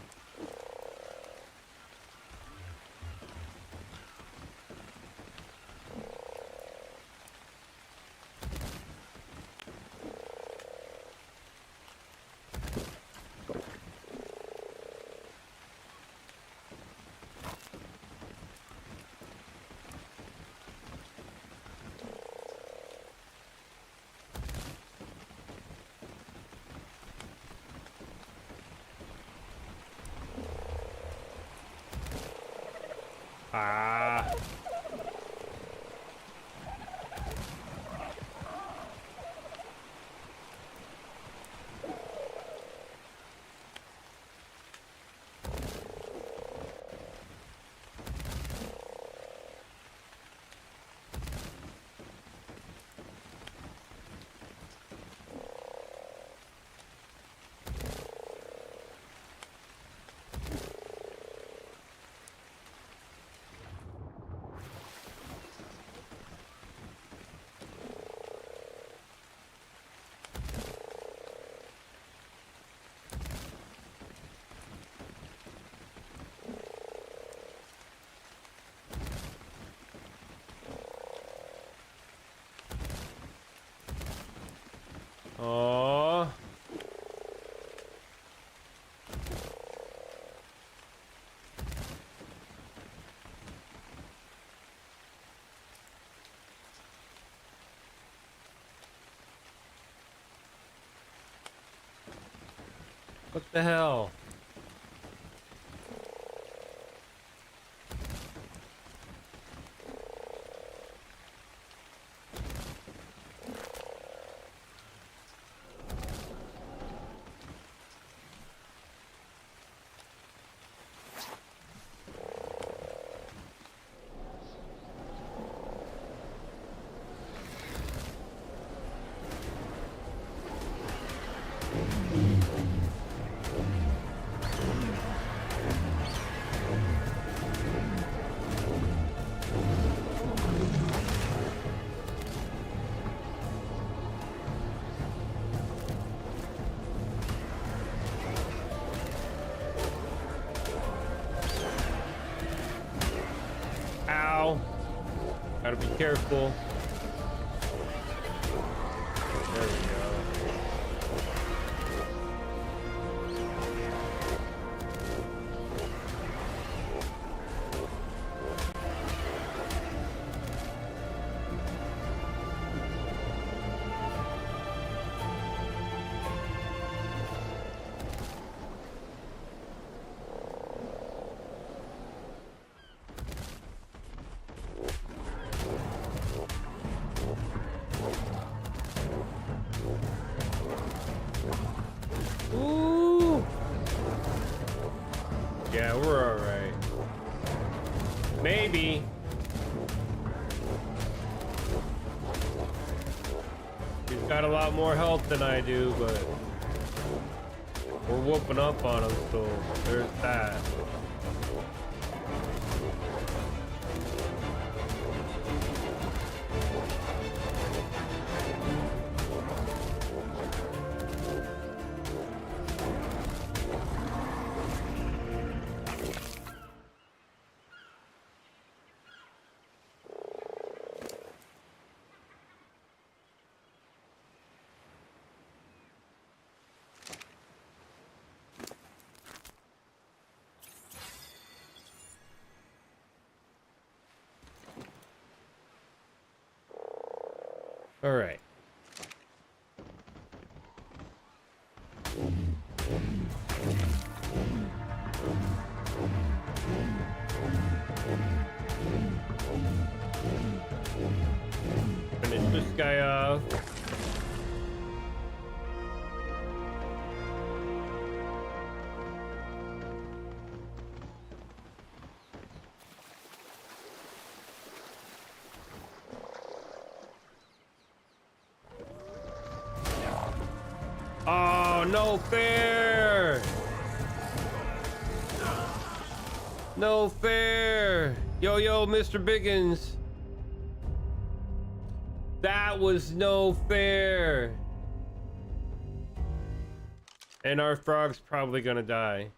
Ah. Oh. What the hell? Ow. Gotta be careful. There we go. Yeah, we're all right. Maybe. He's got a lot more health than I do, but we're whooping up on him, so there's that. All right. Finish this guy off. Oh, no fair! No fair! Yo, Mr. Biggins. That was no fair. And our frog's probably gonna die.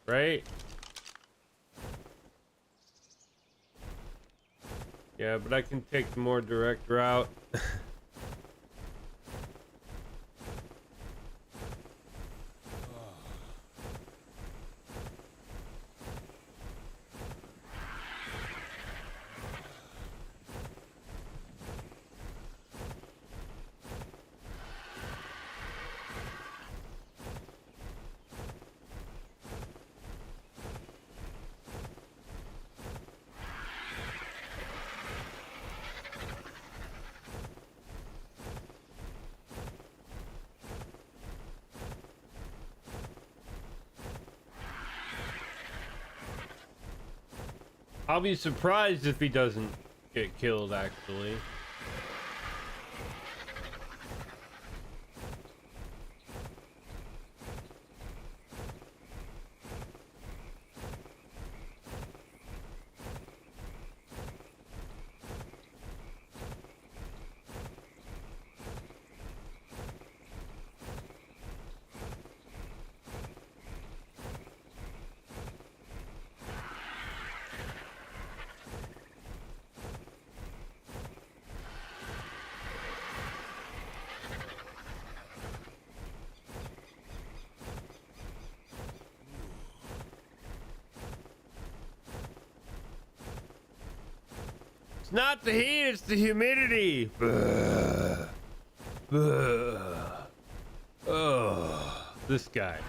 Right? Yeah, but I can take the more direct route. I'll be surprised if he doesn't get killed, actually. It's not the heat, it's the humidity. Oh, this guy.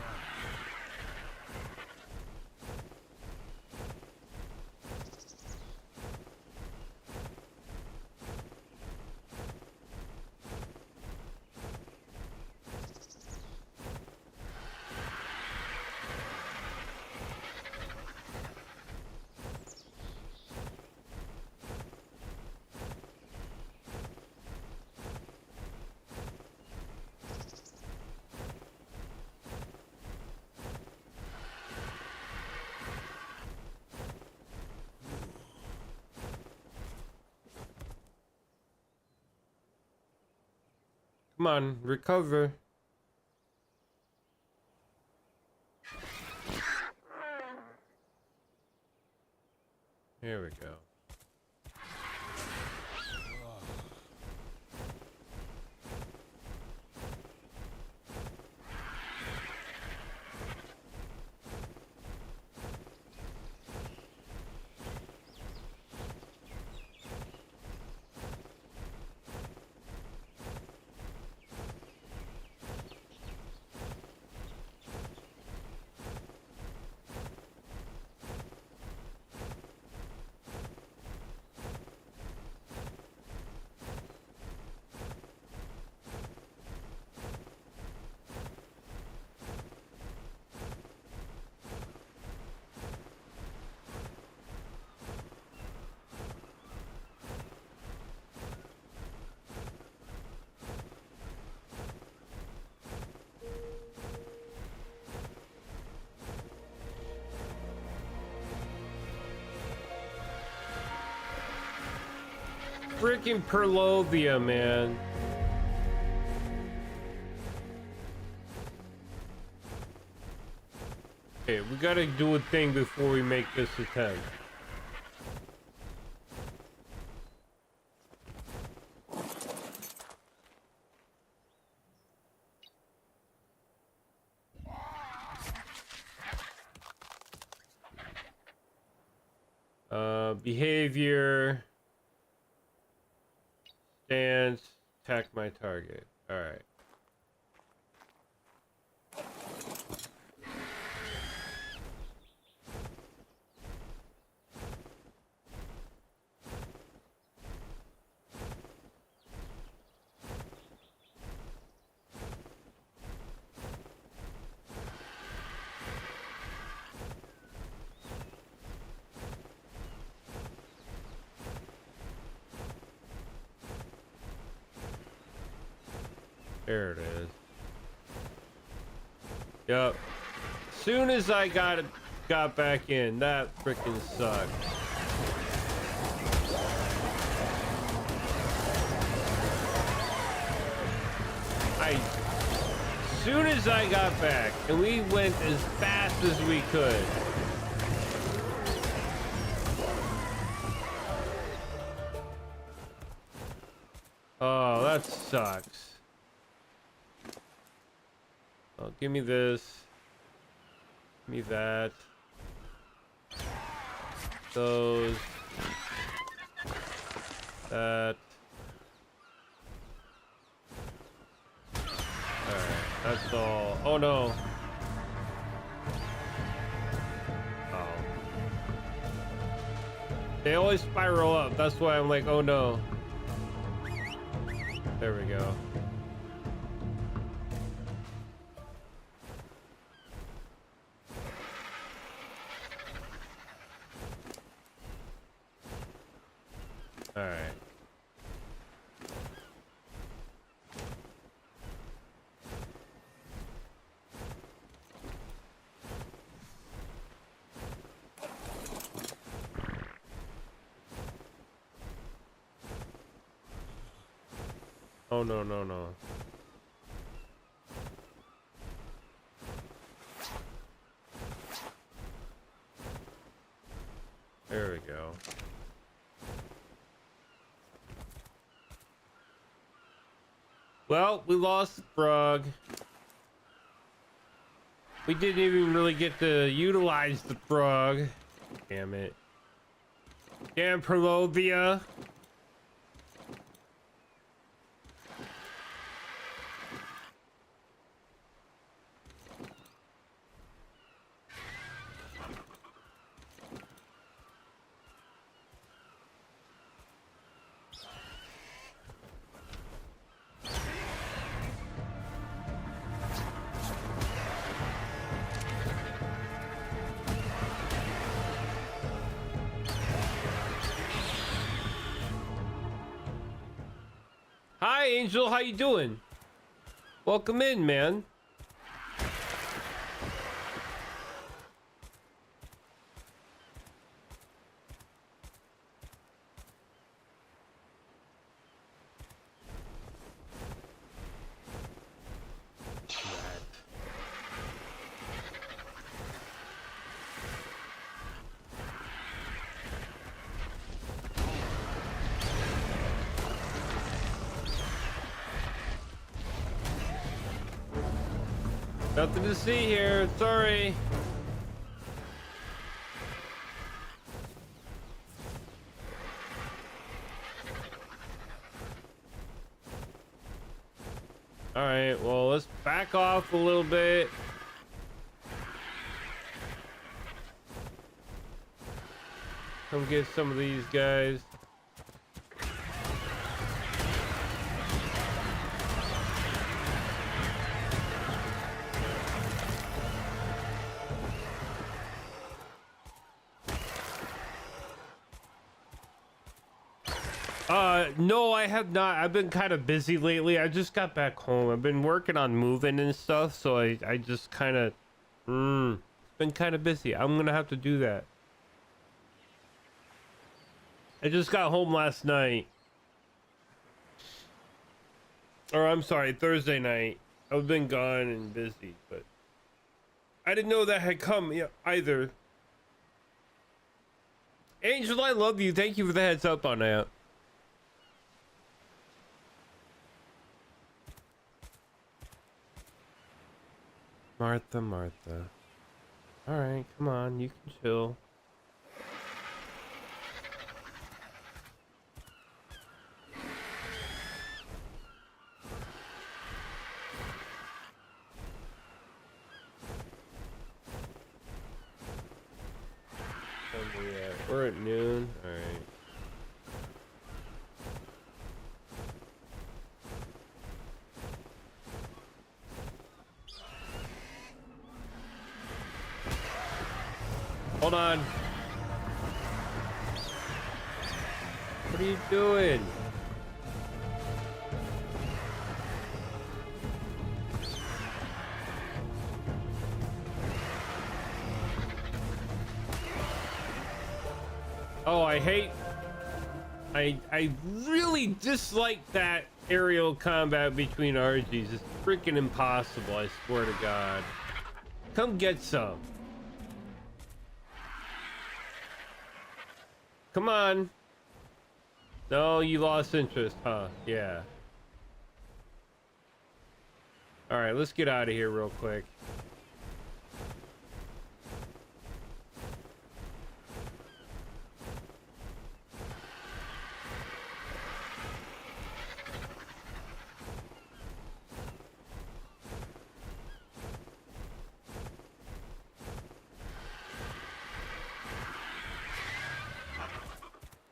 Come on, recover. Here we go. freaking Perlovia, man. Okay, we gotta do a thing before we make this attempt. Behavior, stance, attack my target. All right. There it is. Yep. Soon as I got back in, that freaking sucked. Soon as I got back, and we went as fast as we could. Oh, that sucks. Oh, give me this. Give me that. Those. That. Alright, that's all. Oh no. Oh. They always spiral up. That's why I'm like, oh no. There we go. All right. Oh no, no, no. There we go. Well, we lost the frog. We didn't even really get to utilize the frog. Damn it. Damn Perlovia. Hi, Angel. How you doing? Welcome in, man. Nothing to see here. Sorry. All right. Well, let's back off a little bit. Come get some of these guys. No, I have not. I've been kind of busy lately. I just got back home. I've been working on moving and stuff, so I just kind of, it's been kind of busy. I'm gonna have to do that. I just got home last night. Or I'm sorry, Thursday night. I've been gone and busy, but I didn't know that had come either. Angel, I love you. Thank you for the heads up on that. Martha, Martha. All right, come on, you can chill. We're at noon. All right. Hold on. What are you doing? Oh, I really dislike that aerial combat between RGs. It's freaking impossible, I swear to God. Come get some. Come on. No, you lost interest, huh? Yeah. All right, let's get out of here real quick.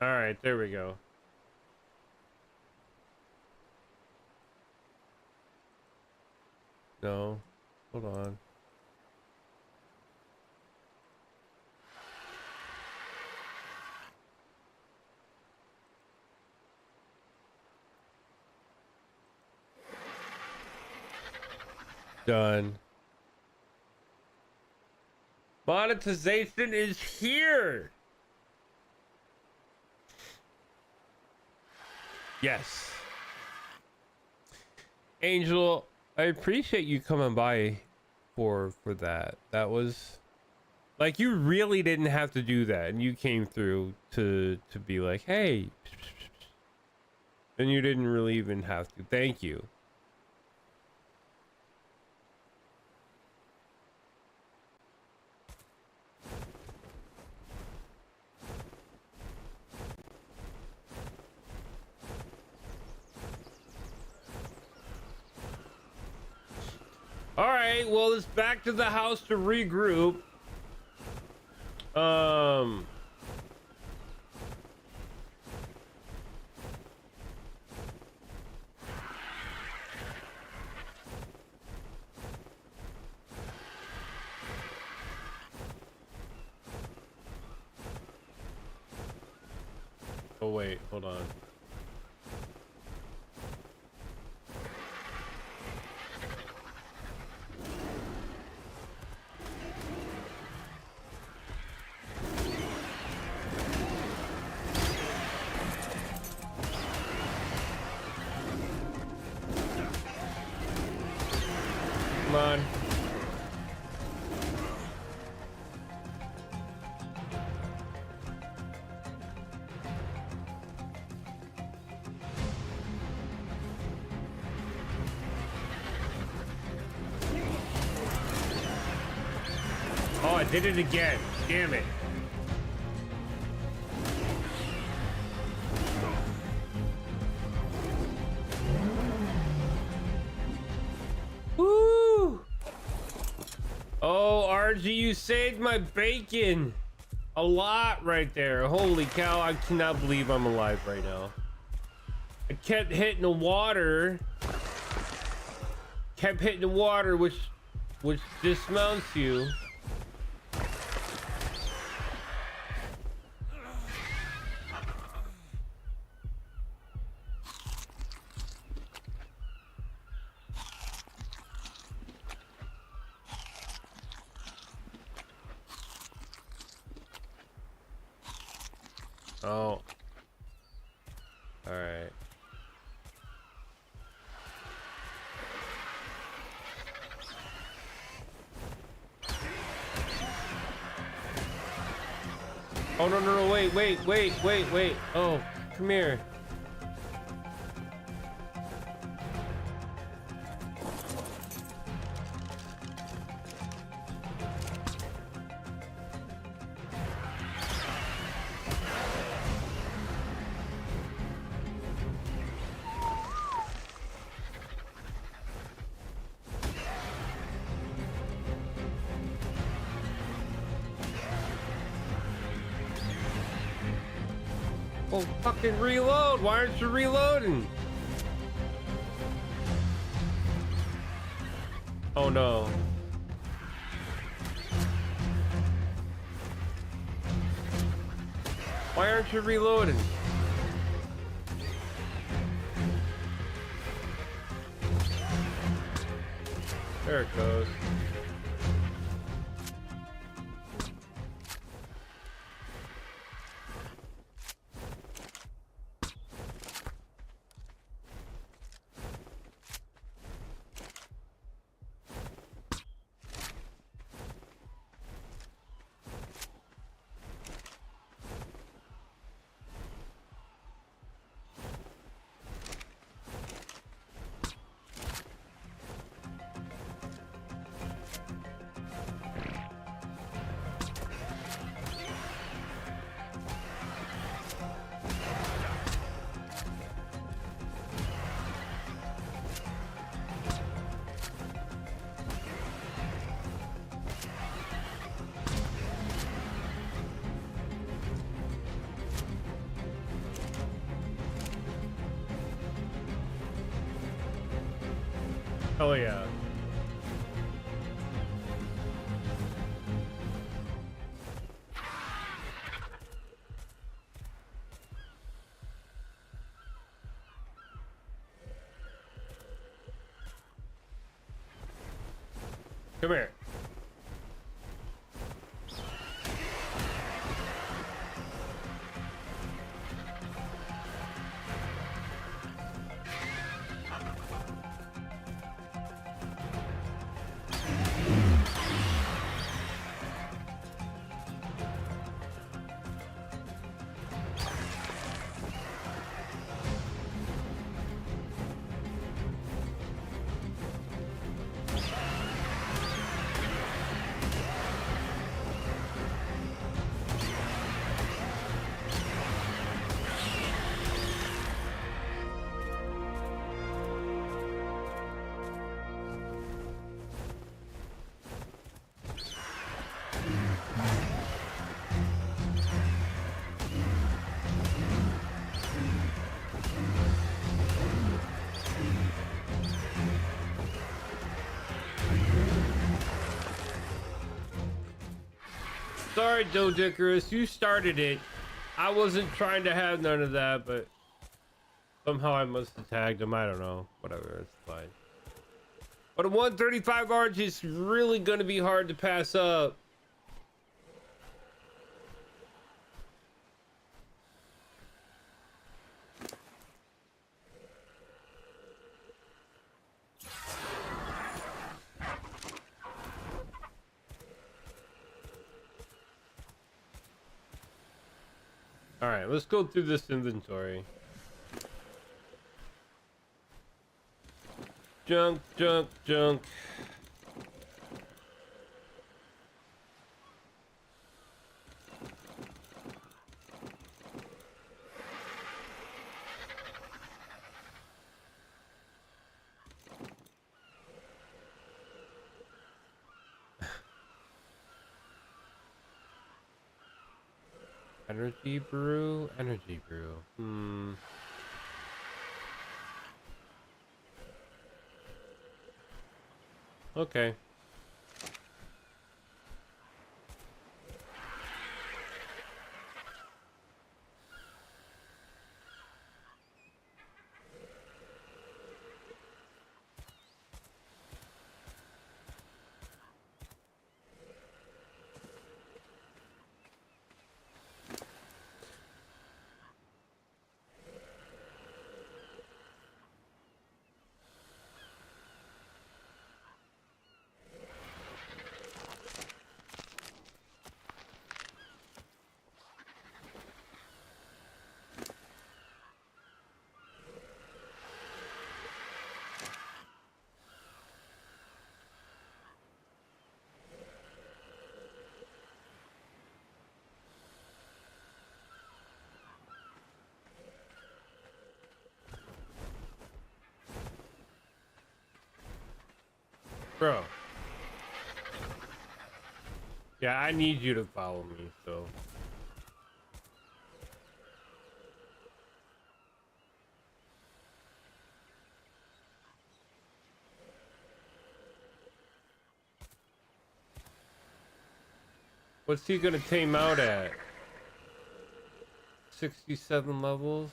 All right, there we go. No, hold on. Done. Monetization is here. Yes. Angel, I appreciate you coming by for that. That was like, you really didn't have to do that, and you came through to be like, hey, and you didn't really even have to. Thank you. All right, well, it's back to the house to regroup. Oh wait, hold on. Come on. Oh, I did it again. Damn it. Woo! Oh, RG, you saved my bacon. A lot right there. Holy cow, I cannot believe I'm alive right now. I kept hitting the water. Kept hitting the water, which dismounts you. Oh. All right. Oh, no, no, no, wait. Oh, come here. Oh, fucking reload. Why aren't you reloading? Oh, no. Why aren't you reloading? There it goes. Oh yeah. Come here. Sorry, Joe Dickerus, you started it. I wasn't trying to have none of that, but somehow I must have tagged him. I don't know. Whatever, it's fine. But a 135 arch is really going to be hard to pass up. All right, let's go through this inventory. Junk, junk, junk. Energy brew, energy brew. Okay. Bro. Yeah, I need you to follow me, so. What's he gonna tame out at? 67 levels?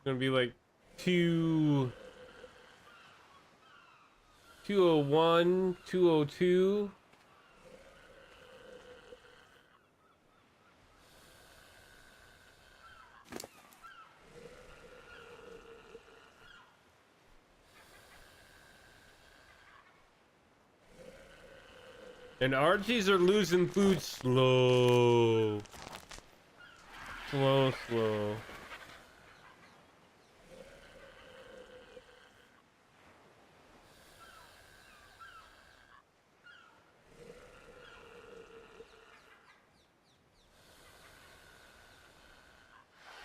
Gonna be like 201, 202. And Archies are losing food slow. Slow.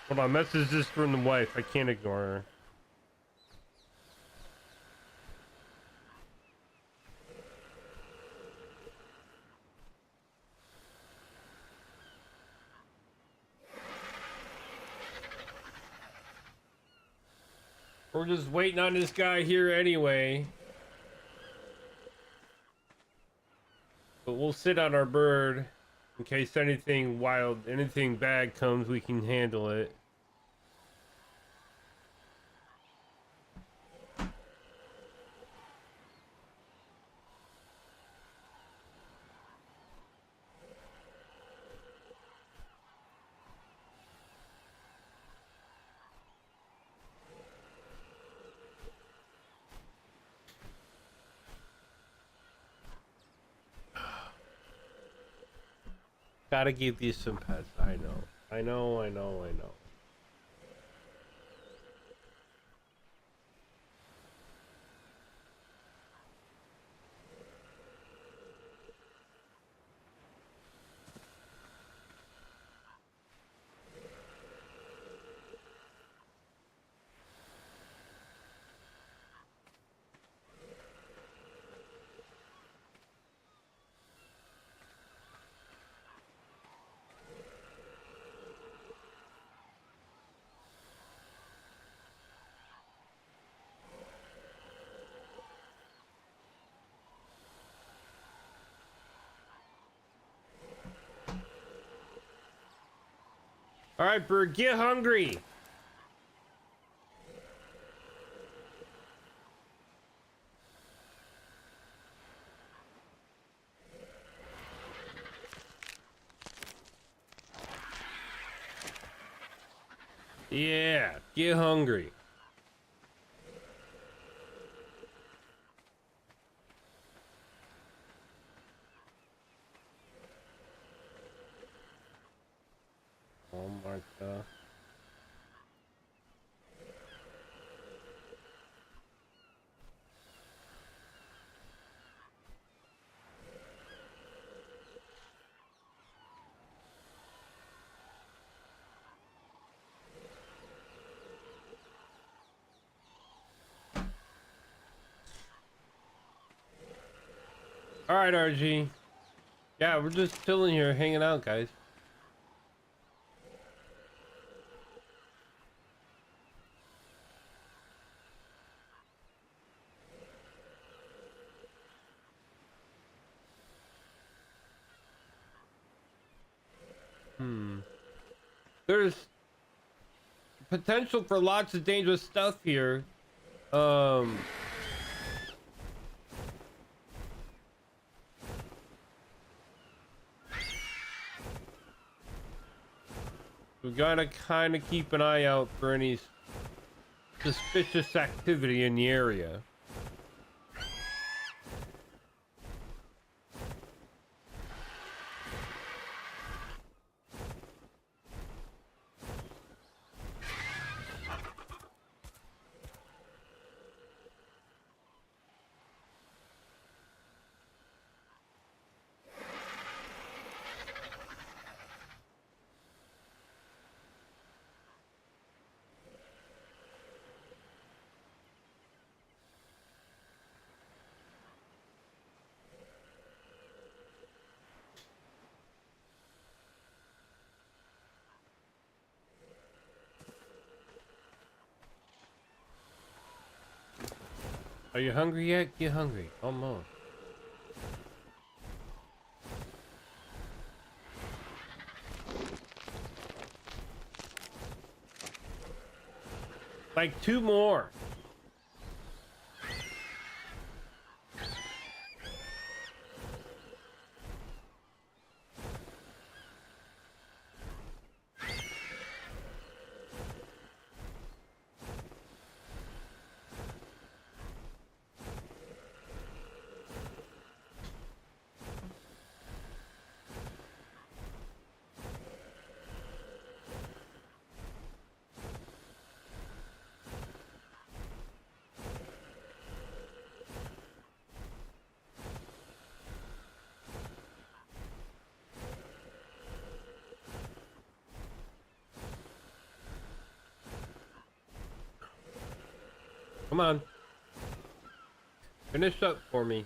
Hold on, message this from the wife. I can't ignore her. We're just waiting on this guy here anyway. But we'll sit on our bird in case anything wild, anything bad comes, we can handle it. Gotta give these some pets. I know. All right, bird, get hungry. Yeah, get hungry. Oh my god. All right, RG. Yeah, we're just chilling here, hanging out, guys. There's potential for lots of dangerous stuff here. We gotta kind of keep an eye out for any suspicious activity in the area. Are you hungry yet? Get hungry. Almost. Like 2 more. Come on. Finish up for me.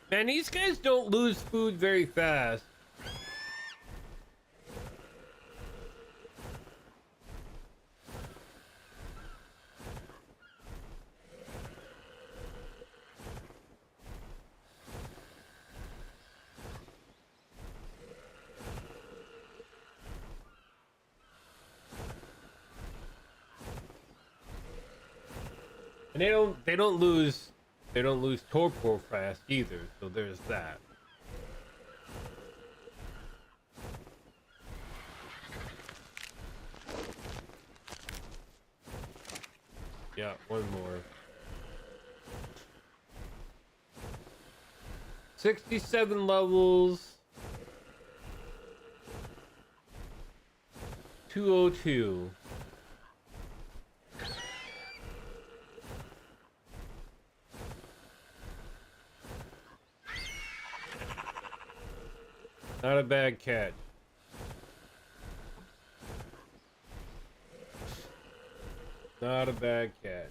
Man, these guys don't lose food very fast. And they don't lose torpor fast either, so there's that. Yeah, one more. 67 levels. 202. Not a bad catch. Not a bad catch.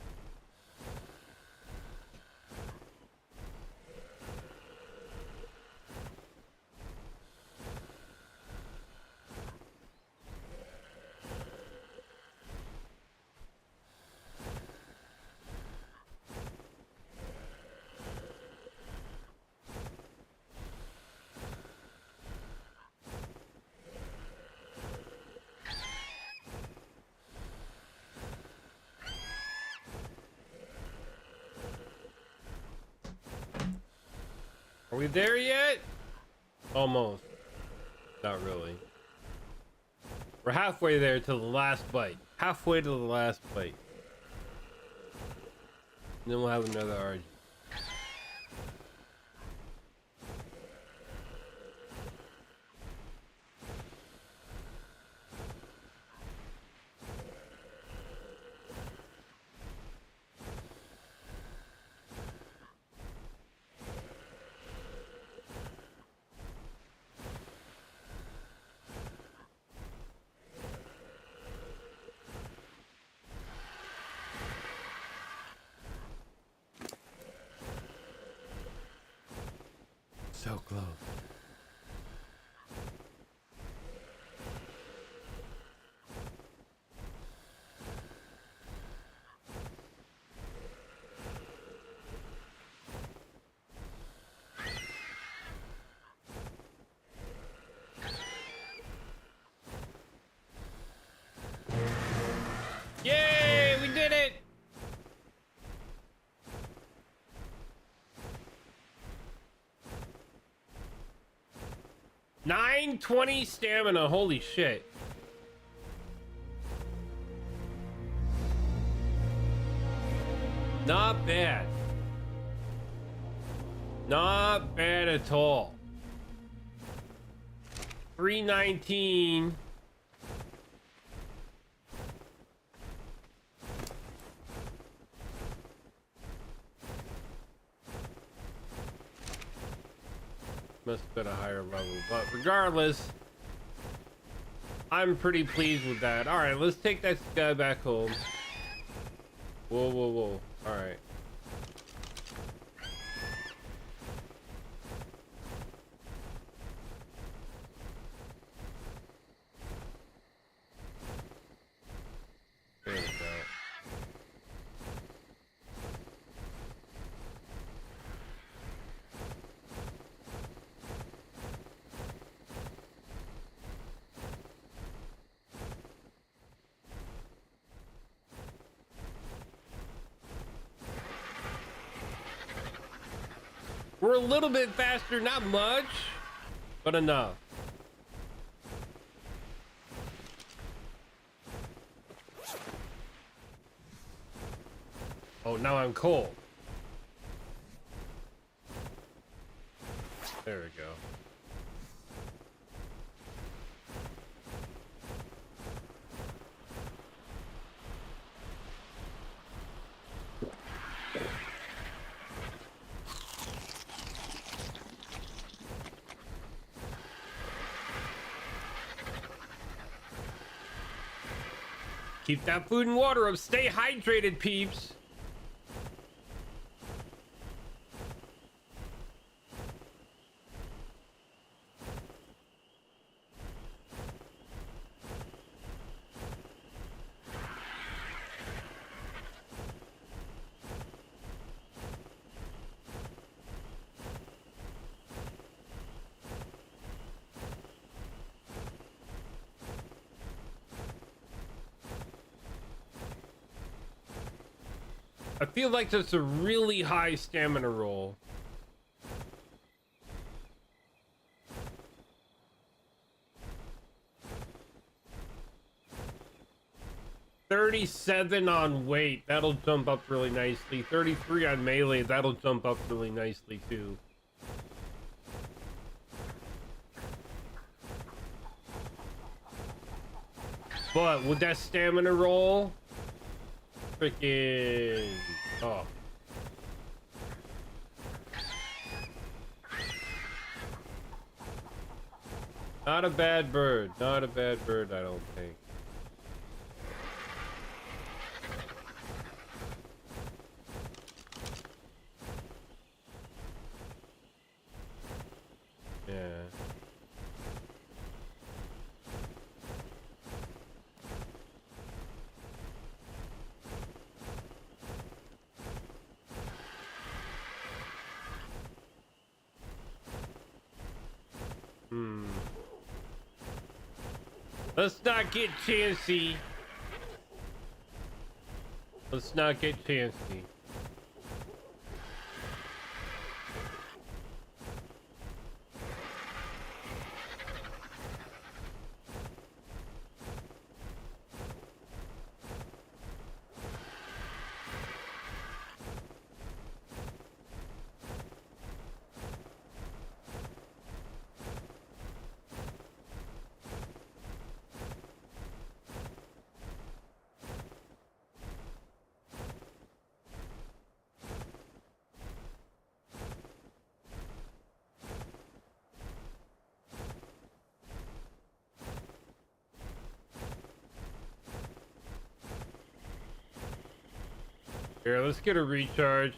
Are we there yet? Almost. Not really. We're halfway there to the last bite. Halfway to the last bite. And then we'll have another RG. So close. Yay, we did it! 920 stamina, holy shit. Not bad. Not bad at all. 319. Must have been a higher level, but regardless, I'm pretty pleased with that. All right, let's take that guy back home. Whoa, whoa, whoa. All right. There we go. We're a little bit faster, not much, but enough. Oh, now I'm cold. There we go. Keep that food and water up. Stay hydrated, peeps. I feel like that's a really high stamina roll. $37 on weight, that'll jump up really nicely. 33 on melee, that'll jump up really nicely too. But with that stamina roll, freaking oh. Not a bad bird. Not a bad bird, I don't think. Yeah. Let's not get chancy. Let's not get chancy. Here, let's get a recharge.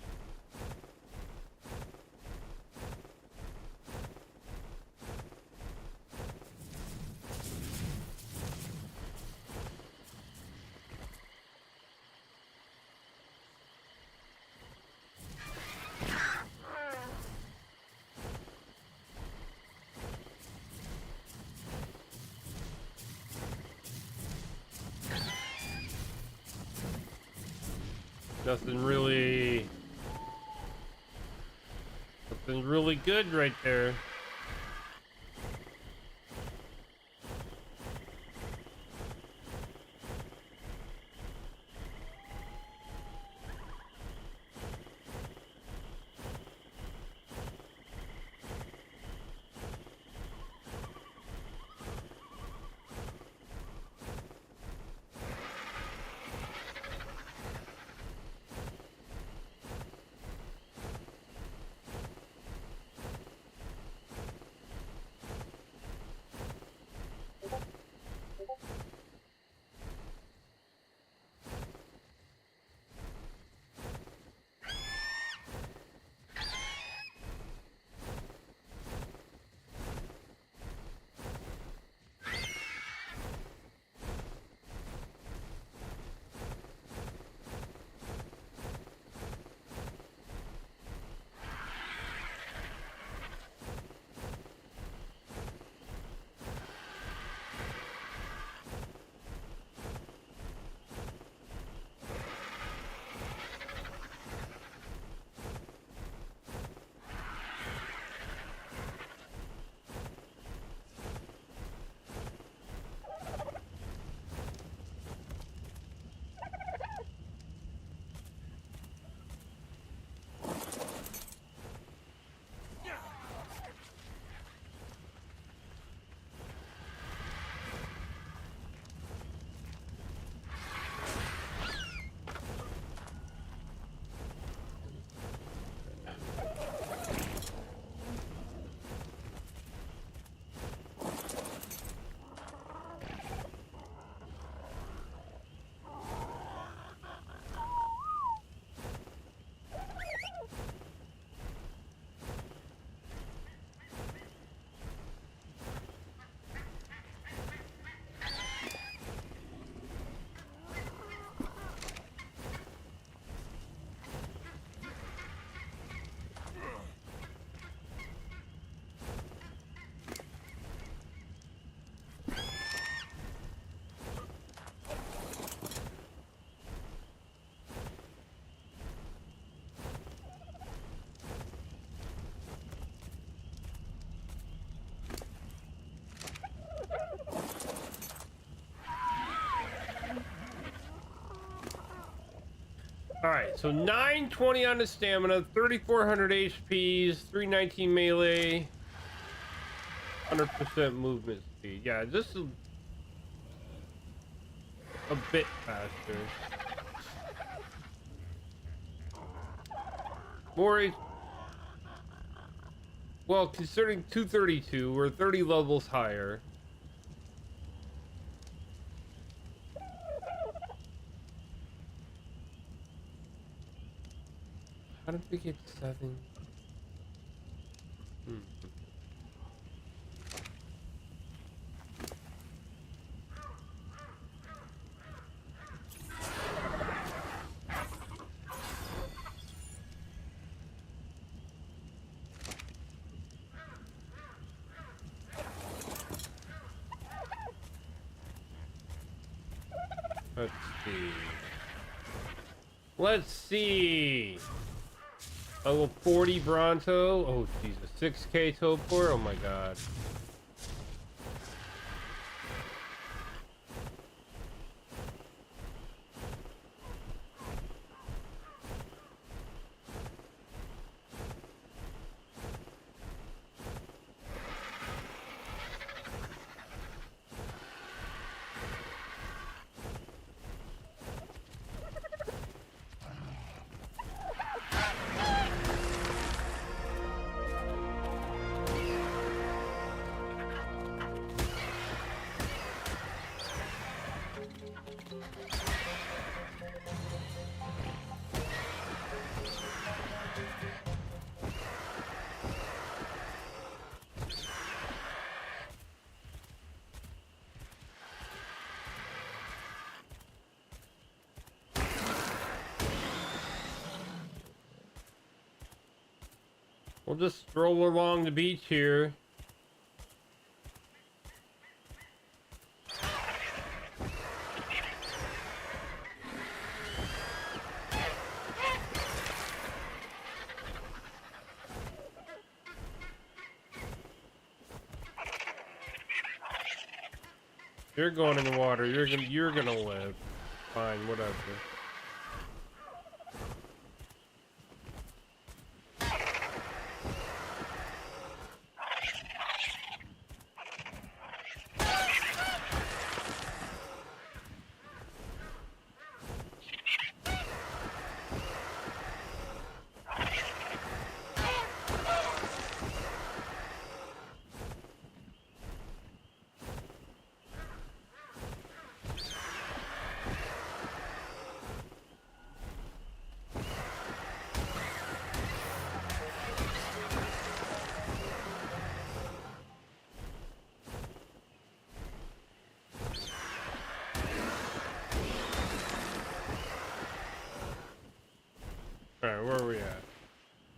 Nothing really good right there. All right, so 920 on the stamina, 3400 HPs, 319 melee, 100% movement speed. Yeah, this is a bit faster. More well, considering 232, we're 30 levels higher. How did we get 7? Let's see. Let's see. Level 40 Bronto. Oh, Jesus. 6K Topor. Oh, my God. We'll just stroll along the beach here. You're going in the water. You're gonna live. Fine, whatever. Alright, where are we at?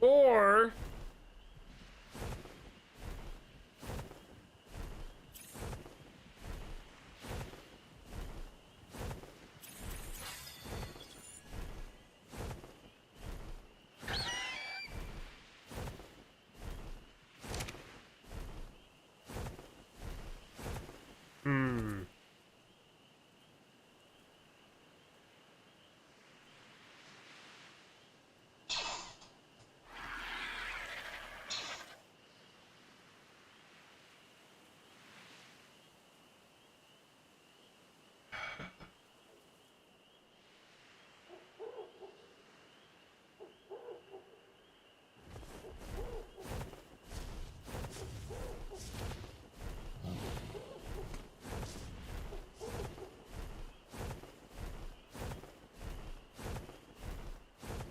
Or...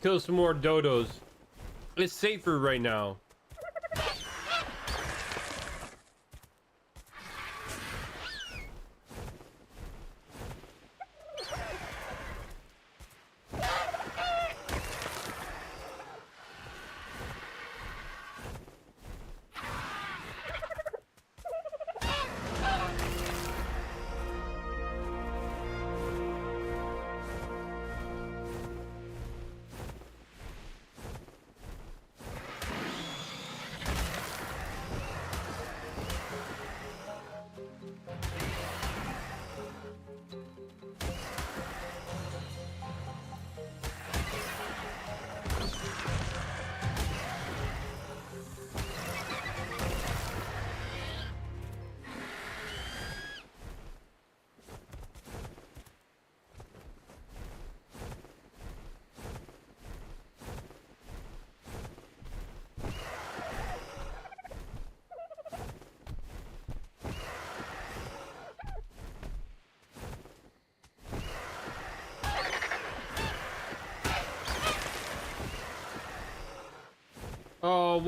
kill some more dodos. It's safer right now.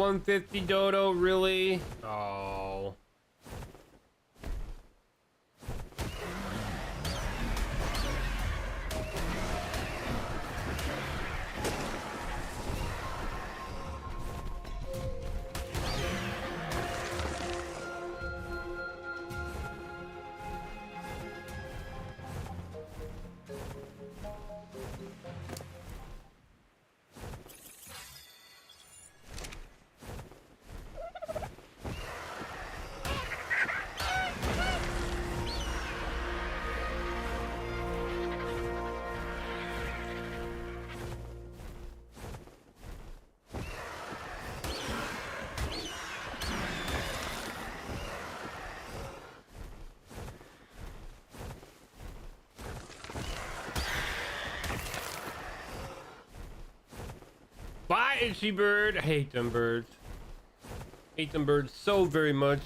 150 dodo, really? Oh. Bye, itchy bird. I hate them birds. Hate them birds so very much.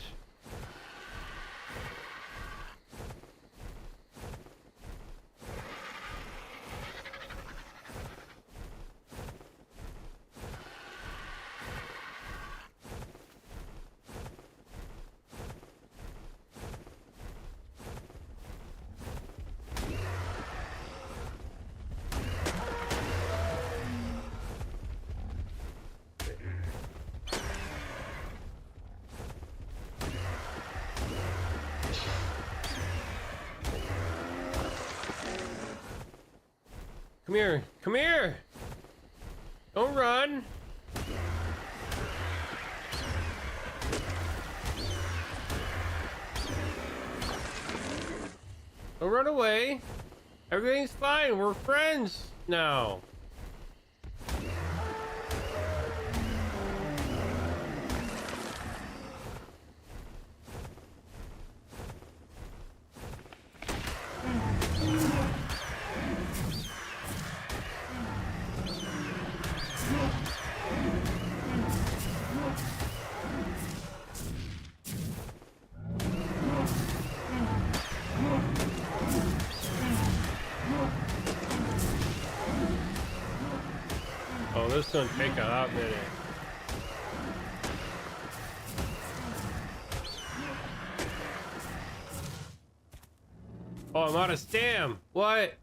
Come here. Come here. Don't run. Don't run away. Everything's fine. We're friends now. Oh, this is gonna take a hot minute. Oh, I'm out of stam. What?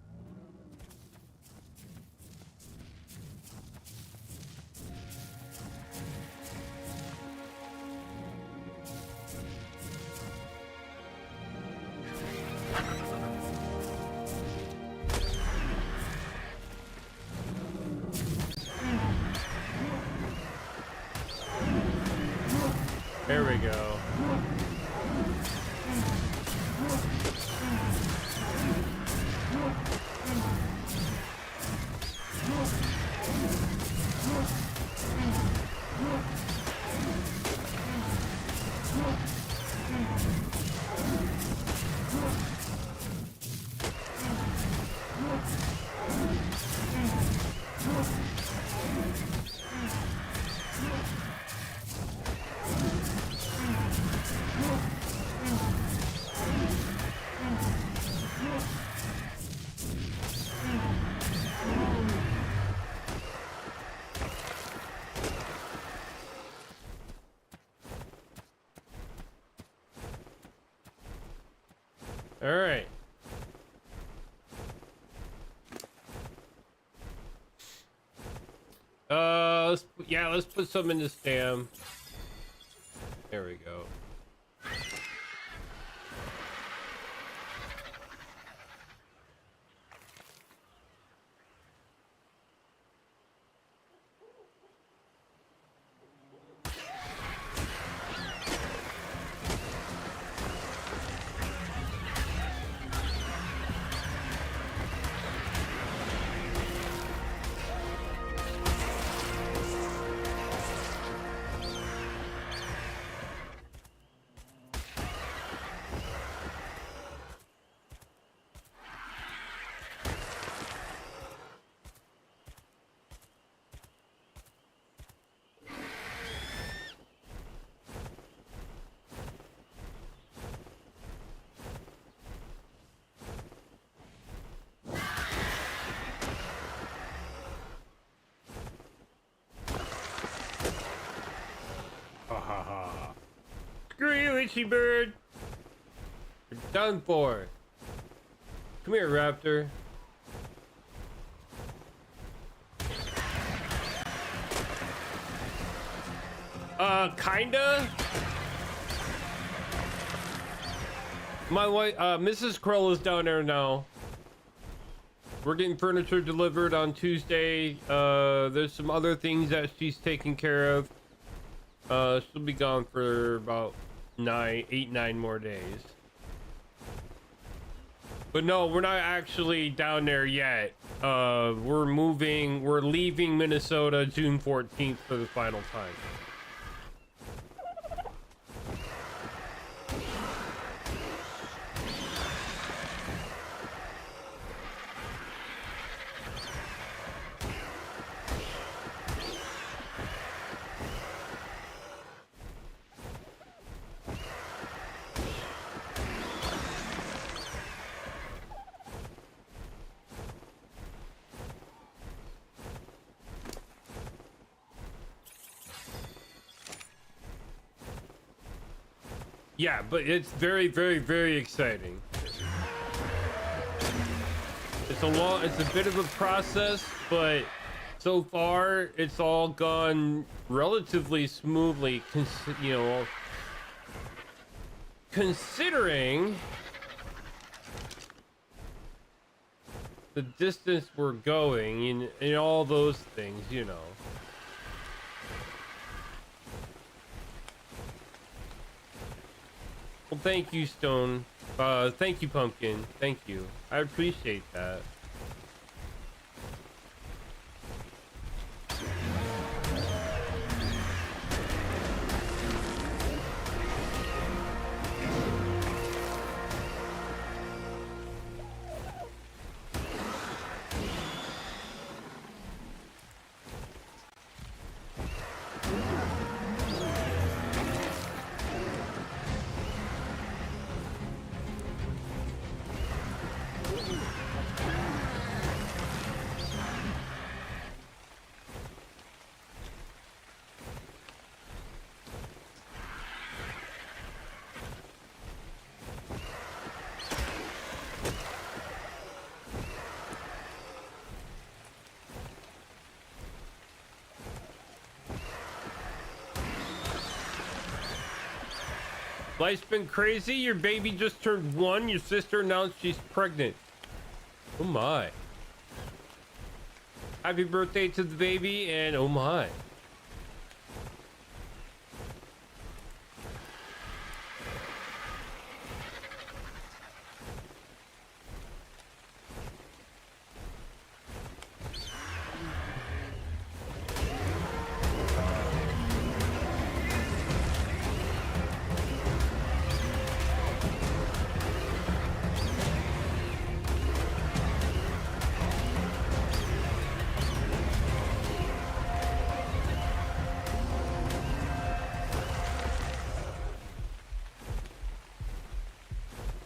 There we go. All right. Let's put some in this dam. There we go. Ha ha ha. Screw you, itchy bird. You're done for. Come here, raptor. Kinda. My wife, Mrs. Krull is down there now. We're getting furniture delivered on Tuesday. There's some other things that she's taking care of. She'll be gone for about 9 more days. But no, we're not actually down there yet. We're leaving Minnesota June 14th for the final time. Yeah, but it's very, very, very exciting. It's a bit of a process, but so far it's all gone relatively smoothly, considering the distance we're going and all those things, you know. Well, thank you, Stone. Thank you, Pumpkin. Thank you. I appreciate that. Life's been crazy. Your baby just turned 1. Your sister announced she's pregnant. Oh my. Happy birthday to the baby, and oh my.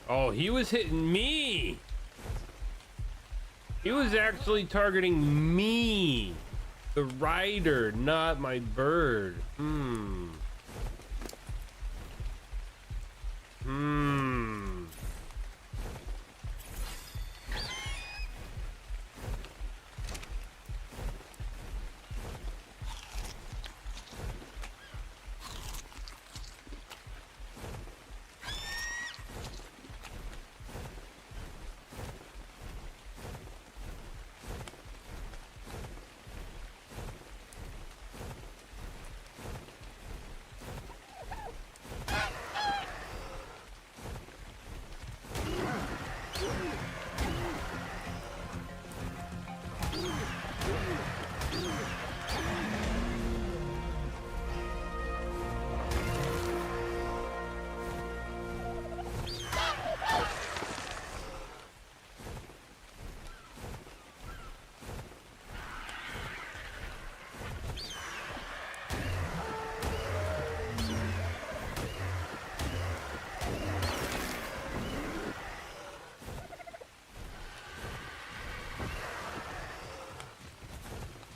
Oh, he was hitting me. He was actually targeting me, the rider, not my bird.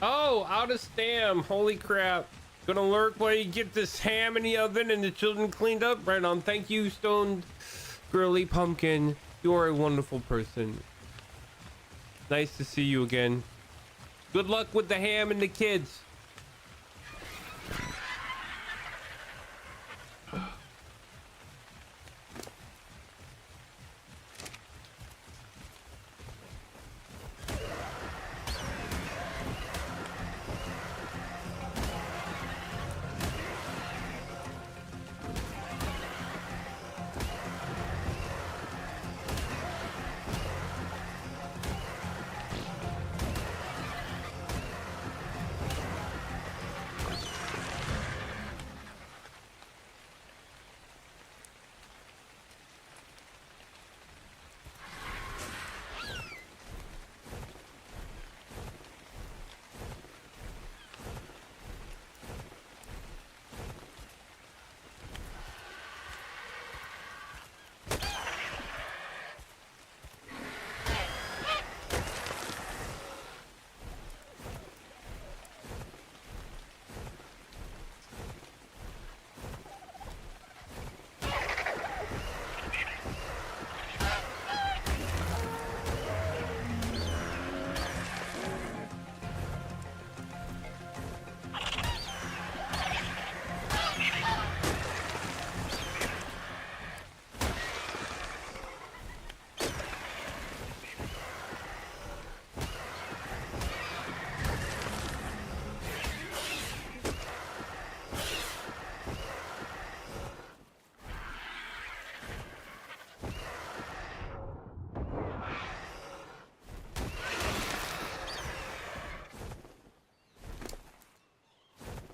Oh, out of stam. Holy crap. Gonna lurk while you get this ham in the oven and the children cleaned up. Right on. Thank you, Stoned Girly Pumpkin. You are a wonderful person. Nice to see you again. Good luck with the ham and the kids.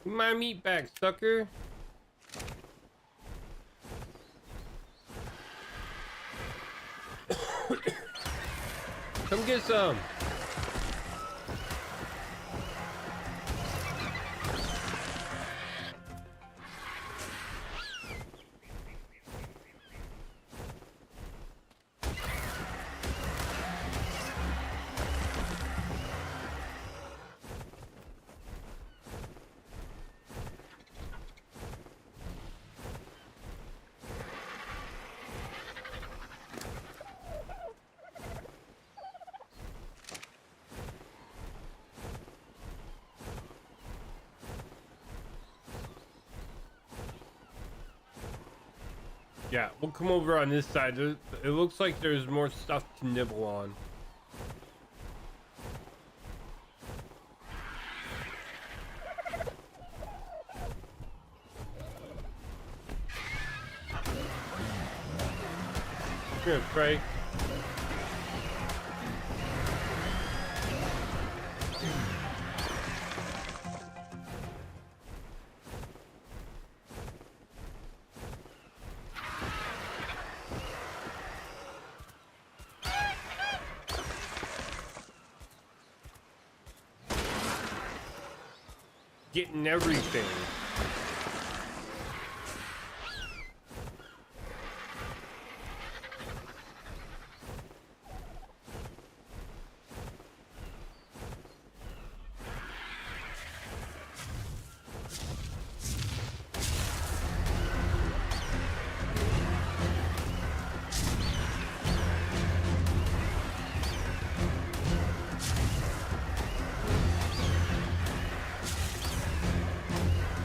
My meat back, sucker. Come get some. Yeah, we'll come over on this side. It looks like there's more stuff to nibble on. Here, Craig. Getting everything.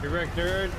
Correct, nerd.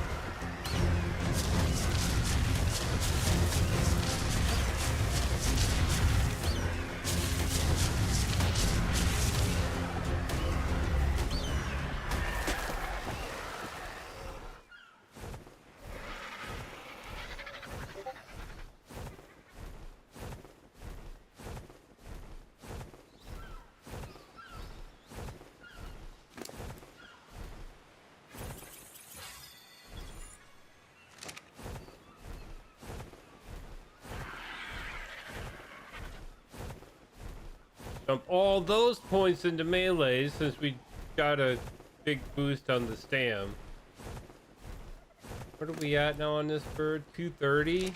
Dump all those points into melee since we got a big boost on the stam. What are we at now on this bird? 230?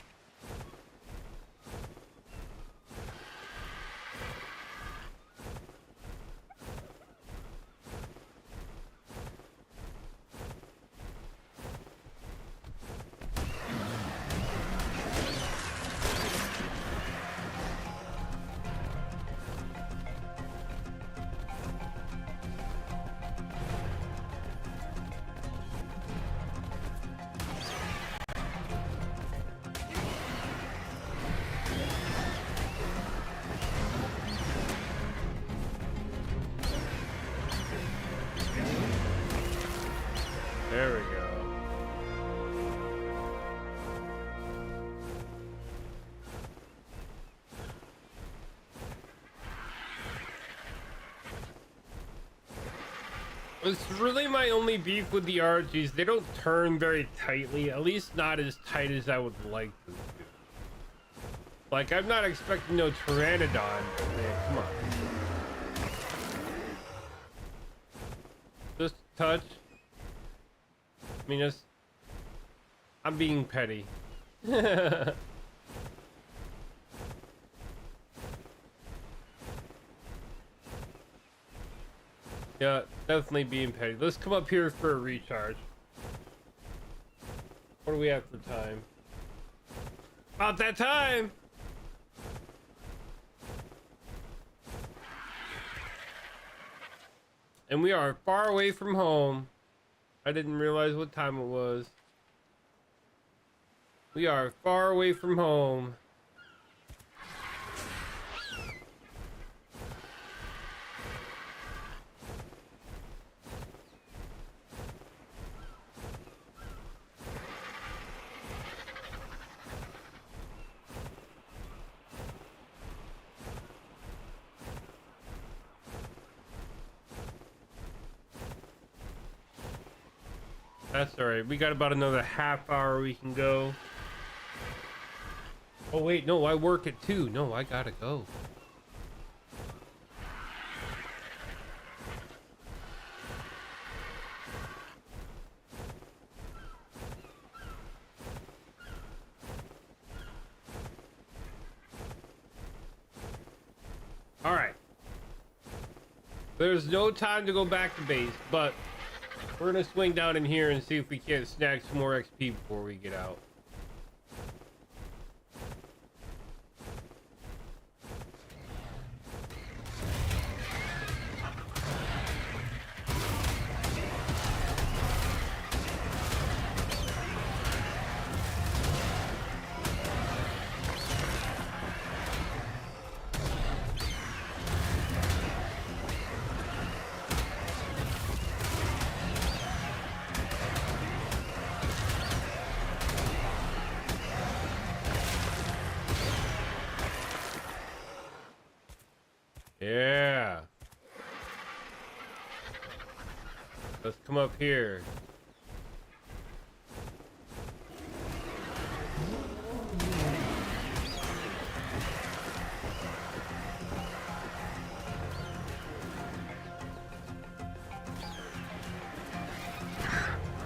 It's really my only beef with the RGs. They don't turn very tightly, at least not as tight as I would like them to. Like, I'm not expecting no Pteranodon. Man, come on. Just touch. I mean, I'm being petty. Yeah, definitely being petty. Let's come up here for a recharge. What do we have for time? About that time! And we are far away from home. I didn't realize what time it was. We are far away from home. That's alright. We got about another half hour we can go. Oh wait, no, I work at 2. No, I gotta go. Alright. There's no time to go back to base, but we're gonna swing down in here and see if we can't snag some more XP before we get out. Yeah. Let's come up here.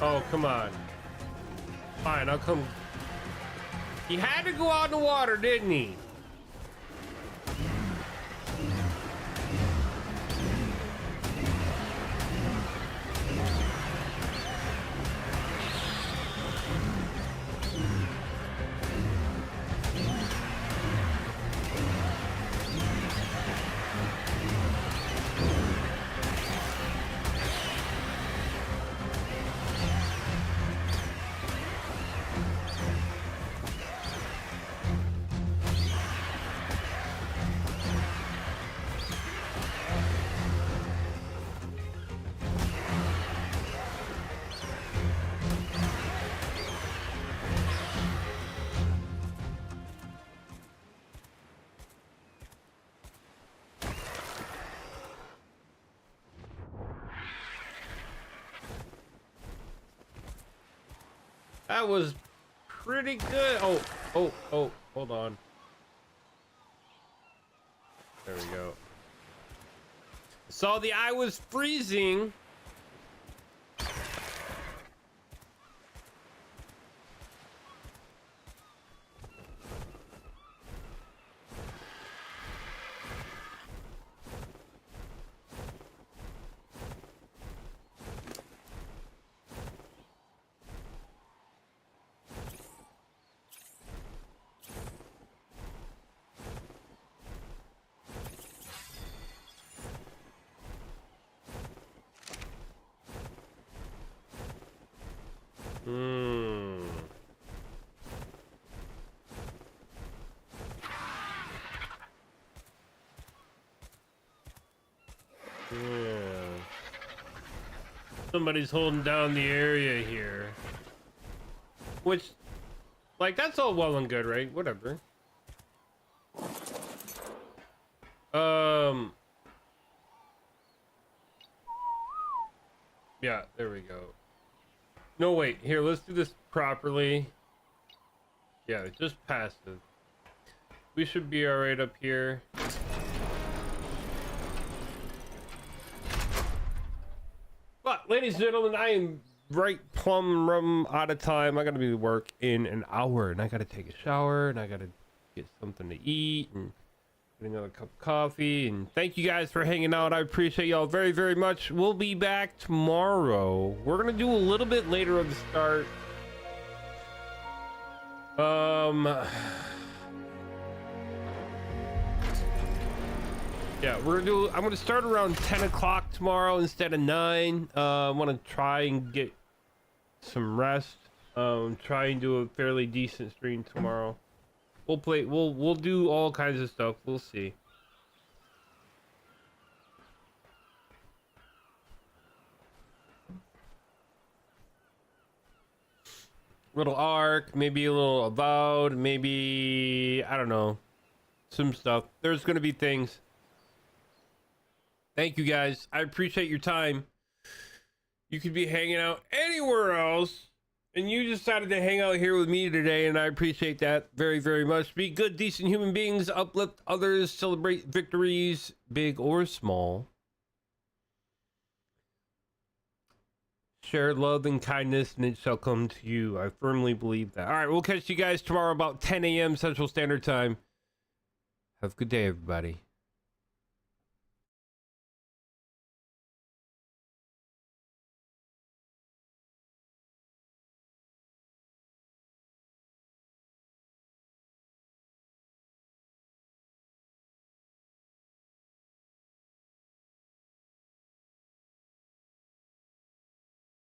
Oh, come on. Fine, I'll come. He had to go out in the water, didn't he? That was pretty good. Oh, hold on. There we go. Saw the eye was freezing. Yeah. Somebody's holding down the area here. Which, like, that's all well and good, right? Whatever. Yeah, there we go. No, wait. Here, let's do this properly. Yeah, just passive. We should be alright up here. But, ladies and gentlemen, I am right plumb rum out of time. I gotta be to work in an hour, and I gotta take a shower, and I gotta get something to eat, and get another cup of coffee. And thank you guys for hanging out. I appreciate y'all very, very much. We'll be back tomorrow. We're gonna do a little bit later of the start. Yeah, I'm gonna start around 10 o'clock tomorrow instead of 9. I want to try and get some rest. Try and do a fairly decent stream tomorrow. We'll do all kinds of stuff. We'll see. Little Ark, maybe a little Avowed, maybe, I don't know, some stuff. There's gonna be things. Thank you guys. I appreciate your time. You could be hanging out anywhere else, and you decided to hang out here with me today, and I appreciate that very, very much. Be good, decent human beings. Uplift others. Celebrate victories, big or small. Share love and kindness, and it shall come to you. I firmly believe that. All right, we'll catch you guys tomorrow about 10 a.m. Central Standard Time. Have a good day, everybody.